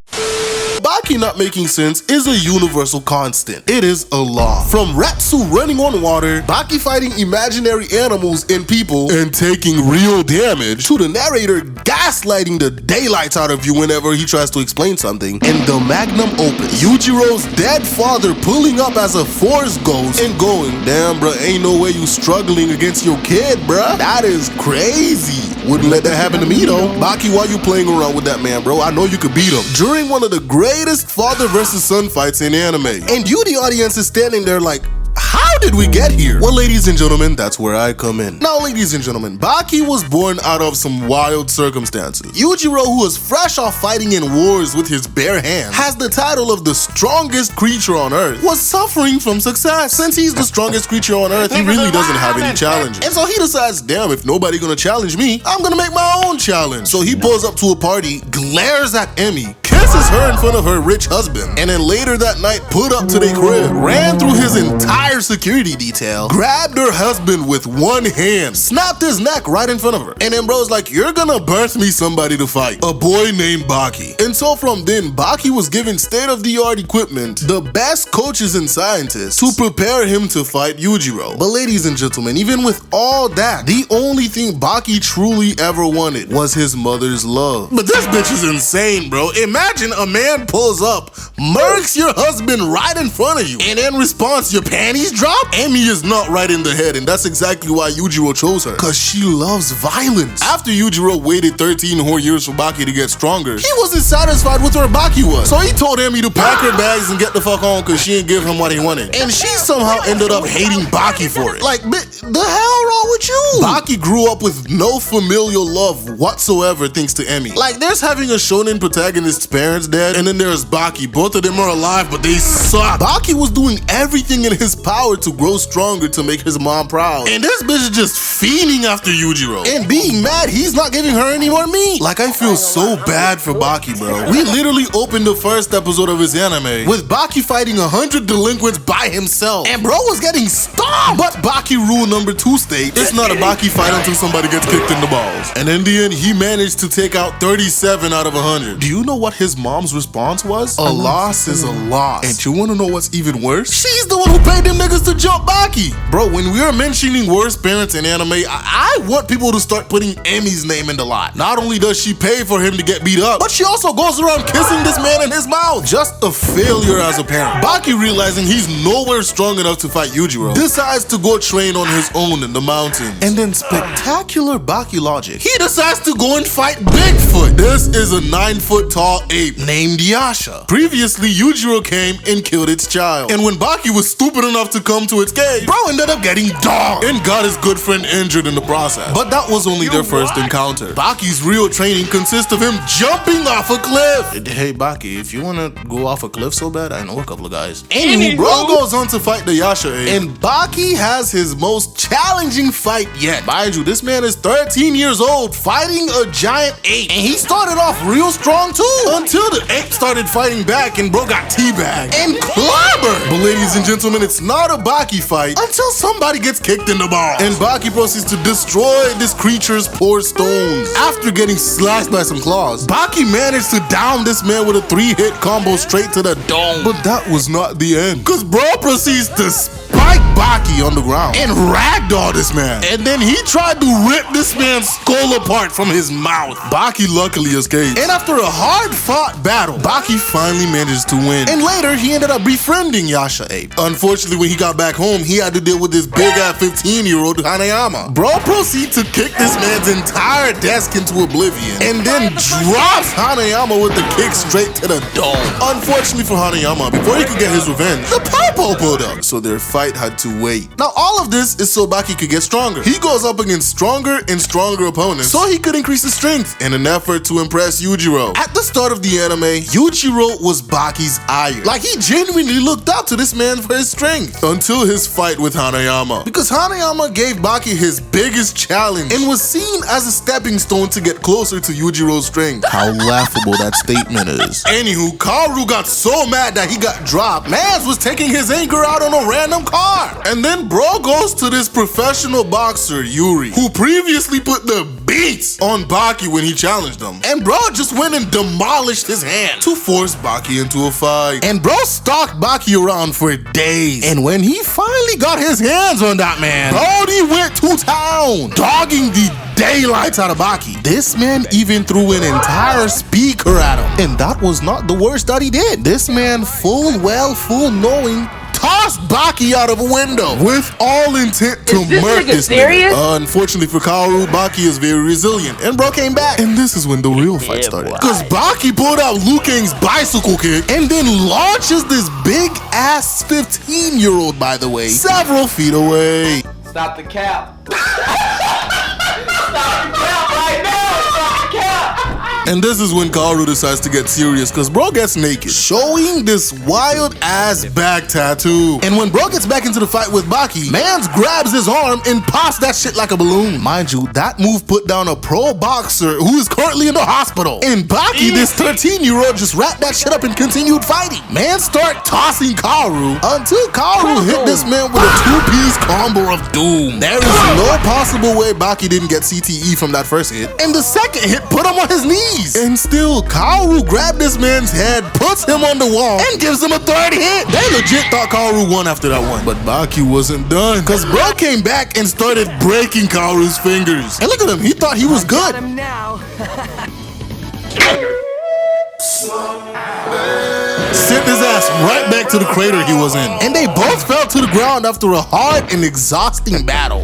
Baki not making sense is a universal constant. It is a law. From Ratsu running on water, Baki fighting imaginary animals and people and taking real damage, to the narrator gaslighting the daylights out of you whenever he tries to explain something, and the magnum opus, Yujiro's dead father pulling up as a force ghost and going, damn bruh, ain't no way you struggling against your kid, bruh. That is crazy. Wouldn't let that happen to me though. Baki, why you playing around with that man, bro? I know you could beat him. During one of the greatest father versus son fights in anime. And you, the audience, is standing there like, how did we get here? Well, ladies and gentlemen, that's where I come in. Now, ladies and gentlemen, Baki was born out of some wild circumstances. Yujiro, who was fresh off fighting in wars with his bare hands, has the title of the strongest creature on Earth, was suffering from success. Since he's the strongest creature on Earth, he really doesn't have any challenges. And so he decides, damn, if nobody gonna challenge me, I'm gonna make my own challenge. So he pulls up to a party, glares at Emmy, kisses her in front of her rich husband, and then later that night put up to their crib, ran through his entire security detail, grabbed her husband with one hand, snapped his neck right in front of her, and then bro's like, you're gonna birth me somebody to fight, a boy named Baki. And so from then, Baki was given state-of-the-art equipment, the best coaches and scientists to prepare him to fight Yujiro. But ladies and gentlemen, even with all that, the only thing Baki truly ever wanted was his mother's love. But this bitch is insane, bro. Imagine a man pulls up, murks your husband right in front of you, and in response, your panties drop? Amy is not right in the head, and that's exactly why Yujiro chose her, cause she loves violence. After Yujiro waited 13 whole years for Baki to get stronger, he wasn't satisfied with where Baki was. So he told Amy to pack her bags and get the fuck on, cause she didn't give him what he wanted. And she somehow ended up hating Baki for it. Like, the hell wrong with you? Baki grew up with no familial love whatsoever thanks to Emi. Like, there's having a shonen protagonist's parents dead, and then there's Baki. Both of them are alive, but they suck. Baki was doing everything in his power to grow stronger to make his mom proud. And this bitch is just fiending after Yujiro. And being mad he's not giving her any more meat. Like, I feel so bad for Baki, bro. We literally opened the first episode of his anime with Baki fighting 100 delinquents by himself. And bro was getting stomped. But Baki rule number 2 states, it's not a Baki fight until somebody gets kicked in the balls. And in the end, he managed to take out 37 out of 100. Do you know what his mom's response was, a loss is a loss. And you wanna know what's even worse? She's the one who paid them niggas to jump Baki. Bro, when we are mentioning worst parents in anime, I want people to start putting Emi's name in the lot. Not only does she pay for him to get beat up, but she also goes around kissing this man in his mouth. Just a failure as a parent. Baki, realizing he's nowhere strong enough to fight Yujiro, decides to go train on his own in the mountains. And then spectacular Baki logic, he decides to go and fight Bigfoot. This is a 9-foot tall ape named Yasha. Previously, Yujiro came and killed its child. And when Baki was stupid enough to come to its cave, bro ended up getting dogged and got his good friend injured in the process. But that was only their first encounter. Baki's real training consists of him jumping off a cliff. Hey Baki, if you wanna go off a cliff so bad, I know a couple of guys. Anywho, bro goes on to fight the Yasha ape, and Baki has his most challenging fight yet. Mind you, this man is 13 years old fighting a giant ape, and he started off real strong too, until the ape started fighting back and bro got teabagged and clobbered. But ladies and gentlemen, it's not a Baki fight until somebody gets kicked in the balls, and Baki proceeds to destroy this creature's poor stones. After getting slashed by some claws, Baki managed to down this man with a 3-hit combo straight to the dome. But that was not the end, cause bro proceeds to spike Baki on the ground and ragdoll this man. And then he tried to rip this man's skull apart from his mouth. Baki luckily escaped. And after a hard-fought battle, Baki finally manages to win. And later, he ended up befriending Yasha Ape. Unfortunately, when he got back home, he had to deal with this big-ass 15-year-old Hanayama. Bro proceeds to kick this man's entire desk into oblivion and then drops Hanayama with the kick straight to the dome. Unfortunately for Hanayama, before he could get his revenge, the Popo pulled up. So their fight had to wait. Now, all of this is so Baki could get stronger. He goes up against stronger and stronger opponents so he could increase his strength in an effort to impress Yujiro. At the start of the anime, Yujiro was Baki's iron. Like, he genuinely looked up to this man for his strength until his fight with Hanayama. Because Hanayama gave Baki his biggest challenge and was seen as a stepping stone to get closer to Yujiro's strength. How laughable that statement is. Anywho, Kaoru got so mad that he got dropped. Mans was taking his anger out on a random car. And then bro goes to this professional boxer, Yuri, who previously put the beats on Baki when he challenged him. And bro just went and demolished his hand to force Baki into a fight. And bro stalked Baki around for days. And when he finally got his hands on that man, Brody went to town, dogging the daylights out of Baki. This man even threw an entire speaker at him. And that was not the worst that he did. This man full knowing tossed Baki out of a window with all intent to murk this nigga. Unfortunately for Kaoru, Baki is very resilient, and bro came back. And this is when the real fight started. Because Baki pulled out Liu Kang's bicycle kick and then launches this big ass 15-year-old, by the way, several feet away. Stop the cap. Stop the cap right now. Stop the cap. And this is when Kaoru decides to get serious, cause bro gets naked, showing this wild ass back tattoo. And when bro gets back into the fight with Baki, Mans grabs his arm and pops that shit like a balloon. Mind you, that move put down a pro boxer who is currently in the hospital. And Baki, this 13-year-old, just wrapped that shit up and continued fighting. Mans start tossing Kaoru until Kaoru hit this man with a 2-piece combo of doom. There is no possible way Baki didn't get CTE from that first hit. And the second hit put him on his knees. And still, Kaoru grabbed this man's head, puts him on the wall, and gives him a third hit. They legit thought Kaoru won after that one. But Baki wasn't done, cause bro came back and started breaking Kaoru's fingers. And look at him, he thought he was good. Got him now. Sent his ass right back to the crater he was in. And they both fell to the ground after a hard and exhausting battle.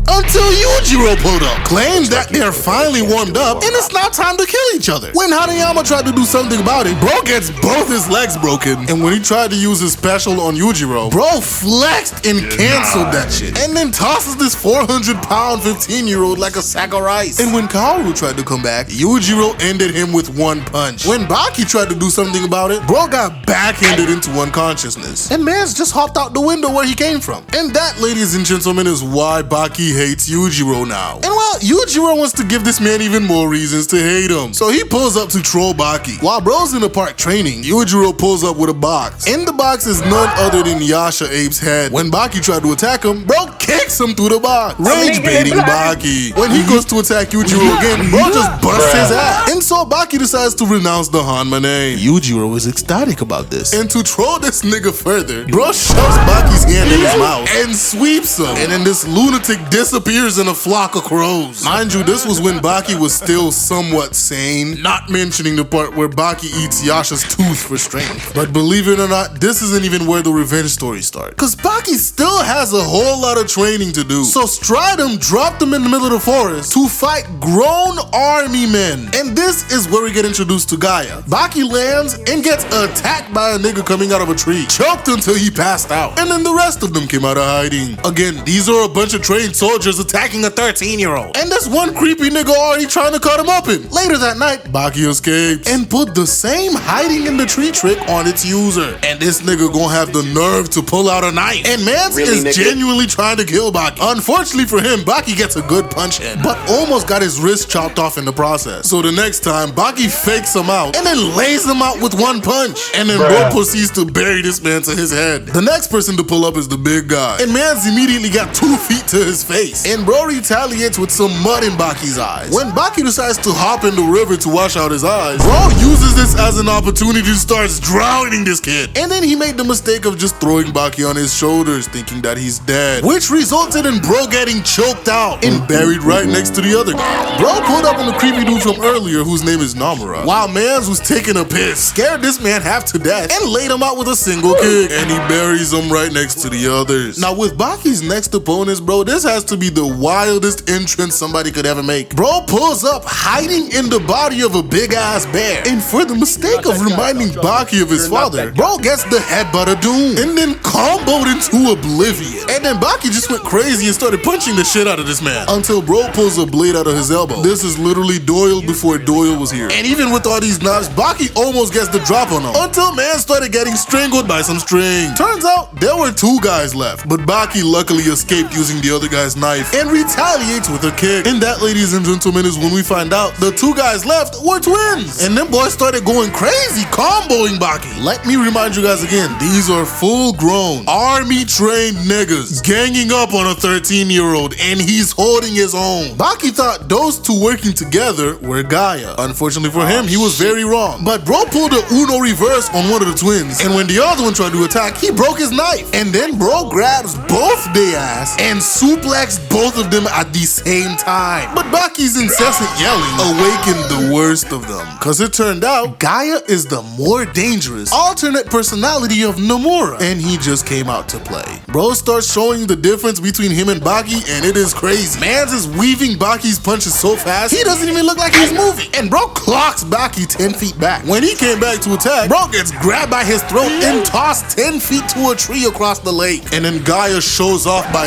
Until Yujiro pulled up, claims that they're finally warmed up and it's now time to kill each other. When Hanayama tried to do something about it, bro gets both his legs broken. And when he tried to use his special on Yujiro, bro flexed and canceled that shit. And then tosses this 400-pound 15-year-old like a sack of rice. And when Kaoru tried to come back, Yujiro ended him with one punch. When Baki tried to do something about it, bro got backhanded into unconsciousness. And Mans just hopped out the window where he came from. And that, ladies and gentlemen, is why Baki hates Yujiro now. And well, Yujiro wants to give this man even more reasons to hate him. So he pulls up to troll Baki. While bro's in the park training, Yujiro pulls up with a box. In the box is none other than Yasha Ape's head. When Baki tried to attack him, bro kicks him through the box, rage baiting Baki. When he goes to attack Yujiro again, bro just busts his ass. And so Baki decides to renounce the Hanma name. Yujiro is ecstatic about this. And to troll this nigga further, bro shoves Baki's hand in his mouth and sweeps him. And then this lunatic disappears in a flock of crows. Mind you, this was when Baki was still somewhat sane, not mentioning the part where Baki eats Yasha's tooth for strength. But believe it or not, this isn't even where the revenge story starts. Cause Baki still has a whole lot of training to do. So Stridum dropped him in the middle of the forest to fight grown army men. And this is where we get introduced to Gaia. Baki lands and gets attacked by a nigga coming out of a tree, choked until he passed out. And then the rest of them came out of hiding. Again, these are a bunch of trained soldiers attacking a 13-year-old. And this one creepy nigga already trying to cut him open. Later that night, Baki escapes and put the same hiding in the tree trick on its user. And this nigga gonna have the nerve to pull out a knife. And Mance is genuinely trying to kill Baki. Unfortunately for him, Baki gets a good punch in, but almost got his wrist chopped off in the process. So the next time, Baki fakes him out and then lays him out with one punch. And then bro proceeds to bury this man to his head. The next person to pull up is the big guy. And Mance immediately got 2 feet to his face. And bro retaliates with some mud in Baki's eyes. When Baki decides to hop in the river to wash out his eyes, bro uses this as an opportunity to start drowning this kid. And then he made the mistake of just throwing Baki on his shoulders, thinking that he's dead, which resulted in bro getting choked out and buried right next to the other guy. Bro pulled up on the creepy dude from earlier whose name is Namura, while Mans was taking a piss, scared this man half to death, and laid him out with a single kick, and he buries him right next to the others. Now with Baki's next opponents, bro, this has to be the wildest entrance somebody could ever make. Bro pulls up hiding in the body of a big ass bear, and for the mistake of reminding Baki of his father, bro gets the headbutt of doom, and then comboed into oblivion. And then Baki just went crazy and started punching the shit out of this man until bro pulls a blade out of his elbow. This is literally Doyle before Doyle was here. And even with all these knives, Baki almost gets the drop on him until man started getting strangled by some string. Turns out there were 2 guys left, but Baki luckily escaped using the other guy's knife and retaliates with a kick. And that, ladies and gentlemen, is when we find out the 2 guys left were twins. And them boys started going crazy, comboing Baki. Let me remind you guys again, these are full-grown, army-trained niggas ganging up on a 13-year-old, and he's holding his own. Baki thought those 2 working together were Gaia. Unfortunately for him, he was very wrong. But bro pulled a Uno reverse on one of the twins, and when the other one tried to attack, he broke his knife. And then bro grabs both their ass and suplexed both of them at the same time. But Baki's incessant yelling awakened the worst of them, cause it turned out Gaia is the more dangerous alternate personality of Nomura, and he just came out to play. Bro starts showing the difference between him and Baki, and it is crazy. Mans is weaving Baki's punches so fast, he doesn't even look like he's moving. And bro clocks Baki 10 feet back. When he came back to attack, bro gets grabbed by his throat and tossed 10 feet to a tree across the lake. And then Gaia shows off by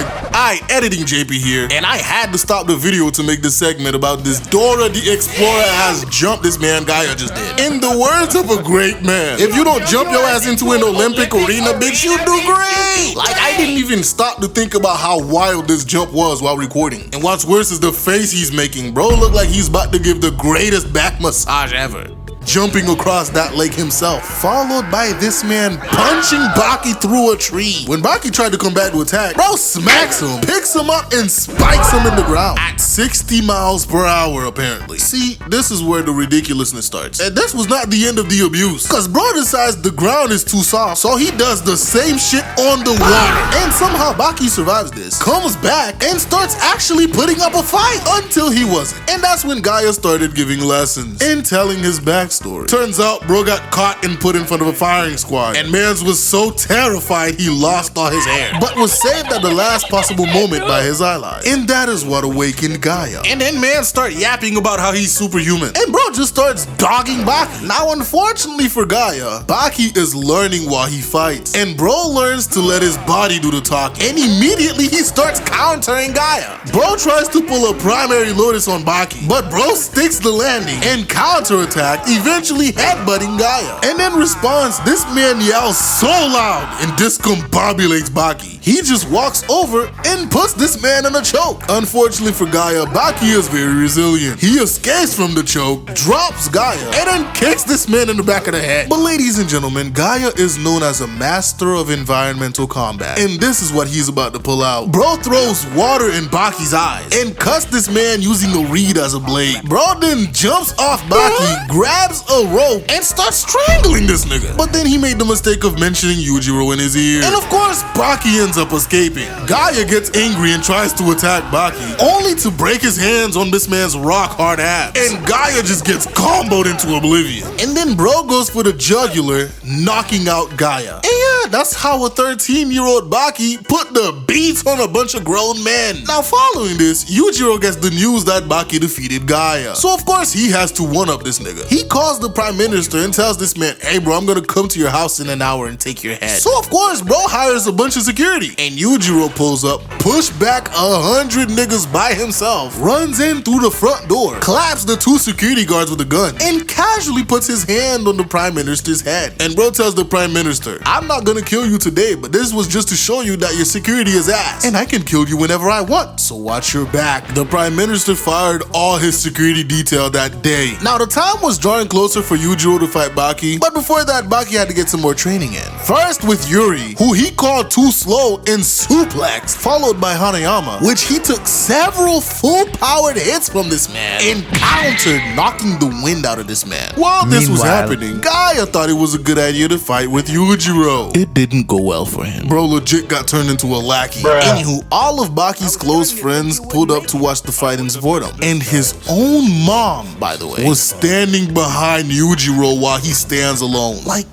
editing JP here, and I had to stop the video to make this segment about this Dora the Explorer has jumped this man Gaia just did. In the words of a great man, if you don't jump your ass into an Olympic arena, bitch, you do great. Like, I didn't even stop to think about how wild this jump was while recording. And what's worse is the face he's making. Bro look like he's about to give the greatest back massage ever, jumping across that lake himself, followed by this man punching Baki through a tree. When Baki tried to come back to attack, bro smacks him, picks him up, and spikes him in the ground at 60 miles per hour apparently. See, this is where the ridiculousness starts. And this was not the end of the abuse, cause bro decides the ground is too soft, so he does the same shit on the water. And somehow Baki survives this, comes back, and starts actually putting up a fight until he wasn't. And that's when Gaia started giving lessons and telling his backstory. Turns out bro got caught and put in front of a firing squad, and Mans was so terrified he lost all his hair, but was saved at the last possible moment by his ally. And that is what awakened Gaia. And then Mans start yapping about how he's superhuman, and bro just starts dogging Baki. Now unfortunately for Gaia, Baki is learning while he fights, and bro learns to let his body do the talking, and immediately he starts countering Gaia. Bro tries to pull a primary lotus on Baki, but bro sticks the landing and counterattack, eventually headbutting Gaia. And then responds, this man yells so loud and discombobulates Baki. he just walks over and puts this man in a choke. Unfortunately for Gaia, Baki is very resilient. He escapes from the choke, drops Gaia, and then kicks this man in the back of the head. But ladies and gentlemen, Gaia is known as a master of environmental combat, and this is what he's about to pull out. Bro throws water in Baki's eyes and cuts this man using a reed as a blade. Bro then jumps off Baki, grabs a rope, and starts strangling this nigga. But then he made the mistake of mentioning Yujiro in his ear. And of course, Baki ends up escaping. Gaia gets angry and tries to attack Baki, only to break his hands on this man's rock hard abs. And Gaia just gets comboed into oblivion. And then bro goes for the jugular, knocking out Gaia. And yeah, that's how a 13-year-old Baki put the beats on a bunch of grown men. Now following this, Yujiro gets the news that Baki defeated Gaia. So of course he has to one-up this nigga. He calls the prime minister and tells this man, hey bro, I'm gonna come to your house in an hour and take your head. So of course bro hires a bunch of security, and Yujiro pulls up, push back 100 niggas by himself, runs in through the front door, claps the 2 security guards with a gun, and casually puts his hand on the prime minister's head. And bro tells the prime minister, I'm not gonna kill you today, but this was just to show you that your security is ass, and I can kill you whenever I want, so watch your back. The prime minister fired all his security detail that day. Now the time was drawing closer for Yujiro to fight Baki, but before that, Baki had to get some more training in. First with Yuri, who he called too slow and suplex, followed by Hanayama, which he took several full-powered hits from this man and countered, knocking the wind out of this man. While this was happening, Gaia thought it was a good idea to fight with Yujiro. It didn't go well for him. Bro legit got turned into a lackey. Anywho, all of Baki's close friends pulled up to watch the fight in support him. And his own mom, by the way, was standing behind Yujiro while he stands alone. Like,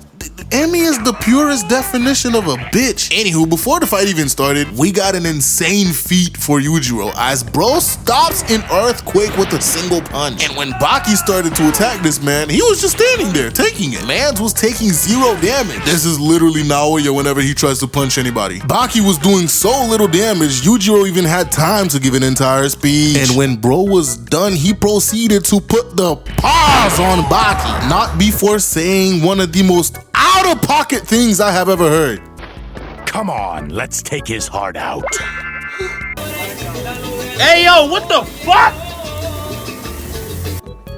Emi is the purest definition of a bitch. Anywho, before the fight even started, we got an insane feat for Yujiro as bro stops an earthquake with a single punch. And when Baki started to attack this man, he was just standing there taking it. Mans was taking 0 damage. This is literally Naoya whenever he tries to punch anybody. Baki was doing so little damage, Yujiro even had time to give an entire speech. And when bro was done, he proceeded to put the pause on Baki, not before saying one of the most out-of-pocket things I have ever heard. Come on, let's take his heart out. Hey yo, what the fuck?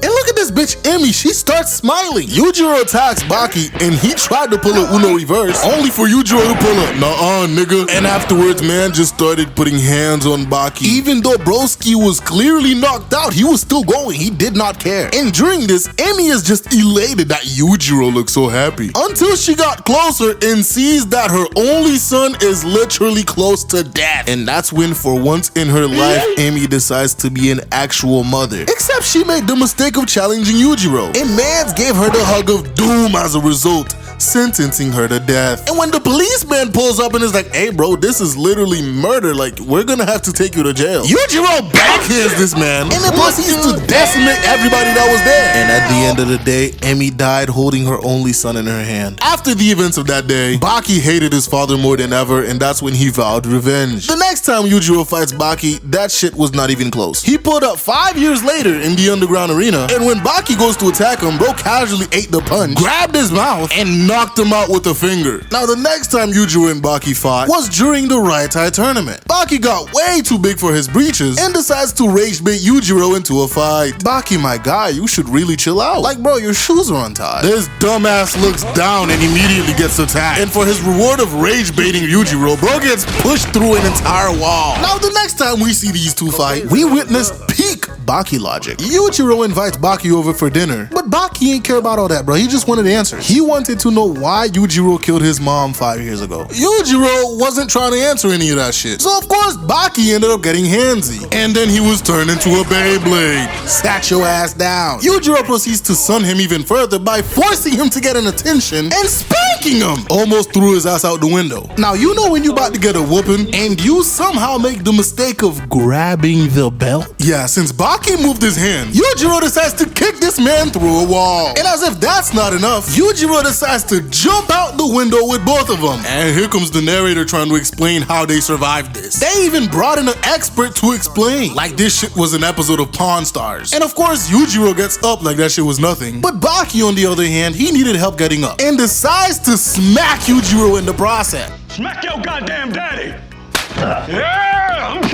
And look at this bitch Emi, she starts smiling. Yujiro attacks Baki and he tried to pull a Uno reverse, only for Yujiro to pull a nah nigga. And afterwards, man just started putting hands on Baki. Even though broski was clearly knocked out, he was still going, he did not care. And during this, Emi is just elated that Yujiro looks so happy. Until she got closer and sees that her only son is literally close to death. And that's when, for once in her life, Emi decides to be an actual mother. Except she made the mistake of challenging Yujiro, and Mans gave her the hug of doom as a result, sentencing her to death. And when the policeman pulls up and is like, hey bro, this is literally murder, like we're gonna have to take you to jail, Yujiro backhands this man and then proceeds to decimate everybody that was there. And at the end of the day, Emi died holding her only son in her hand. After the events of that day, Baki hated his father more than ever, and that's when he vowed revenge. The next time Yujiro fights Baki, that shit was not even close. He pulled up 5 years later in the underground arena, and when Baki goes to attack him, bro casually ate the punch, grabbed his mouth, and knocked him out with a finger. Now the next time Yujiro and Baki fought was during the Raitai tournament. Baki got way too big for his breeches and decides to rage bait Yujiro into a fight. Baki, my guy, you should really chill out. Like bro, your shoes are untied. This dumbass looks down and immediately gets attacked. And for his reward of rage baiting Yujiro, bro gets pushed through an entire wall. Now the next time we see these two fight, we witness peak Baki logic. Yujiro invites Baki over for dinner, but Baki ain't care about all that, bro. He just wanted answers. He wanted to know why Yujiro killed his mom 5 years ago. Yujiro wasn't trying to answer any of that shit. So of course, Baki ended up getting handsy. And then he was turned into a Beyblade. Sat your ass down. Yujiro proceeds to sun him even further by forcing him to get an attention and spanking him. Almost threw his ass out the window. Now you know when you about to get a whooping and you somehow make the mistake of grabbing the belt? Yeah, since Baki moved his hand, Yujiro decides to kick this man through a wall. And as if that's not enough, Yujiro decides to jump out the window with both of them. And here comes the narrator trying to explain how they survived this. They even brought in an expert to explain, like this shit was an episode of Pawn Stars. And of course, Yujiro gets up like that shit was nothing. But Baki, on the other hand, he needed help getting up and decides to smack Yujiro in the process. Smack your goddamn daddy!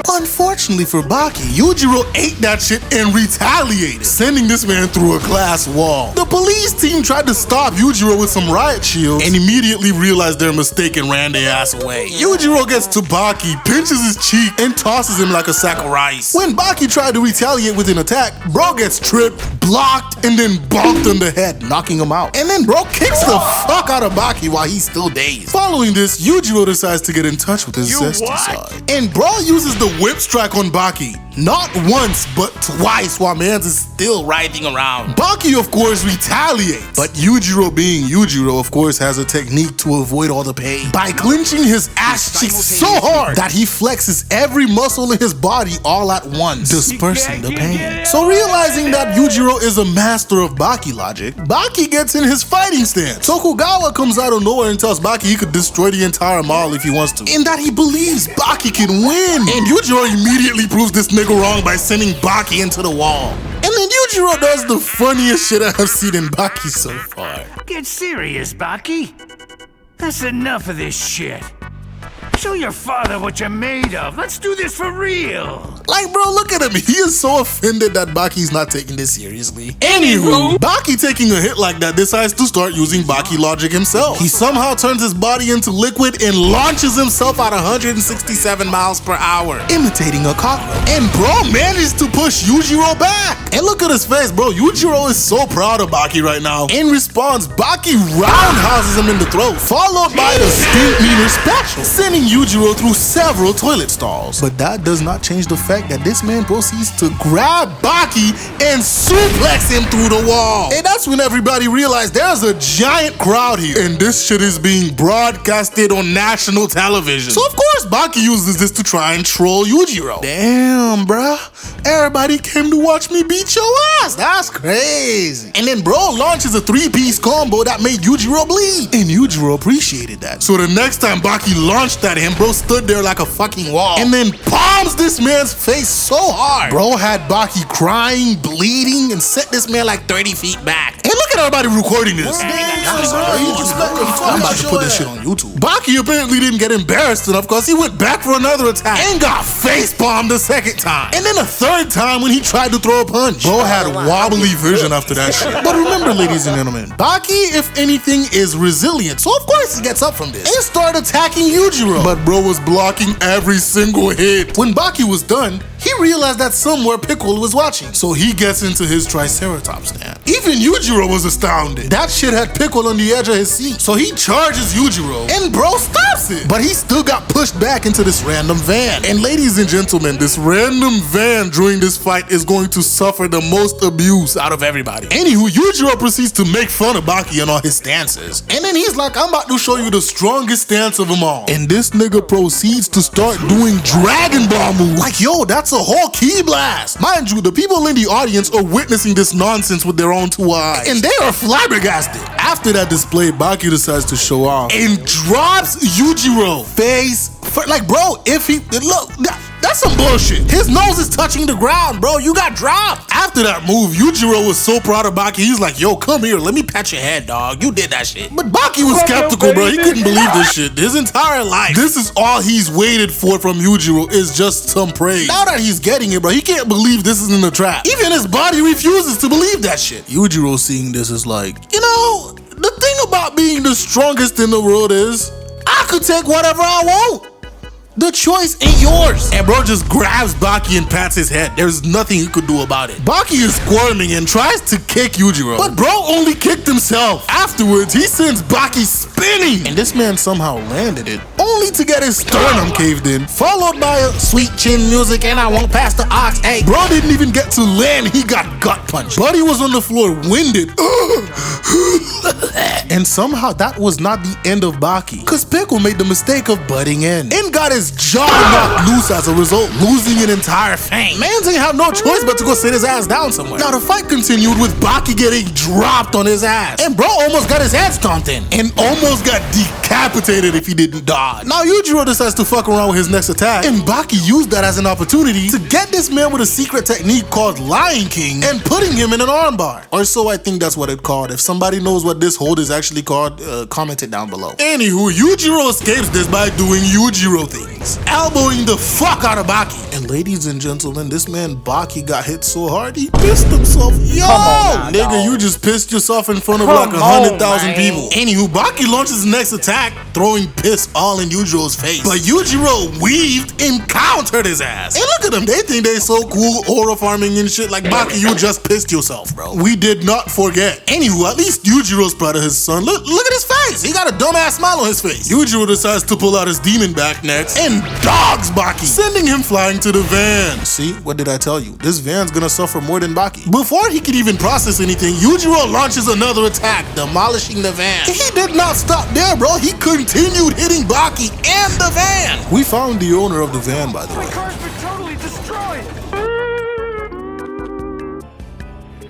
Unfortunately for Baki, Yujiro ate that shit and retaliated, sending this man through a glass wall. The police team tried to stop Yujiro with some riot shields and immediately realized their mistake and ran their ass away. Yujiro gets to Baki, pinches his cheek, and tosses him like a sack of rice. When Baki tried to retaliate with an attack, bro gets tripped, blocked, and then bonked on the head, knocking him out. And then bro kicks the fuck out of Baki while he's still dazed. Following this, Yujiro decides to get in touch with his zesty side. And bro uses the whip strike on Baki. Not once, but twice while Mans is still writhing around. Baki, of course, retaliates. But Yujiro, being Yujiro, of course, has a technique to avoid all the pain by clenching his ass cheeks so hard that he flexes every muscle in his body all at once, dispersing the pain. So realizing that Yujiro is a master of Baki logic, Baki gets in his fighting stance. Tokugawa comes out of nowhere and tells Baki he could destroy the entire mall if he wants to, and that he believes Baki can win. And Yujiro immediately proves this nigga wrong by sending Baki into the wall. And then Yujiro does the funniest shit I have seen in Baki so far. Get serious, Baki. That's enough of this shit. Show your father what you're made of. Let's do this for real. Like, bro, look at him. He is so offended that Baki's not taking this seriously. Anywho, Baki taking a hit like that decides to start using Baki logic himself. He somehow turns his body into liquid and launches himself at 167 miles per hour, imitating a cockroach. And bro manages to push Yujiro back. And look at his face, bro. Yujiro is so proud of Baki right now. In response, Baki roundhouses him in the throat, followed by the stink meter special, sending Yujiro through several toilet stalls. But that does not change the fact that this man proceeds to grab Baki and suplex him through the wall. And that's when everybody realized there's a giant crowd here, and this shit is being broadcasted on national television. So of course Baki uses this to try and troll Yujiro. Damn, bruh. Everybody came to watch me beat your ass. That's crazy. And then bro launches a 3-piece combo that made Yujiro bleed. And Yujiro appreciated that. So the next time Baki launched at him, bro stood there like a fucking wall and then palms this man's face so hard. Bro had Baki crying, bleeding, and set this man like 30 feet back. And look at everybody recording this. I'm about to put this shit on YouTube. Baki apparently didn't get embarrassed enough because he went back for another attack and got face palmed the second time. And then a third time when he tried to throw a punch. Bro had wobbly vision after that shit. But remember, ladies and gentlemen, Baki, if anything, is resilient. So of course he gets up from this and started attacking Yujiro. But bro was blocking every single hit. When Baki was done, he realized that somewhere Piccolo was watching. So he gets into his Triceratops stand. Even Yujiro was astounded. That shit had Piccolo on the edge of his seat. So he charges Yujiro and bro stops it. But he still got pushed back into this random van. And ladies and gentlemen, this random van during this fight is going to suffer the most abuse out of everybody. Anywho, Yujiro proceeds to make fun of Baki and all his stances. And then he's like, I'm about to show you the strongest stance of them all. And this nigga proceeds to start doing Dragon Ball moves. Like, yo, that's a whole key blast. Mind you, the people in the audience are witnessing this nonsense with their own 2 eyes. And they are flabbergasted. After that display, Baki decides to show off and drops Yujiro face first. Like, bro, if he, look, that's some bullshit. His nose is touching the ground, bro. You got dropped. After that move, Yujiro was so proud of Baki, he's like, yo, come here, let me pat your head, dog. You did that shit. But Baki was skeptical, bro. He couldn't believe this shit his entire life. This is all he's waited for from Yujiro, is just some praise. Now that he's getting it, bro, he can't believe this isn't a trap. Even his body refuses to believe that shit. Yujiro seeing this is like, you know, the thing about being the strongest in the world is I could take whatever I want. The choice ain't yours. And bro just grabs Baki and pats his head. There's nothing he could do about it. Baki is squirming and tries to kick Yujiro, but bro only kicked himself. Afterwards, he sends Baki spinning, and this man somehow landed it, only to get his sternum caved in, followed by a sweet chin music and I won't pass the ox. Hey, bro didn't even get to land. He got gut punched. Buddy was on the floor, winded. And somehow that was not the end of Baki, because Pickle made the mistake of butting in and got his jaw knocked loose as a result, losing an entire fang. Man didn't have no choice but to go sit his ass down somewhere. Now the fight continued with Baki getting dropped on his ass, and bro almost got his head stomped in and almost got decapitated if he didn't dodge. Now Yujiro decides to fuck around with his next attack, and Baki used that as an opportunity to get this man with a secret technique called Lion King and putting him in an armbar. Or so I think that's what it's called. If somebody knows what this hold is actually actually called, comment it down below. Anywho, Yujiro escapes this by doing Yujiro things, elbowing the fuck out of Baki. And ladies and gentlemen, this man Baki got hit so hard he pissed himself. Yo, nigga, you just pissed yourself in front of like 100,000 people. Anywho, Baki launches his next attack, throwing piss all in Yujiro's face. But Yujiro weaved and countered his ass. And look at them, they think they so cool, aura farming and shit. Like, Baki, you just pissed yourself, bro. We did not forget. Anywho, at least Yujiro's proud of his son. Look at his face. He got a dumbass smile on his face. Yujiro decides to pull out his demon back next and dogs Baki, sending him flying to the van. See, what did I tell you? This van's gonna suffer more than Baki. Before he could even process anything, Yujiro launches another attack, demolishing the van. He did not stop there, bro. He continued hitting Baki and the van. We found the owner of the van, by the way. My car's been totally destroyed.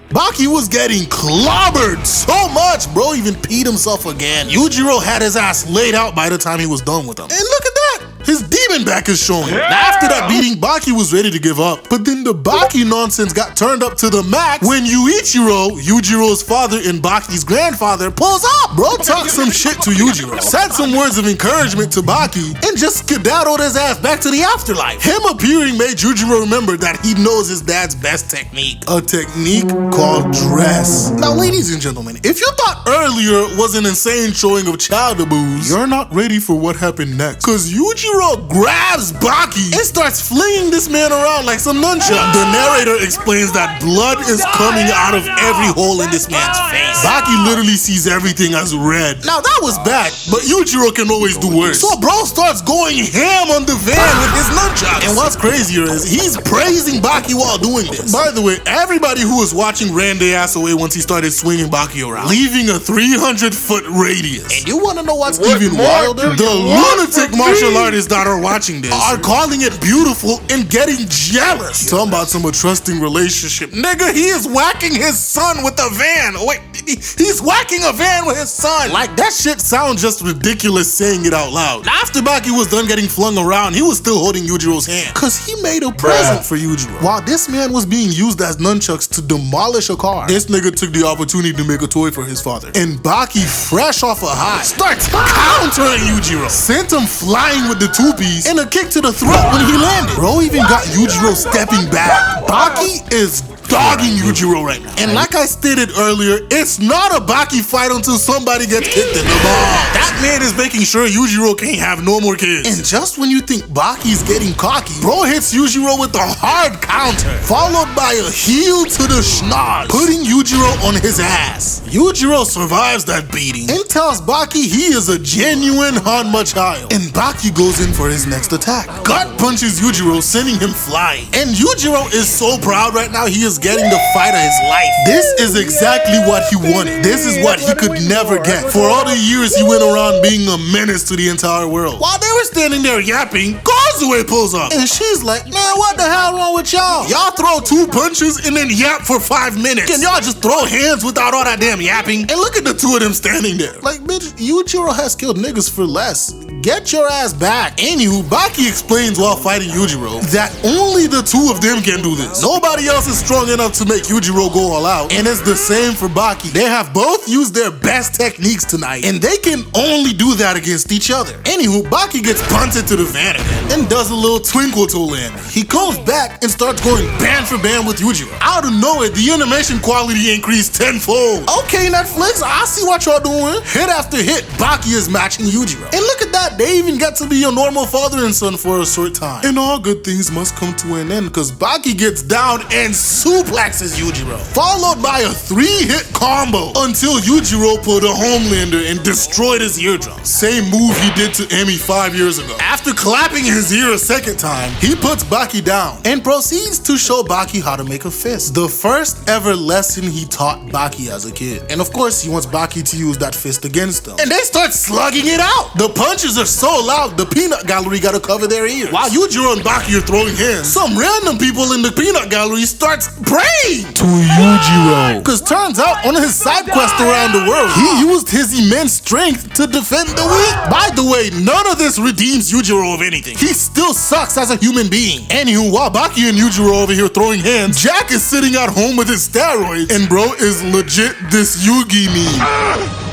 Baki was getting clobbered so much, bro, even peed himself again. Yujiro had his ass laid out by the time he was done with him. And look at that! His demon back is showing. Yeah. After that beating, Baki was ready to give up. But then the Baki nonsense got turned up to the max when Yuichiro, Yujiro's father and Baki's grandfather, pulls up. Bro talked some shit to Yujiro, said some words of encouragement to Baki, and just skedaddled his ass back to the afterlife. Him appearing made Yujiro remember that he knows his dad's best technique. A technique called dress. Now, ladies and gentlemen, if you thought earlier was an insane showing of child abuse, you're not ready for what happened next. Cause Yujiro grabs Baki and starts flinging this man around like some nunchuck. The narrator explains that blood is coming out of every hole in this man's face. Baki literally sees everything as red. Now that was bad, but Yujiro can always do worse. So bro starts going ham on the van with his nunchucks. And what's crazier is he's praising Baki while doing this. By the way, everybody who was watching ran their ass away once he started swinging Baki around, leaving a 300-foot radius. And you wanna know what's even wilder? The lunatic martial artists that are watching this are calling it beautiful and getting jealous. Talking about some trusting relationship. Nigga, he is whacking his son with a van. Wait, he's whacking a van with his son. Like, that shit sounds just ridiculous saying it out loud. After Baki was done getting flung around, he was still holding Yujiro's hand, cause he made a present for Yujiro. While this man was being used as nunchucks to demolish a car, this nigga took the opportunity to make a toy for his father. And Baki, fresh off a high, starts countering Yujiro. Sent him flying with the two-piece and a kick to the throat when he landed. Bro even got Yujiro stepping back. Baki is dogging Yujiro right now. And like I stated earlier, it's not a Baki fight until somebody gets kicked in the balls. That man is making sure Yujiro can't have no more kids. And just when you think Baki's getting cocky, bro hits Yujiro with a hard counter, followed by a heel to the schnoz, putting Yujiro on his ass. Yujiro survives that beating and tells Baki he is a genuine Hanma child. And Baki goes in for his next attack. Gut punches Yujiro, sending him flying. And Yujiro is so proud right now, he is getting the fight of his life. This is exactly what he wanted. This is what he could never get. For all the years he went around being a menace to the entire world. While they were standing there yapping, Kazue pulls up. And she's like, man, what the hell wrong with y'all? Y'all throw 2 punches and then yap for 5 minutes. Can y'all just throw hands without all that damn yapping? And look at the two of them standing there. Like, bitch, Yujiro has killed niggas for less. Get your ass back. Anywho, Baki explains while fighting Yujiro that only the two of them can do this. Nobody else is strong enough to make Yujiro go all out. And it's the same for Baki. They have both used their best techniques tonight, and they can only do that against each other. Anywho, Baki gets punted to the van again and does a little twinkle toe land. He comes back and starts going band for band with Yujiro. Out of nowhere, the animation quality increased tenfold. Okay, Netflix, I see what y'all doing. Hit after hit, Baki is matching Yujiro. And look at that, they even get to be a normal father and son for a short time. And all good things must come to an end, because Baki gets down and suplexes Yujiro, followed by a 3-hit combo until Yujiro pulled a Homelander and destroyed his eardrum. Same move he did to Emi 5 years ago. After clapping his ear a second time, he puts Baki down and proceeds to show Baki how to make a fist. The first ever lesson he taught Baki as a kid. And of course, he wants Baki to use that fist against him. And they start slugging it out. The punches are so loud, the peanut gallery gotta cover their ears. While Yujiro and Baki are throwing hands, some random people in the peanut gallery starts praying to Yujiro. Cause turns out on his side quest around the world, he used his immense strength to defend the weak. By the way, none of this redeems Yujiro of anything. He still sucks as a human being. Anywho, while Baki and Yujiro over here throwing hands, Jack is sitting at home with his steroids, and bro is legit this Yugi meme.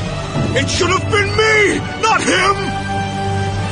It should have been me, not him!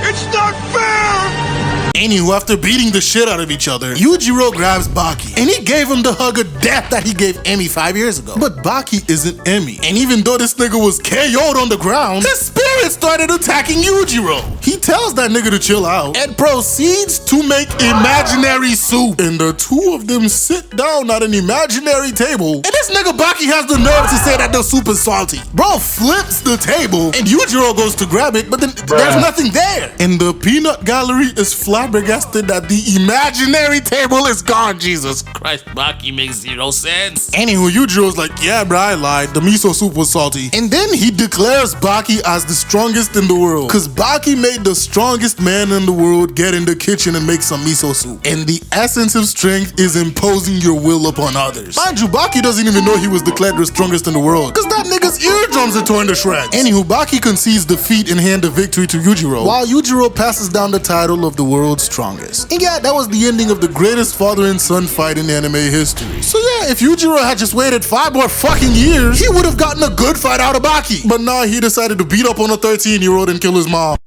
It's not fair! Anywho, after beating the shit out of each other, Yujiro grabs Baki, and he gave him the hug of death that he gave Emi 5 years ago. But Baki isn't Emi, and even though this nigga was KO'd on the ground, his spirit started attacking Yujiro. He tells that nigga to chill out, and proceeds to make imaginary soup. And the two of them sit down at an imaginary table, and this nigga Baki has the nerve to say that the soup is salty. Bro flips the table, and Yujiro goes to grab it, but then there's nothing there. And the peanut gallery is flabbergasted that the imaginary table is gone. Jesus Christ, Baki makes zero sense. Anywho, Yujiro's like, yeah, bro, I lied. The miso soup was salty. And then he declares Baki as the strongest in the world. Cause Baki made the strongest man in the world get in the kitchen and make some miso soup. And the essence of strength is imposing your will upon others. Mind you, Baki doesn't even know he was declared the strongest in the world. Cause that nigga's eardrums are torn to shreds. Anywho, Baki concedes defeat and hand the victory to Yujiro, while Yujiro passes down the title of the world's strongest. And yeah, that was the ending of the greatest father and son fight in anime history. So yeah, if Yujiro had just waited 5 more fucking years, he would have gotten a good fight out of Baki. But nah, he decided to beat up on a 13-year-old and kill his mom.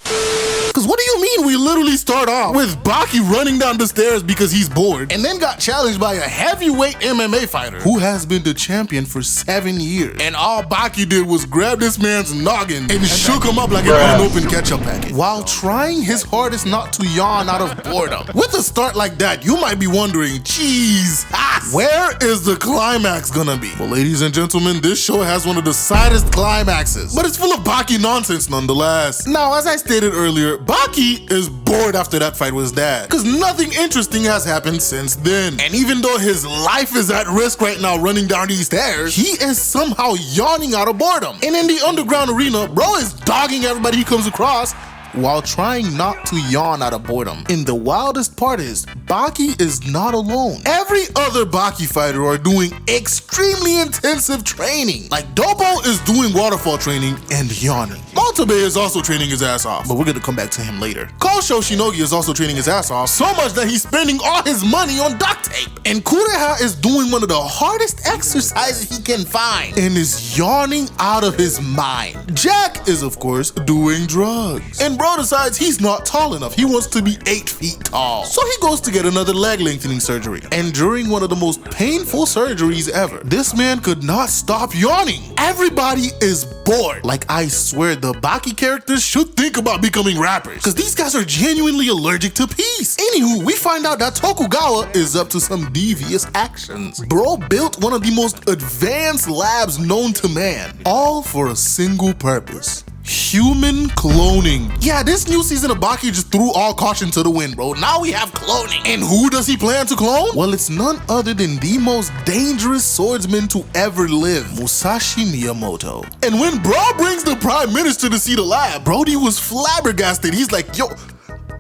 Cause what do you mean we literally start off with Baki running down the stairs because he's bored, and then got challenged by a heavyweight MMA fighter who has been the champion for 7 years. And all Baki did was grab this man's noggin and shook him up like an unopened ketchup packet, while trying his hardest not to yawn out of boredom. With a start like that, you might be wondering, geez, where is the climax gonna be? Well, ladies and gentlemen, this show has one of the saddest climaxes, but it's full of Baki nonsense nonetheless. Now, as I stated earlier, Baki is bored after that fight with his dad, cause nothing interesting has happened since then. And even though his life is at risk right now running down these stairs, he is somehow yawning out of boredom. And in the underground arena, bro is dogging everybody he comes across while trying not to yawn out of boredom. And the wildest part is, Baki is not alone. Every other Baki fighter are doing extremely intensive training. Like Dopo is doing waterfall training and yawning. Motobe is also training his ass off, but we're gonna come back to him later. Kosho Shinogi is also training his ass off, so much that he's spending all his money on duct tape. And Kureha is doing one of the hardest exercises he can find and is yawning out of his mind. Jack is, of course, doing drugs. And bro decides he's not tall enough. He wants to be 8 feet tall. So he goes to get another leg lengthening surgery. And during one of the most painful surgeries ever, this man could not stop yawning. Everybody is bored. Like, I swear the Baki characters should think about becoming rappers, because these guys are genuinely allergic to peace. Anywho, we find out that Tokugawa is up to some devious actions. Bro built one of the most advanced labs known to man, all for a single purpose: human cloning. Yeah, this new season of Baki just threw all caution to the wind, bro. Now we have cloning. And who does he plan to clone? Well, it's none other than the most dangerous swordsman to ever live, Musashi Miyamoto. And when bro brings the prime minister to see the lab, Brody was flabbergasted. He's like, yo,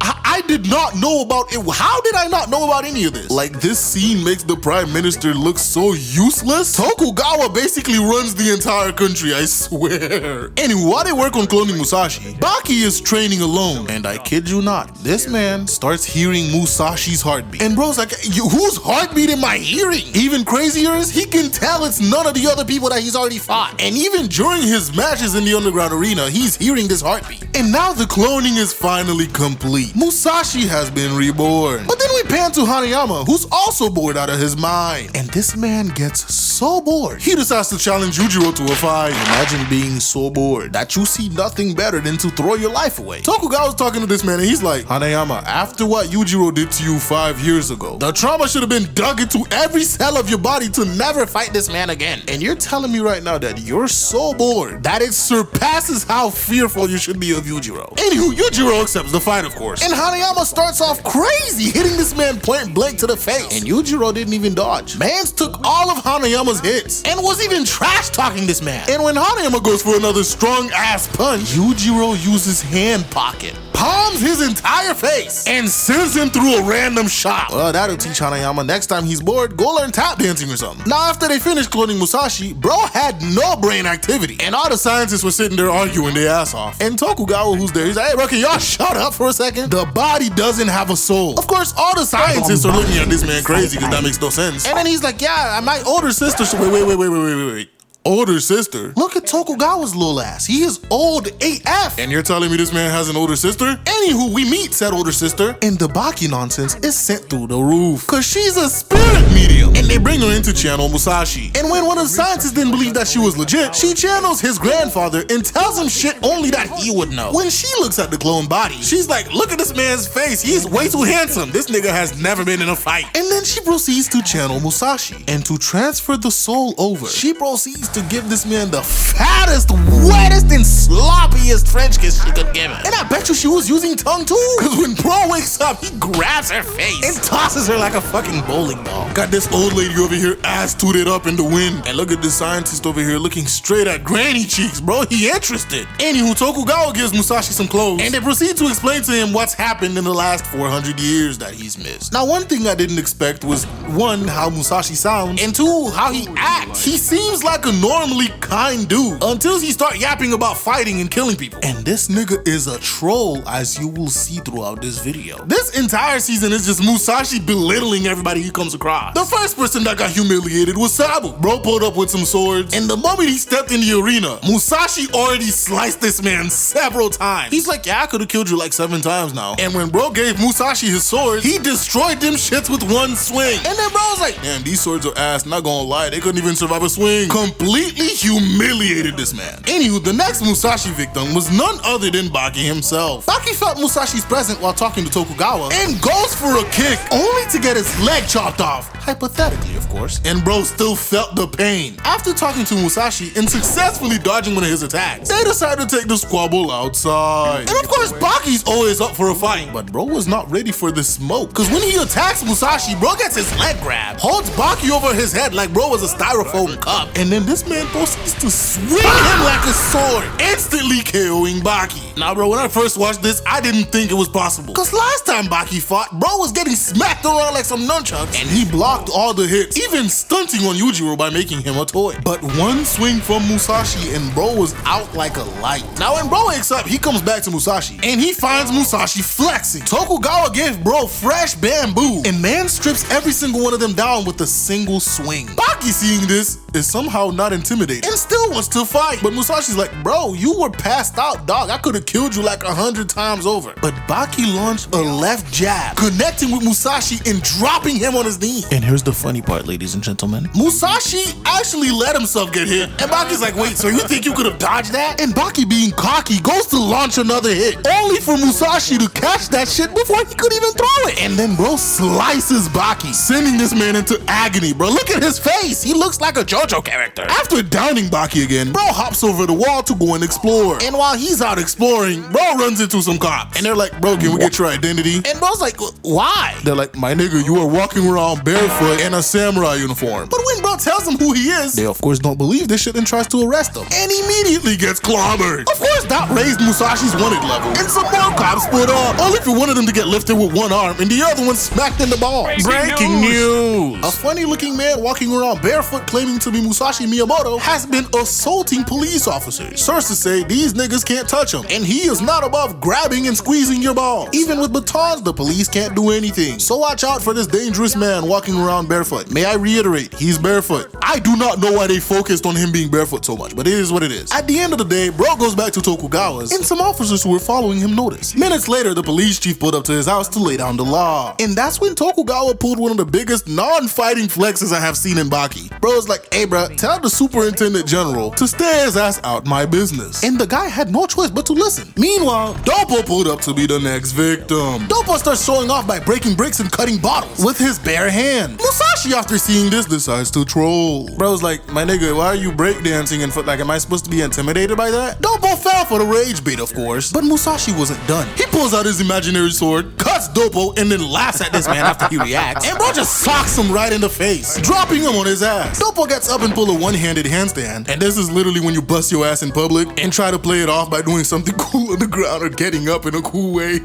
I did not know about it. How did I not know about any of this? Like, this scene makes the prime minister look so useless. Tokugawa basically runs the entire country, I swear. Anyway, while they work on cloning Musashi, Baki is training alone. And I kid you not, this man starts hearing Musashi's heartbeat. And bro's like, whose heartbeat am I hearing? Even crazier is, he can tell it's none of the other people that he's already fought. And even during his matches in the underground arena, he's hearing this heartbeat. And now the cloning is finally complete. Musashi has been reborn. But then we pan to Hanayama, who's also bored out of his mind. And this man gets so bored, he decides to challenge Yujiro to a fight. Imagine being so bored that you see nothing better than to throw your life away. Tokugawa's talking to this man and he's like, Hanayama, after what Yujiro did to you 5 years ago, the trauma should have been dug into every cell of your body to never fight this man again. And you're telling me right now that you're so bored that it surpasses how fearful you should be of Yujiro. Anywho, Yujiro accepts the fight, of course. And Hanayama starts off crazy, hitting this man point blank to the face. And Yujiro didn't even dodge. Mans took all of Hanayama's hits and was even trash talking this man. And when Hanayama goes for another strong ass punch, Yujiro uses hand pocket, palms his entire face, and sends him through a random shot. Well, that'll teach Hanayama next time he's bored, go learn tap dancing or something. Now, after they finished cloning Musashi, bro had no brain activity. And all the scientists were sitting there arguing their ass off. And Tokugawa, who's there, he's like, hey bro, can y'all shut up for a second? The body doesn't have a soul. Of course, all the scientists are looking at this man crazy because that makes no sense. And then he's like, yeah, my older sister, wait. older sister. Look at Tokugawa's little ass. He is old AF. And you're telling me this man has an older sister? Anywho, we meet said older sister, and the baki nonsense is sent through the roof. Cause she's a spirit medium. And they bring her in to channel Musashi. And when one of the scientists didn't believe that she was legit, she channels his grandfather and tells him shit only that he would know. When she looks at the clone body, she's like, look at this man's face. He's way too handsome. This nigga has never been in a fight. And then she proceeds to channel Musashi. And to transfer the soul over, she proceeds to give this man the fattest, wettest, and sloppiest French kiss she could give him. And I bet you she was using tongue too. Cause when bro wakes up, he grabs her face and tosses her like a fucking bowling ball. Got this old lady over here ass tooted up in the wind. And look at this scientist over here looking straight at granny cheeks, bro. He interested. Anywho, Tokugawa gives Musashi some clothes. And they proceed to explain to him what's happened in the last 400 years that he's missed. Now, one thing I didn't expect was, one, how Musashi sounds, and two, how he acts. He seems like a normally kind dude until he start yapping about fighting and killing people. And this nigga is a troll, as you will see throughout this video. This entire season is just Musashi belittling everybody he comes across. The first person that got humiliated was Sabu. Bro pulled up with some swords, and the moment he stepped in the arena, Musashi already sliced this man several times. He's like, yeah, I could have killed you like 7 times now. And when bro gave Musashi his sword, he destroyed them shits with one swing. And then bro was like, damn, these swords are ass, not gonna lie, they couldn't even survive a swing. Completely humiliated this man. Anywho, the next Musashi victim was none other than Baki himself. Baki felt Musashi's presence while talking to Tokugawa and goes for a kick, only to get his leg chopped off. Hypothetically, of course. And bro still felt the pain. After talking to Musashi and successfully dodging one of his attacks, they decided to take the squabble outside. And of course, Baki's always up for a fight, but bro was not ready for the smoke. Cause when he attacks Musashi, bro gets his leg grabbed, holds Baki over his head like bro was a styrofoam cup, and then this man proceeds to swing him like a sword, instantly KOing Baki. Now bro, when I first watched this, I didn't think it was possible. Cause last time Baki fought, bro was getting smacked around like some nunchucks, and he blocked all the hits, even stunting on Yujiro by making him a toy. But one swing from Musashi and bro was out like a light. Now when bro wakes up, he comes back to Musashi, and he finds Musashi flexing. Tokugawa gave bro fresh bamboo, and man strips every single one of them down with a single swing. Baki, seeing this, is somehow not intimidated and still wants to fight. But Musashi's like, bro, you were passed out, dog. I could have killed you like 100 times over. But Baki launched a left jab, connecting with Musashi and dropping him on his knee. And here's the funny part, ladies and gentlemen. Musashi actually let himself get hit. And Baki's like, wait, so you think you could have dodged that? And Baki, being cocky, goes to launch another hit, only for Musashi to catch that shit before he could even throw it. And then bro slices Baki, sending this man into agony, bro. Look at his face. He looks like a JoJo character. After downing Baki again, bro hops over the wall to go and explore. And while he's out exploring, bro runs into some cops. And they're like, bro, can we get your identity? And bro's like, why? They're like, my nigga, you are walking around barefoot in a samurai uniform. But when bro tells them who he is, they of course don't believe this shit and tries to arrest him. And immediately gets clobbered. Of course, that raised Musashi's wanted level. And some more cops split up, only for one of them to get lifted with one arm and the other one smacked in the ball. Breaking news! A funny looking man walking around barefoot claiming to be Musashi Miyamoto has been assaulting police officers. Sources say these niggas can't touch him, and he is not above grabbing and squeezing your balls. Even with batons, the police can't do anything. So watch out for this dangerous man walking around barefoot. May I reiterate, he's barefoot. I do not know why they focused on him being barefoot so much, but it is what it is. At the end of the day, bro goes back to Tokugawa's, and some officers who were following him noticed. Minutes later, the police chief pulled up to his house to lay down the law. And that's when Tokugawa pulled one of the biggest non-fighting flexes I have seen in Baki. Bro's like, hey bro, tell the superintendent general to stay his ass out my business. And the guy had no choice but to listen. Meanwhile, Doppo pulled up to be the next victim. Doppo starts showing off by breaking bricks and cutting bottles with his bare hand. Musashi, after seeing this, decides to troll. Bro's like, my nigga, why are you breakdancing and foot? Like, am I supposed to be intimidated by that? Doppo fell for the rage bait, of course. But Musashi wasn't done. He pulls out his imaginary sword, cuts Doppo, and then laughs at this man after he reacts. And bro just socks him right in the face, dropping him on his ass. Doppo gets up and pull a one-handed handstand. And this is literally when you bust your ass in public and try to play it off by doing something cool on the ground or getting up in a cool way.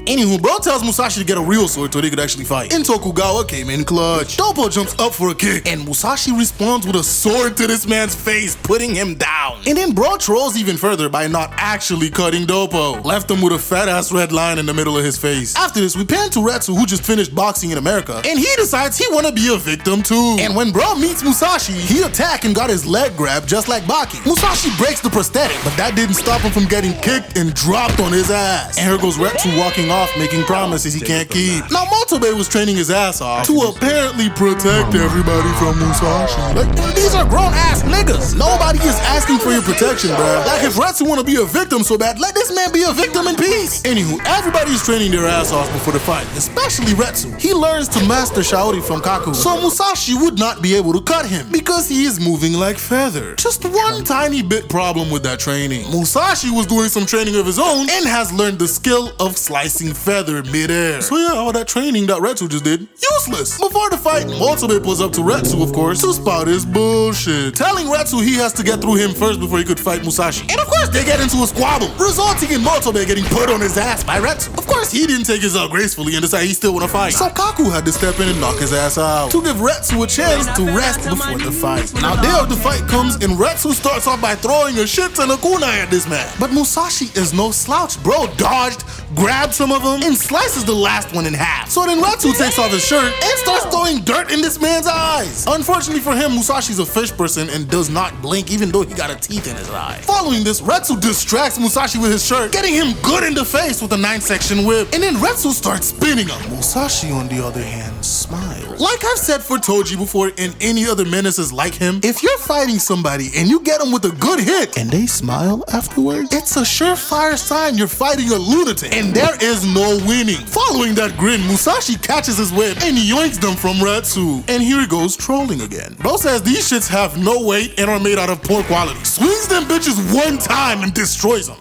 Anywho, bro tells Musashi to get a real sword so they could actually fight. And Tokugawa came in clutch. Dopo jumps up for a kick, and Musashi responds with a sword to this man's face, putting him down. And then bro trolls even further by not actually cutting Dopo. Left him with a fat ass red line in the middle of his face. After this, we pan to Retsu, who just finished boxing in America, and he decides he wanna be a victim too. And when bro meets Musashi, he attacked and got his leg grabbed just like Baki. Musashi breaks the prosthetic, but that didn't stop him from getting kicked and dropped on his ass. And here goes Retsu walking off, making promises he can't keep. Now Motobe was training his ass off to apparently protect everybody from Musashi. Like, these are grown ass niggas. Nobody is asking for your protection, bruh. Like, if Retsu wanna be a victim so bad, let this man be a victim in peace. Anywho, everybody's training their ass off before the fight, especially Retsu. He learns to master Shaori from Kaku, so Musashi would not be able to cut him because he is moving like feather. Just one tiny bit problem with that training. Musashi was doing some training of his own and has learned the skill of slicing feather midair. So yeah, all that training that Retsu just did, useless. Before the fight, Motobe pulls up to Retsu, of course, to spout his bullshit, telling Retsu he has to get through him first before he could fight Musashi. And of course, they get into a squabble, resulting in Motobe getting put on his ass by Retsu. Of course, he didn't take his out gracefully and decide he still wanna fight. So Kaku had to step in and knock his ass out to give Retsu a chance to rest before the fight. Now, day of the fight comes and Retsu starts off by throwing a shit ton of kunai at this man. But Musashi is no slouch. Bro dodged, grabbed some of them, and slices the last one in half. So then Retsu takes off his shirt and starts throwing dirt in this man's eyes. Unfortunately for him, Musashi's a fish person and does not blink even though he got a teeth in his eye. Following this, Retsu distracts Musashi with his shirt, getting him good in the face with a 9-section whip. And then Retsu starts spinning him. Musashi, on the other hand, smiles. Like I've said for Toji before and any other menaces like him, if you're fighting somebody and you get them with a good hit and they smile afterwards, it's a surefire sign you're fighting a lunatic and there is no winning. Following that grin, Musashi catches his whip and yoinks them from Retsu. And here he goes trolling again. Bro says these shits have no weight and are made out of poor quality. Swings them bitches one time and destroys them.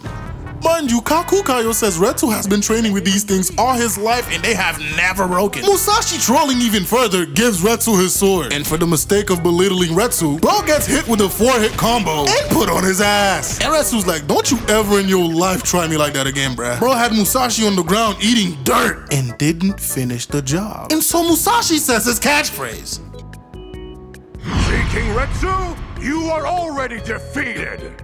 Mind you, Kakukayo says Retsu has been training with these things all his life and they have never broken. Musashi, trolling even further, gives Retsu his sword. And for the mistake of belittling Retsu, bro gets hit with a 4-hit combo and put on his ass. And Retsu's like, don't you ever in your life try me like that again, bruh. Bro had Musashi on the ground eating dirt and didn't finish the job. And so Musashi says his catchphrase. King Retsu, you are already defeated.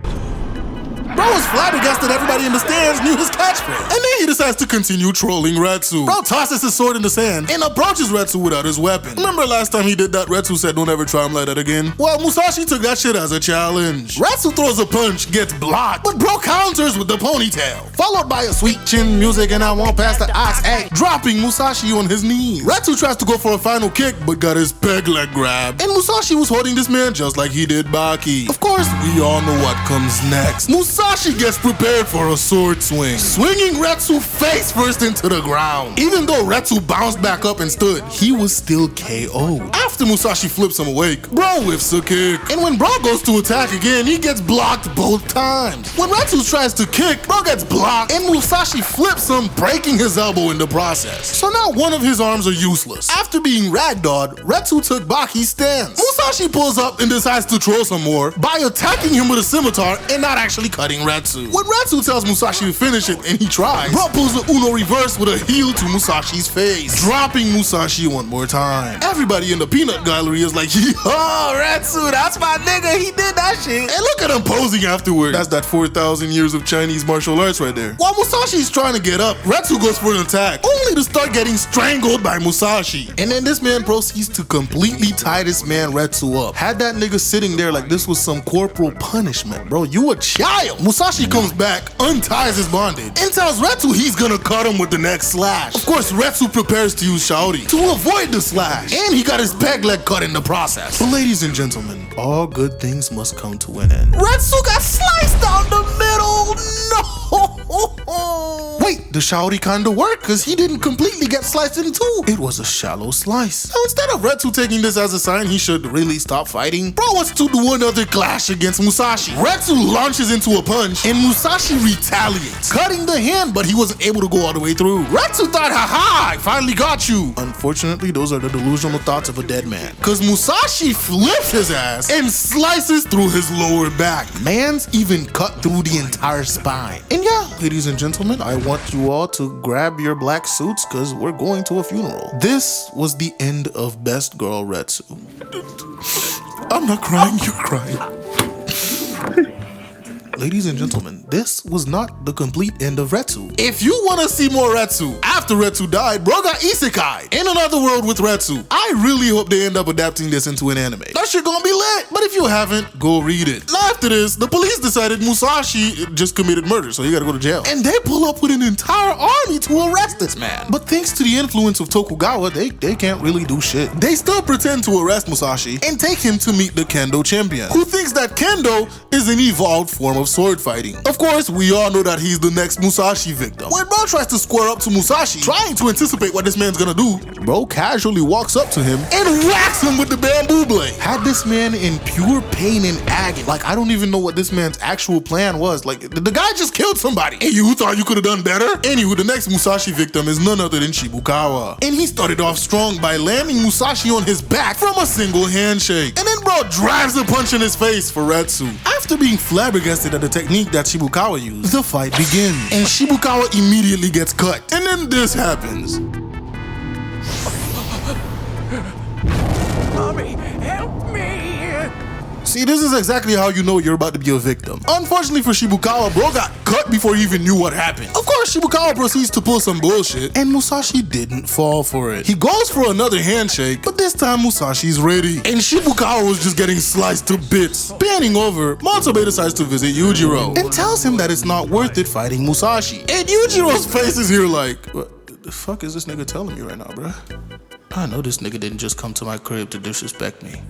Bro was flabbergasted everybody in the stands knew his catchphrase. And then he decides to continue trolling Retsu. Bro tosses his sword in the sand and approaches Retsu without his weapon. Remember last time he did that, Retsu said don't ever try him like that again? Well, Musashi took that shit as a challenge. Retsu throws a punch, gets blocked, but bro counters with the ponytail. Followed by a sweet chin music and I won't pass the ox egg, dropping Musashi on his knees. Retsu tries to go for a final kick, but got his peg leg grabbed. And Musashi was holding this man just like he did Baki. Of course, we all know what comes next. Musashi gets prepared for a sword swing, swinging Retsu face first into the ground. Even though Retsu bounced back up and stood, he was still KO'd. After Musashi flips him awake, bro whiffs a kick. And when bro goes to attack again, he gets blocked both times. When Retsu tries to kick, bro gets blocked and Musashi flips him, breaking his elbow in the process. So now one of his arms are useless. After being ragdolled, Retsu took Baki's stance. Musashi pulls up and decides to troll some more by attacking him with a scimitar and not actually cutting Retsu. When Retsu tells Musashi to finish it and he tries, bro pulls the Uno reverse with a heel to Musashi's face, dropping Musashi one more time. Everybody in the peanut gallery is like, oh, Retsu, that's my nigga, he did that shit. And look at him posing afterward. That's that 4,000 years of Chinese martial arts right there. While Musashi's trying to get up, Retsu goes for an attack, only to start getting strangled by Musashi. And then this man proceeds to completely tie this man Retsu up. Had that nigga sitting there like this was some corporal punishment, bro. You a child. Musashi comes back, unties his bondage, and tells Retsu he's gonna cut him with the next slash. Of course, Retsu prepares to use Shaori to avoid the slash, and he got his peg leg cut in the process. But ladies and gentlemen, all good things must come to an end. Retsu got sliced down the middle! No! Wait, the Shaori kinda worked, cause he didn't completely get sliced in two. It was a shallow slice. Now instead of Retsu taking this as a sign he should really stop fighting, bro wants to do another clash against Musashi. Retsu launches into a punch, and Musashi retaliates, cutting the hand, but he wasn't able to go all the way through. Retsu thought, haha, I finally got you. Unfortunately, those are the delusional thoughts of a dead man, cause Musashi flips his ass and slices through his lower back. Man's even cut through the entire spine. And yeah, ladies and gentlemen, I want you all to grab your black suits because we're going to a funeral. This was the end of Best Girl Retsu. I'm not crying, you're crying. Ladies and gentlemen, this was not the complete end of Retsu. If you want to see more Retsu, after Retsu died, bro got isekai in another world with Retsu. I really hope they end up adapting this into an anime. That shit gonna be lit. But if you haven't, go read it. Now after this, the police decided Musashi just committed murder, so he gotta go to jail. And they pull up with an entire army to arrest this man. But thanks to the influence of Tokugawa, they can't really do shit. They still pretend to arrest Musashi and take him to meet the Kendo champion, who thinks that Kendo is an evolved form of sword fighting. Of course, we all know that he's the next Musashi victim. When bro tries to square up to Musashi, trying to anticipate what this man's gonna do, bro casually walks up to him and whacks him with the bamboo blade. Had this man in pure pain and agony. Like, I don't even know what this man's actual plan was. Like, the guy just killed somebody. And you thought you could have done better? Anywho, the next Musashi victim is none other than Shibukawa. And he started off strong by landing Musashi on his back from a single handshake. And then bro drives a punch in his face for Retsu. After being flabbergasted at the technique that Shibukawa used, the fight begins. And Shibukawa immediately gets cut. And then this happens. Mommy, help me! See, this is exactly how you know you're about to be a victim. Unfortunately for Shibukawa, bro got cut before he even knew what happened. Of course, Shibukawa proceeds to pull some bullshit, and Musashi didn't fall for it. He goes for another handshake, but this time Musashi's ready. And Shibukawa was just getting sliced to bits. Panning over, Motobe decides to visit Yujiro and tells him that it's not worth it fighting Musashi. And Yujiro's face is here like, what the fuck is this nigga telling me right now, bruh? I know this nigga didn't just come to my crib to disrespect me.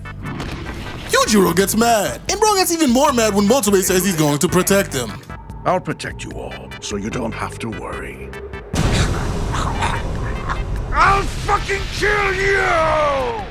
Yujiro gets mad, and bro gets even more mad when Motobe says he's going to protect him. I'll protect you all, so you don't have to worry. I'll fucking kill you!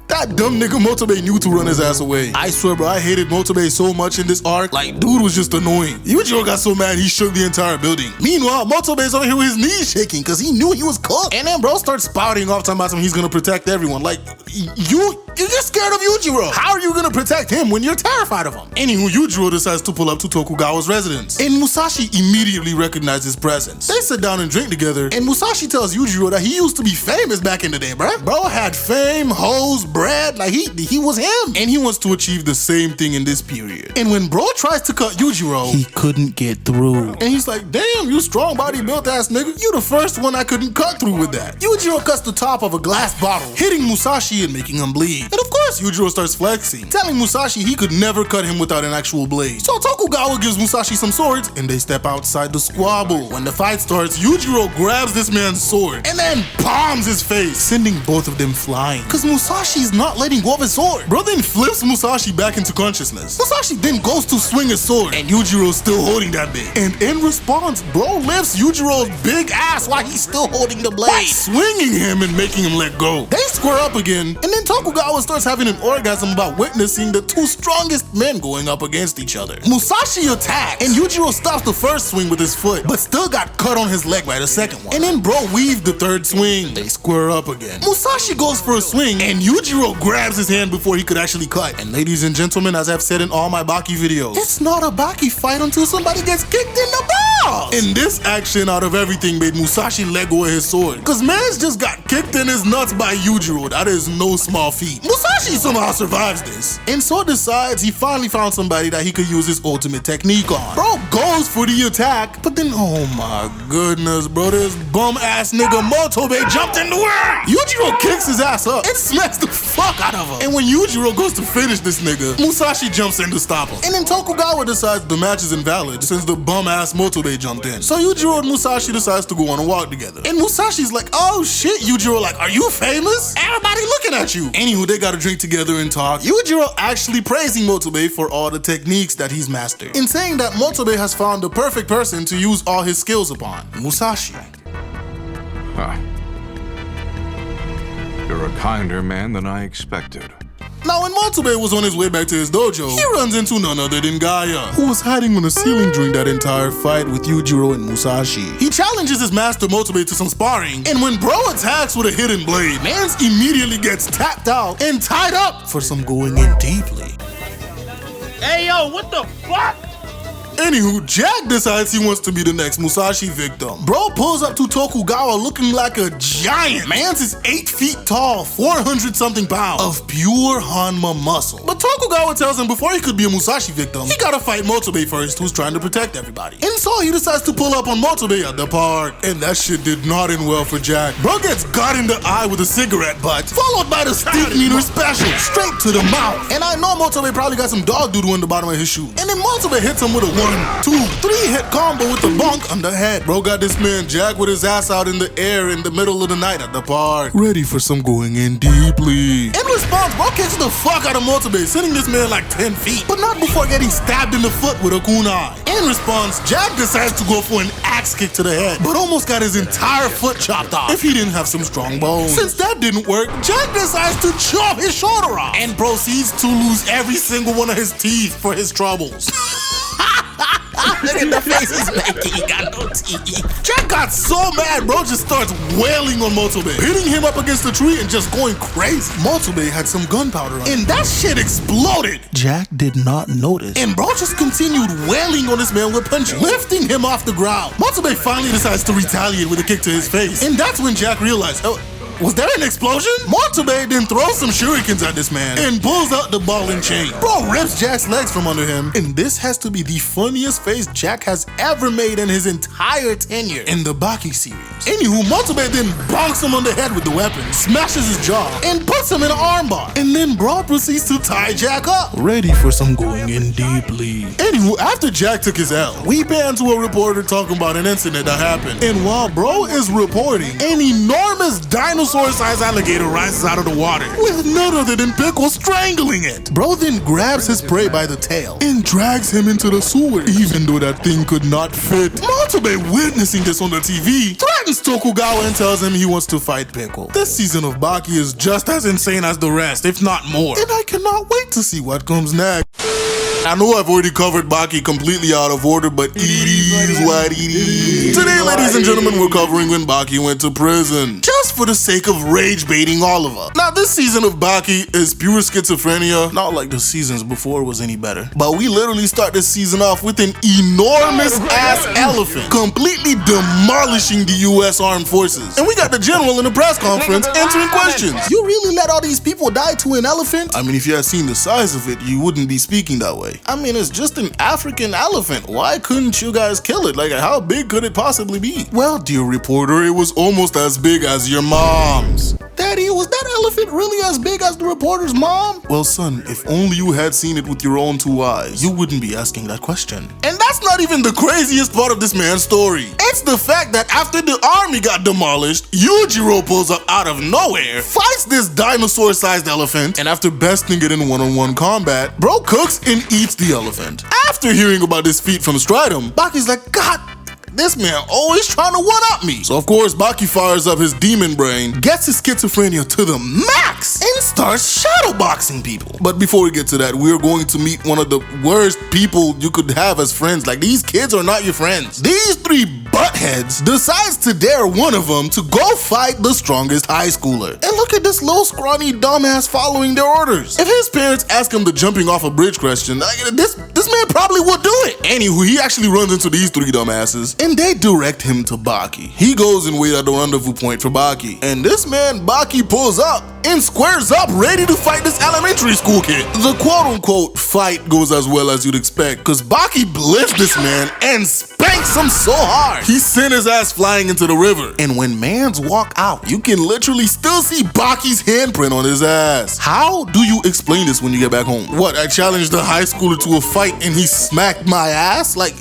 That dumb nigga Motobe knew to run his ass away. I swear, bro, I hated Motobe so much in this arc. Like, dude was just annoying. Yujiro got so mad he shook the entire building. Meanwhile, Motobe's over here with his knees shaking because he knew he was cooked. And then bro starts spouting off talking about he's gonna protect everyone. Like, you're scared of Yujiro. How are you gonna protect him when you're terrified of him? Anywho, Yujiro decides to pull up to Tokugawa's residence. And Musashi immediately recognizes his presence. They sit down and drink together, and Musashi tells Yujiro that he used to be famous back in the day, bruh. Bro had fame, hoes, bread, like he was him. And he wants to achieve the same thing in this period. And when bro tries to cut Yujiro, he couldn't get through. And he's like, damn, you strong body built ass nigga. You the first one I couldn't cut through with that. Yujiro cuts the top of a glass bottle, hitting Musashi and making him bleed. And of course, Yujiro starts flexing, telling Musashi he could never cut him without an actual blade. So Tokugawa gives Musashi some swords, and they step outside the squabble. When the fight starts, Yujiro grabs this man's sword, and then palms his face, sending both of them flying. Cause Musashi's not letting go of his sword. Bro then flips Musashi back into consciousness. Musashi then goes to swing his sword, and Yujiro's still holding that bit. And in response, bro lifts Yujiro's big ass while he's still holding the blade, swinging him and making him let go. They square up again, and then Tokugawa starts having an orgasm about witnessing the two strongest men going up against each other. Musashi attacks, and Yujiro stops the first swing with his foot, but still got cut on his leg by the second one. And then bro weaved the third swing. They square up again. Musashi goes for a swing, and Yujiro grabs his hand before he could actually cut. And ladies and gentlemen, as I've said in all my baki videos, it's not a baki fight until somebody gets kicked in the balls. And this action out of everything made Musashi let go of his sword, cause man's just got kicked in his nuts by Yujiro. That is no small feat. Musashi somehow survives this, and so decides he finally found somebody that he could use his ultimate technique on. Bro goes for the attack, but then oh my goodness, bro, this bum ass nigga Motobe jumped in the way. Yujiro kicks his ass up and smacks the fuck out of him. And when Yujiro goes to finish this nigga, Musashi jumps in to stop him. And then Tokugawa decides the match is invalid since the bum ass Motobe jumped in. So Yujiro and Musashi decides to go on a walk together. And Musashi's like, oh shit, Yujiro, like, are you famous? Everybody looking at you. Anywho, they gotta drink together and talk. Yujiro actually praising Motobe for all the techniques that he's mastered, and saying that Motobe has found the perfect person to use all his skills upon, Musashi. Huh. You're a kinder man than I expected. Now, when Motobe was on his way back to his dojo, he runs into none other than Gaia, who was hiding on the ceiling during that entire fight with Yujiro and Musashi. He challenges his master Motobe to some sparring, and when bro attacks with a hidden blade, mans immediately gets tapped out and tied up for some going in deeply. Hey, yo, what the fuck? Anywho, Jack decides he wants to be the next Musashi victim. Bro pulls up to Tokugawa looking like a giant. Mans is 8 feet tall, 400 something pounds of pure Hanma muscle. But Tokugawa tells him before he could be a Musashi victim, he gotta fight Motobe first, who's trying to protect everybody. And so he decides to pull up on Motobe at the park. And that shit did not end well for Jack. Bro gets got in the eye with a cigarette butt, followed by the stick meter special, straight to the mouth. And I know Motobe probably got some dog doodle in the bottom of his shoe. And then Motobe hits him with a 1, 2, 3 hit combo with the bonk on the head. Bro got this man Jack with his ass out in the air in the middle of the night at the park, ready for some going in deeply. In response, bro kicks the fuck out of Motobe, sending this man like 10 feet, but not before getting stabbed in the foot with a kunai. In response, Jack decides to go for an axe kick to the head, but almost got his entire foot chopped off if he didn't have some strong bones. Since that didn't work, Jack decides to chop his shoulder off and proceeds to lose every single one of his teeth for his troubles. Look at the face he's making, he got no teeth. Jack got so mad, bro just starts wailing on Motobe, hitting him up against the tree and just going crazy. Motobe had some gunpowder on him, and that shit exploded. Jack did not notice, and bro just continued wailing on this man with punches, lifting him off the ground. Motobe finally decides to retaliate with a kick to his face, and that's when Jack realized, oh, was there an explosion? Motobe then throws some shurikens at this man and pulls out the ball and chain. Bro rips Jack's legs from under him, and this has to be the funniest face Jack has ever made in his entire tenure in the Baki series. Anywho, Motobe then bonks him on the head with the weapon, smashes his jaw, and puts him in an armbar. And then bro proceeds to tie Jack up, ready for some going in deeply. Anywho, after Jack took his L, we pan to a reporter talking about an incident that happened. And while bro is reporting, an enormous dinosaur-sized alligator rises out of the water, with none other than Pickle strangling it. Bro then grabs his prey by the tail and drags him into the sewer, even though that thing could not fit. Motobe, witnessing this on the TV, threatens Tokugawa and tells him he wants to fight Pickle. This season of Baki is just as insane as the rest, if not more. And I cannot wait to see what comes next. I know I've already covered Baki completely out of order, but it is what it is. Today, ladies and gentlemen, we're covering when Baki went to prison, just for the sake of rage baiting Oliver. Now, this season of Baki is pure schizophrenia, not like the seasons before was any better. But we literally start this season off with an enormous ass elephant, completely demolishing the US Armed Forces. And we got the general in the press conference answering questions. You really let all these people die to an elephant? I mean, if you had seen the size of it, you wouldn't be speaking that way. I mean, it's just an African elephant. Why couldn't you guys kill it? Like, how big could it possibly be? Well, dear reporter, it was almost as big as your mom's. Daddy, was that elephant really as big as the reporter's mom? Well, son, if only you had seen it with your own 2 eyes, you wouldn't be asking that question. And that's not even the craziest part of this man's story. It's the fact that after the army got demolished, Yujiro pulls up out of nowhere, fights this dinosaur-sized elephant, and after besting it in one-on-one combat, bro cooks and eats the elephant. After hearing about this feat from Stridum, Baki's like, God, this man always trying to one-up me. So of course, Baki fires up his demon brain, gets his schizophrenia to the max, and starts shadowboxing people. But before we get to that, we're going to meet one of the worst people you could have as friends. Like, these kids are not your friends. These 3 buttheads decides to dare one of them to go fight the strongest high schooler. And look at this little scrawny dumbass following their orders. If his parents ask him the jumping off a bridge question, this man probably would do it. Anywho, he actually runs into these 3 dumbasses, and they direct him to Baki. He goes and waits at the rendezvous point for Baki. And this man, Baki, pulls up and squares up ready to fight this elementary school kid. The quote-unquote fight goes as well as you'd expect, because Baki blitzed this man and spanks him so hard, he sent his ass flying into the river. And when mans walk out, you can literally still see Baki's handprint on his ass. How do you explain this when you get back home? What, I challenged the high schooler to a fight and he smacked my ass? Like,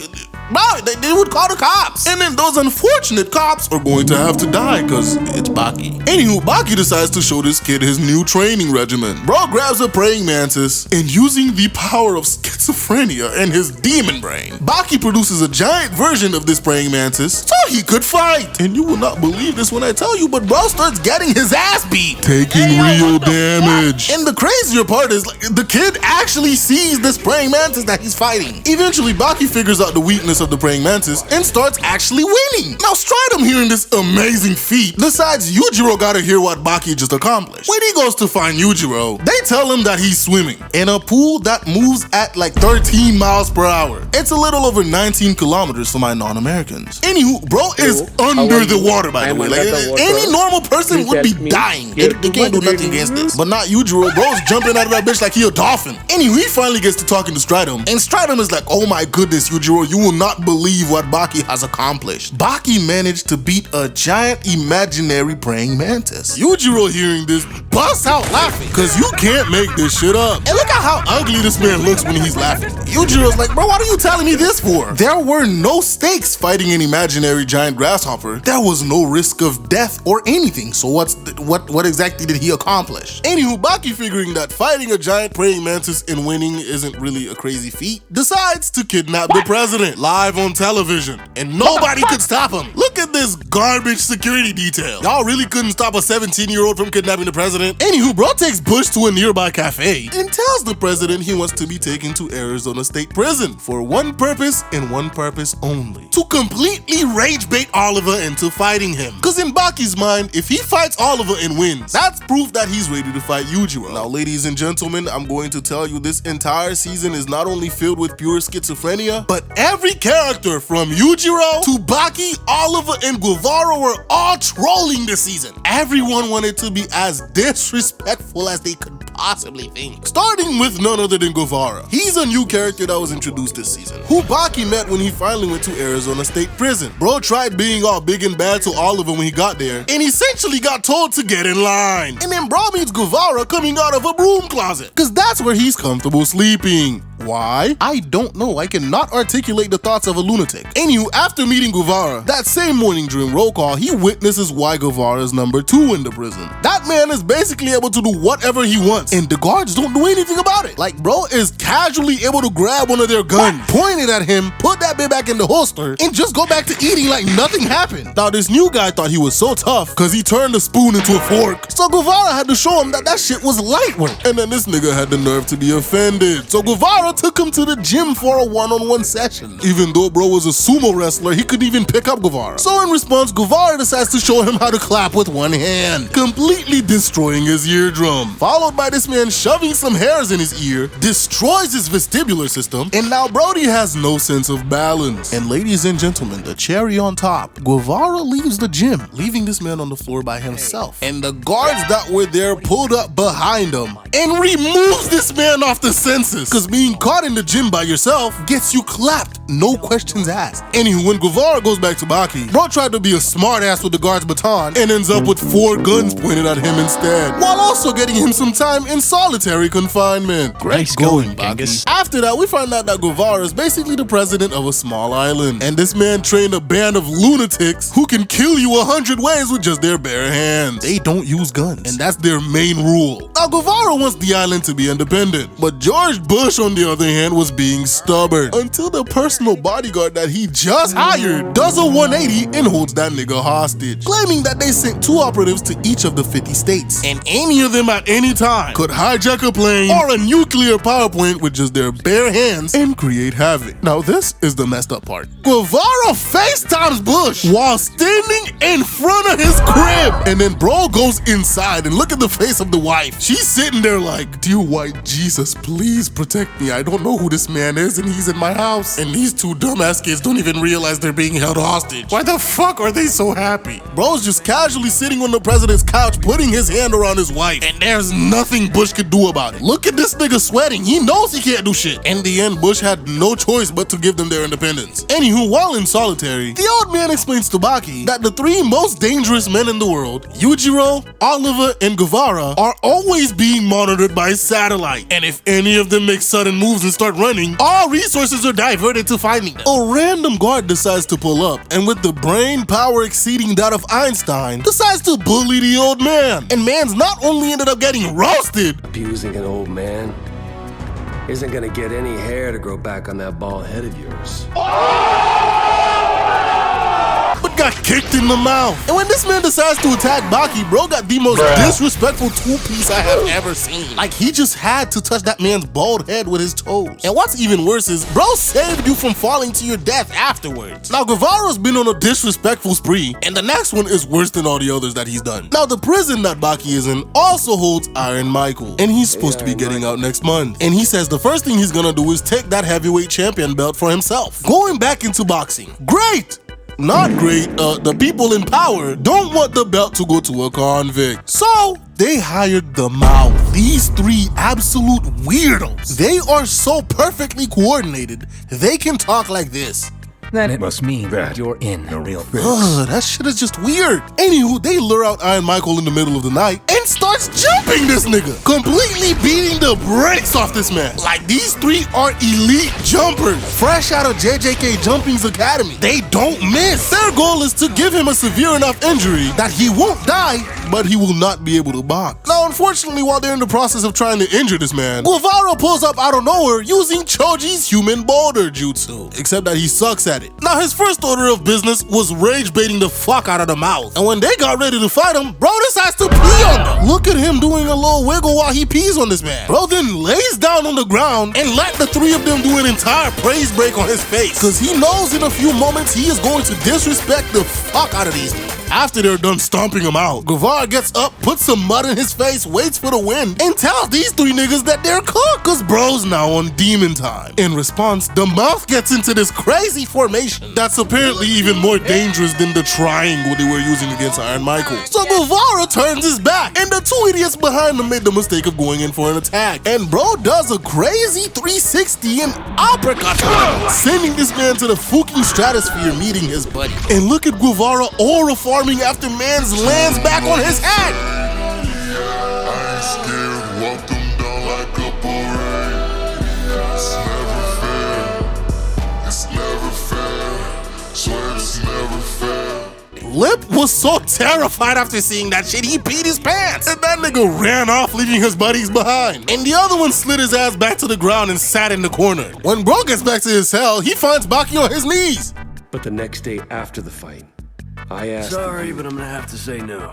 bro, they would call the cops. And then those unfortunate cops are going to have to die because it's Baki. Anywho, Baki decides to show this kid his new training regimen. Bro grabs a praying mantis and, using the power of schizophrenia and his demon brain, Baki produces a giant version of this praying mantis so he could fight. And you will not believe this when I tell you, but bro starts getting his ass beat, taking real damage. And the crazier part is, like, the kid actually sees this praying mantis that he's fighting. Eventually, Baki figures out the weakness of the praying mantis and starts actually winning. Now Stridum, hearing this amazing feat, decides Yujiro gotta hear what Baki just accomplished. When he goes to find Yujiro, they tell him that he's swimming in a pool that moves at like 13 miles per hour. It's a little over 19 kilometers for my non-Americans. Anywho, bro is under the water, by the way. Like, any normal person would be dying. They can't do nothing against this. But not Yujiro. Bro's jumping out of that bitch like he a dolphin. Anywho, he finally gets to talking to Stridum, and Stridum is like, oh my goodness, Yujiro, you will not believe what Baki has accomplished. Baki managed to beat a giant imaginary praying mantis. Yujiro, hearing this, busts out laughing, cause you can't make this shit up. And look at how ugly this man looks when he's laughing. Yujiro's like, bro, what are you telling me this for? There were no stakes fighting an imaginary giant grasshopper. There was no risk of death or anything. So what exactly did he accomplish? Anywho, Baki, figuring that fighting a giant praying mantis and winning isn't really a crazy feat, decides to kidnap the president live on television, and nobody could stop him. Look at this garbage security detail. Y'all really couldn't stop a 17-year-old from kidnapping the president? Anywho, bro takes Bush to a nearby cafe and tells the president he wants to be taken to Arizona State Prison for one purpose and one purpose only: to completely rage bait Oliver into fighting him. Cause in Baki's mind, if he fights Oliver and wins, that's proof that he's ready to fight Yujiro. Now, ladies and gentlemen, I'm going to tell you this entire season is not only filled with pure schizophrenia, but every character from Yujiro to Baki, Oliver, and Guevara were all trolling this season. Everyone wanted to be as disrespectful as they could possibly think. Starting with none other than Guevara. He's a new character that was introduced this season, who Baki met when he finally went to Arizona State Prison. Bro tried being all big and bad to Oliver when he got there, and essentially got told to get in line. And then bro meets Guevara coming out of a broom closet, cause that's where he's comfortable sleeping. Why? I don't know. I cannot articulate the thoughts of a lunatic. Anywho, after meeting Guevara, that same morning during roll call, he witnesses why Guevara is number 2 in the prison. That man is basically able to do whatever he wants, and the guards don't do anything about it. Like, bro is casually able to grab one of their guns, point it at him, put that bit back in the holster, and just go back to eating like nothing happened. Now, this new guy thought he was so tough because he turned the spoon into a fork. So Guevara had to show him that that shit was light work. And then this nigga had the nerve to be offended. So Guevara took him to the gym for a one-on-one session. Even though bro was a sumo wrestler, he couldn't even pick up Guevara. So in response, Guevara decides to show him how to clap with one hand, completely destroying his eardrum. Followed by this man shoving some hairs in his ear, destroys his vestibular system, and now Brody has no sense of balance. And ladies and gentlemen, the cherry on top, Guevara leaves the gym, leaving this man on the floor by himself. And the guards that were there pulled up behind him and removes this man off the census, because being caught in the gym by yourself gets you clapped, no questions asked. Anywho, when Guevara goes back to Baki, bro tried to be a smart ass with the guard's baton and ends up with 4 guns pointed at him instead, while also getting him some time in solitary confinement. Nice going, Genghis. After that, we find out that Guevara is basically the president of a small island, and this man trained a band of lunatics who can kill you 100 ways with just their bare hands. They don't use guns, and that's their main rule. Now, Guevara wants the island to be independent, but George Bush, on the other hand, was being stubborn until the personal bodyguard that he just hired does a 180 and holds that nigga hostage, claiming that they sent 2 operatives to each of the 50 states, and any of them at any time could hijack a plane or a nuclear power plant with just their bare hands and create havoc. Now this is the messed up part. Guevara FaceTimes Bush while standing in front of his crib, and then bro goes inside and look at the face of the wife. She's sitting there like, dear white Jesus, please protect me. I don't know who this man is, and he's in my house. And these 2 dumbass kids don't even realize they're being held hostage. Why the fuck are they so happy? Bro's just casually sitting on the president's couch, putting his hand around his wife, and there's nothing Bush could do about it. Look at this nigga sweating. He knows he can't do shit. In the end, Bush had no choice but to give them their independence. Anywho, while in solitary, the old man explains to Baki that the 3 most dangerous men in the world, Yujiro, Oliver, and Guevara, are always being monitored by satellite. And if any of them make sudden moves and start running, all resources are diverted to finding them. A random guard decides to pull up, and with the brain power exceeding that of Einstein, decides to bully the old man. And man's not only ended up getting roasted, abusing an old man isn't gonna get any hair to grow back on that bald head of yours. but got kicked in the mouth. And when this man decides to attack Baki, bro got the most disrespectful two-piece I have ever seen. Like, he just had to touch that man's bald head with his toes. And what's even worse is, bro saved you from falling to your death afterwards. Now, Guevaro's been on a disrespectful spree, and the next one is worse than all the others that he's done. Now, the prison that Baki is in also holds Iron Michael, and he's supposed to be getting out next month. And he says the first thing he's gonna do is take that heavyweight champion belt for himself. Going back into boxing. Great! Not great. The people in power don't want the belt to go to a convict. So they hired the Mouth. These three absolute weirdos. They are so perfectly coordinated, they can talk like this. Then it must mean that you're in a real fix. That shit is just weird. Anywho, they lure out Iron Michael in the middle of the night and starts jumping this nigga, completely beating the brakes off this man. Like, these three are elite jumpers, fresh out of JJK Jumping's academy. They don't miss. Their goal is to give him a severe enough injury that he won't die, but he will not be able to box. Now, unfortunately, while they're in the process of trying to injure this man, Guevara pulls up out of nowhere using Choji's human boulder jutsu, except that he sucks at it. Now, his first order of business was rage baiting the fuck out of the Mouth. And when they got ready to fight him, bro decides to pee on them. Look at him doing a little wiggle while he pees on this man. Bro then lays down on the ground and let the three of them do an entire praise break on his face, because he knows in a few moments he is going to disrespect the fuck out of these people. After they're done stomping him out, Guevara gets up, puts some mud in his face, waits for the wind, and tells these three niggas that they're cooked, cause bro's now on demon time. In response, the Mouth gets into this crazy formation that's apparently even more dangerous than the triangle they were using against Iron Michael. So Guevara turns his back, and the two idiots behind him made the mistake of going in for an attack. And bro does a crazy 360 and uppercut, sending this man to the fucking stratosphere, meeting his buddy. And look at Guevara aura farming after man's lands back on his head. I ain't scared, walk them down like a parade. It's never fair, it's never fair, swear it's never fair. Lip was so terrified after seeing that shit, he peed his pants. And that nigga ran off, leaving his buddies behind. And the other one slid his ass back to the ground and sat in the corner. When bro gets back to his cell, he finds Baki on his knees. But the next day after the fight, I asked. Sorry, but I'm gonna have to say no.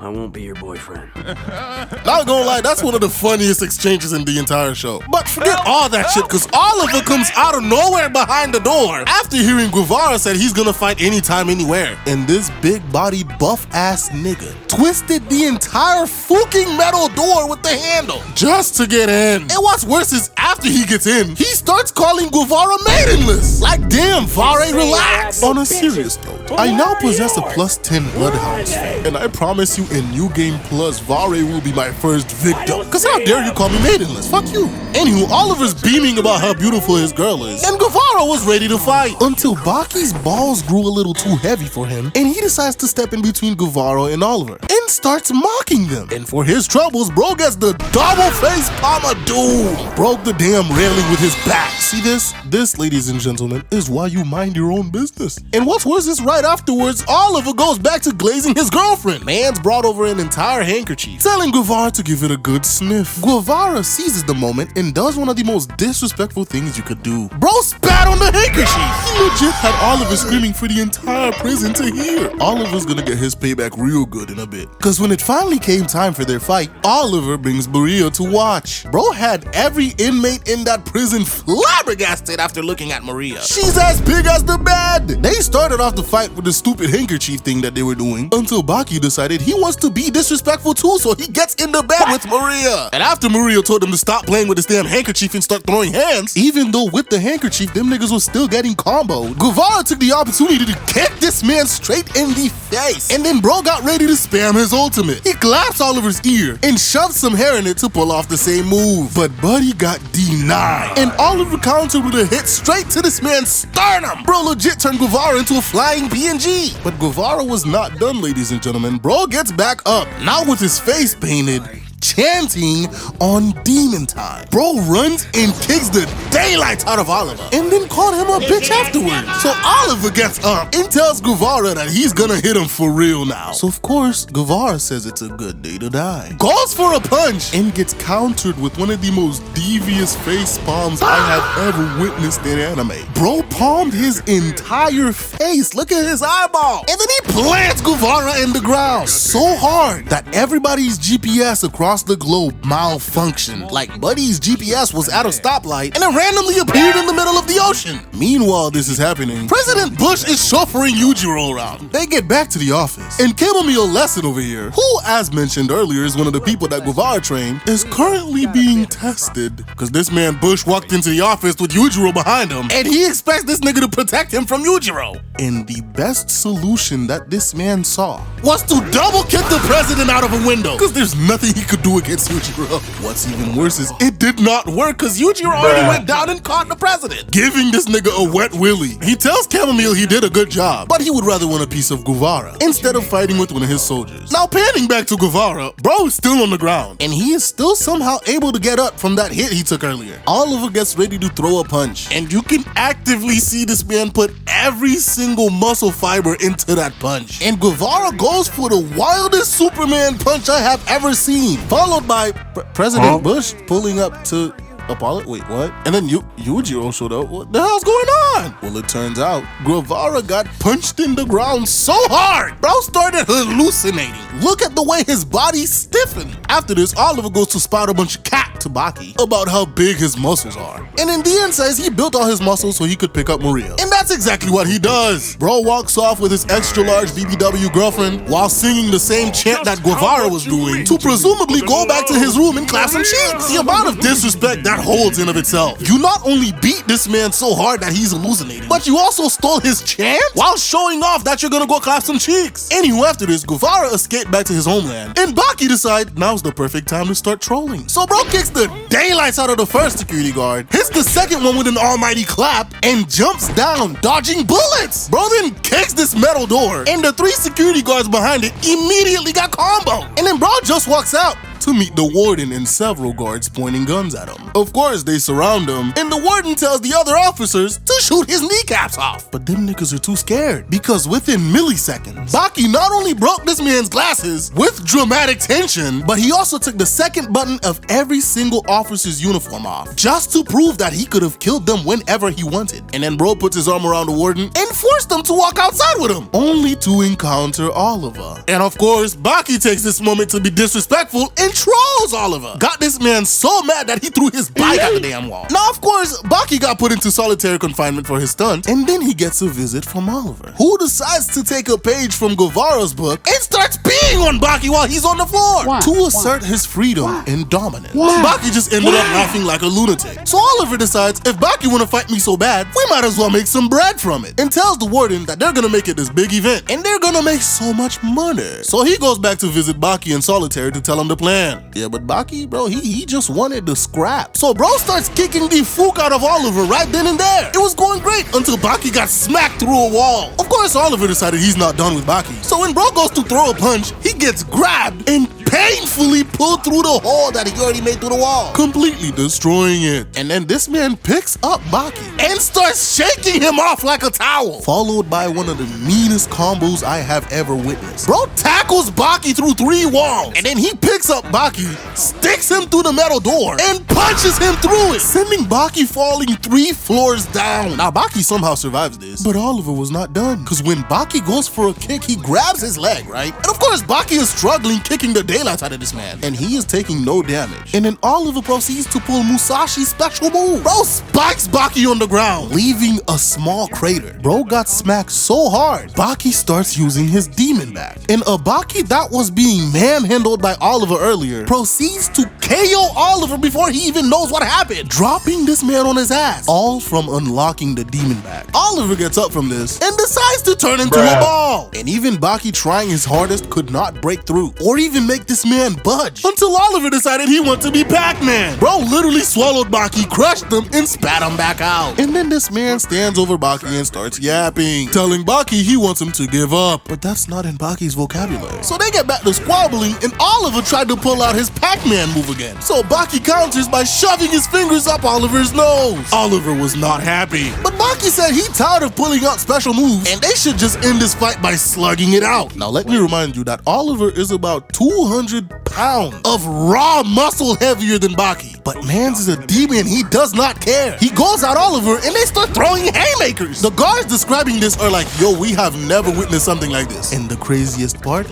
I won't be your boyfriend. Not gonna lie, that's one of the funniest exchanges in the entire show. But forget all that shit, cause Oliver comes out of nowhere behind the door after hearing Guevara said he's gonna fight anytime, anywhere. And this big-bodied, buff-ass nigga twisted the entire fucking metal door with the handle just to get in. And what's worse is after he gets in, he starts calling Guevara maidenless. Like, damn, Vare, relax. On a serious note, I now possess a +10 Bloodhound fan, and I promise you in New Game Plus, Vare will be my first victim. Cause how dare you call me maidenless? Fuck you. Anywho, Oliver's beaming about how beautiful his girl is, and Guevara was ready to fight until Baki's balls grew a little too heavy for him, and he decides to step in between Guevara and Oliver and starts mocking them. And for his troubles, bro gets the double face palm of doom. Broke the damn railing with his back. See this? This, ladies and gentlemen, is why you mind your own business. And what's worse is right afterwards, Oliver goes back to glazing his girlfriend. Man's brought over an entire handkerchief, telling Guevara to give it a good sniff. Guevara seizes the moment and does one of the most disrespectful things you could do. Bro spat on the handkerchief. He legit had Oliver screaming for the entire prison to hear. Oliver's gonna get his payback real good in a bit. Cause when it finally came time for their fight, Oliver brings Maria to watch. Bro had every inmate in that prison flabbergasted after looking at Maria. She's as big as the bed. They started off the fight with the stupid handkerchief thing that they were doing until Baki decided he wants to be disrespectful too, so he gets in the bed with Maria. And after Maria told him to stop playing with his damn handkerchief and start throwing hands, even though with the handkerchief, them niggas was still getting comboed, Guevara took the opportunity to kick this man straight in the face. And then bro got ready to spam his ultimate. He claps Oliver's ear and shoved some hair in it to pull off the same move. But buddy got denied. And Oliver countered with a hit straight to this man's sternum. Bro legit turned Guevara into a flying PNG. But Guevara was not done, ladies and gentlemen. Bro gets back up, now with his face painted chanting on demon time. Bro runs and kicks the daylights out of Oliver and then called him a bitch afterwards. So Oliver gets up and tells Guevara that he's gonna hit him for real now. So of course, Guevara says it's a good day to die. Goes for a punch and gets countered with one of the most devious face palms I have ever witnessed in anime. Bro palmed his entire face. Look at his eyeball. And then he plants Guevara in the ground so hard that everybody's GPS across the globe malfunctioned. Like Buddy's GPS was at a stoplight and it randomly appeared in the middle of the ocean. Meanwhile, this is happening, President Bush is chauffeuring Yujiro around. They get back to the office, and Chamomile Lesson over here, who as mentioned earlier is one of the people that Guevara trained, is currently being tested. Because this man Bush walked into the office with Yujiro behind him, and he expects this nigga to protect him from Yujiro. And the best solution that this man saw was to double kick the president out of a window, because there's nothing he could do against Yujiro. What's even worse is it did not work, because Yujiro already went down and caught the president, giving this nigga a wet willy. He tells Chamomile he did a good job, but he would rather want a piece of Guevara instead of fighting with one of his soldiers. Now panning back to Guevara, bro is still on the ground, and he is still somehow able to get up from that hit he took earlier. Oliver gets ready to throw a punch, and you can actively see this man put every single muscle fiber into that punch. And Guevara goes for the wildest Superman punch I have ever seen, followed by President Bush pulling up to Apollo? Wait, what? And then Yujiro showed up. What the hell's going on? Well, it turns out Guevara got punched in the ground so hard, bro started hallucinating. Look at the way his body stiffened. After this, Oliver goes to spout a bunch of cat to Baki about how big his muscles are. And in the end says he built all his muscles so he could pick up Maria. And that's exactly what he does. Bro walks off with his extra large BBW girlfriend while singing the same chant that Guevara was doing to presumably go back to his room and clap some cheeks. The amount of disrespect that holds in of itself. You not only beat this man so hard that he's hallucinating, but you also stole his chant while showing off that you're gonna go clap some cheeks. Anyway, after this, Guevara escaped back to his homeland, and Baki decide now's the perfect time to start trolling. So bro kicks the daylights out of the first security guard, hits the second one with an almighty clap, and jumps down, dodging bullets. Bro then kicks this metal door, and the 3 security guards behind it immediately got comboed. And then bro just walks out to meet the warden and several guards pointing guns at him. Of course, they surround him, and the warden tells the other officers to shoot his kneecaps off. But them niggas are too scared, because within milliseconds, Baki not only broke this man's glasses with dramatic tension, but he also took the second button of every single officer's uniform off, just to prove that he could have killed them whenever he wanted. And then bro puts his arm around the warden and forced them to walk outside with him, only to encounter Oliver. And of course, Baki takes this moment to be disrespectful and trolls Oliver. Got this man so mad that he threw his bike at the damn wall. Now, of course, Baki got put into solitary confinement for his stunt, and then he gets a visit from Oliver, who decides to take a page from Guevara's book and starts peeing on Baki while he's on the floor to assert his freedom and dominance. Baki just ended up laughing like a lunatic. So Oliver decides, if Baki wanna fight me so bad, we might as well make some bread from it, and tells the warden that they're gonna make it this big event, and they're gonna make so much money. So he goes back to visit Baki in solitary to tell him the plan. Yeah, but Baki, bro, he just wanted to scrap. So bro starts kicking the fuck out of Oliver right then and there. It was going great until Baki got smacked through a wall. Of course, Oliver decided he's not done with Baki. So when bro goes to throw a punch, he gets grabbed and painfully pulled through the hole that he already made through the wall, completely destroying it. And then this man picks up Baki and starts shaking him off like a towel, followed by one of the meanest combos I have ever witnessed. Bro tackles Baki through 3 walls, and then he picks up Baki, sticks him through the metal door, and punches him through it, sending Baki falling 3 floors down. Now Baki somehow survives this, but Oliver was not done, because when Baki goes for a kick, he grabs his leg, right? And of course, Baki is struggling, kicking the daylights out of this man, and he is taking no damage. And then Oliver proceeds to pull Musashi's special move. Bro spikes Baki on the ground, leaving a small crater. Bro got smacked so hard, Baki starts using his demon back. And a Baki that was being manhandled by Oliver earlier proceeds to KO Oliver before he even knows what happened, dropping this man on his ass, all from unlocking the demon bag. Oliver gets up from this and decides to turn into a ball. And even Baki, trying his hardest, could not break through or even make this man budge until Oliver decided he wanted to be Pac-Man. Bro literally swallowed Baki, crushed him, and spat him back out. And then this man stands over Baki and starts yapping, telling Baki he wants him to give up. But that's not in Baki's vocabulary. So they get back to squabbling, and Oliver tried to pull out his Pac-Man move again. So Baki counters by shoving his fingers up Oliver's nose. Oliver was not happy, but Baki said he tired of pulling out special moves and they should just end this fight by slugging it out. Now let me remind you that Oliver is about 200 pounds of raw muscle heavier than Baki. But man's is a demon, he does not care. He goes at Oliver and they start throwing haymakers. The guards describing this are like, yo, we have never witnessed something like this. And the craziest part,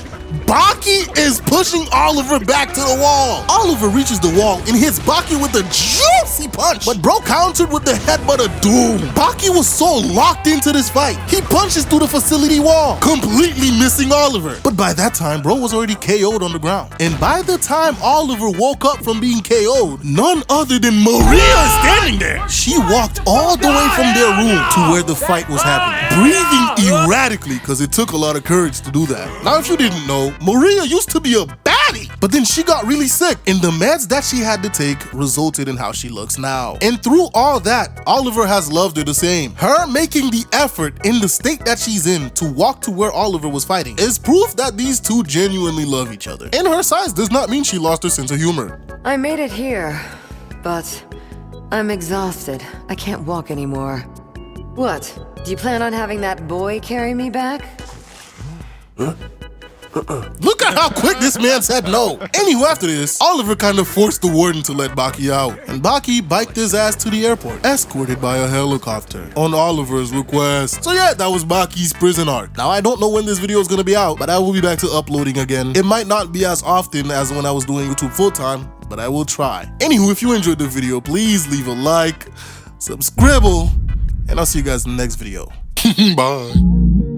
Baki is pushing Oliver back to the wall. Oliver reaches the wall and hits Baki with a juicy punch, but bro countered with the headbutt of doom. Baki was so locked into this fight, he punches through the facility wall, completely missing Oliver. But by that time, bro was already KO'd on the ground. And by the time Oliver woke up from being KO'd, none other than Maria is standing there. She walked all the way from their room to where the fight was happening, breathing erratically because it took a lot of courage to do that. Now, if you didn't know, Maria used to be a baddie, but then she got really sick, and the meds that she had to take resulted in how she looks now. And through all that, Oliver has loved her the same. Her making the effort in the state that she's in to walk to where Oliver was fighting is proof that these two genuinely love each other. And her size does not mean she lost her sense of humor. I made it here, but I'm exhausted. I can't walk anymore. What? Do you plan on having that boy carry me back? Look at how quick this man said no. Anyway, after this, Oliver kind of forced the warden to let Baki out, and Baki biked his ass to the airport, escorted by a helicopter on Oliver's request. So yeah, that was Baki's prison arc. Now I don't know when this video is gonna be out, but I will be back to uploading again. It might not be as often as when I was doing YouTube full-time, but I will try. Anywho, if you enjoyed the video, please leave a like, subscribe, and I'll see you guys in the next video. Bye.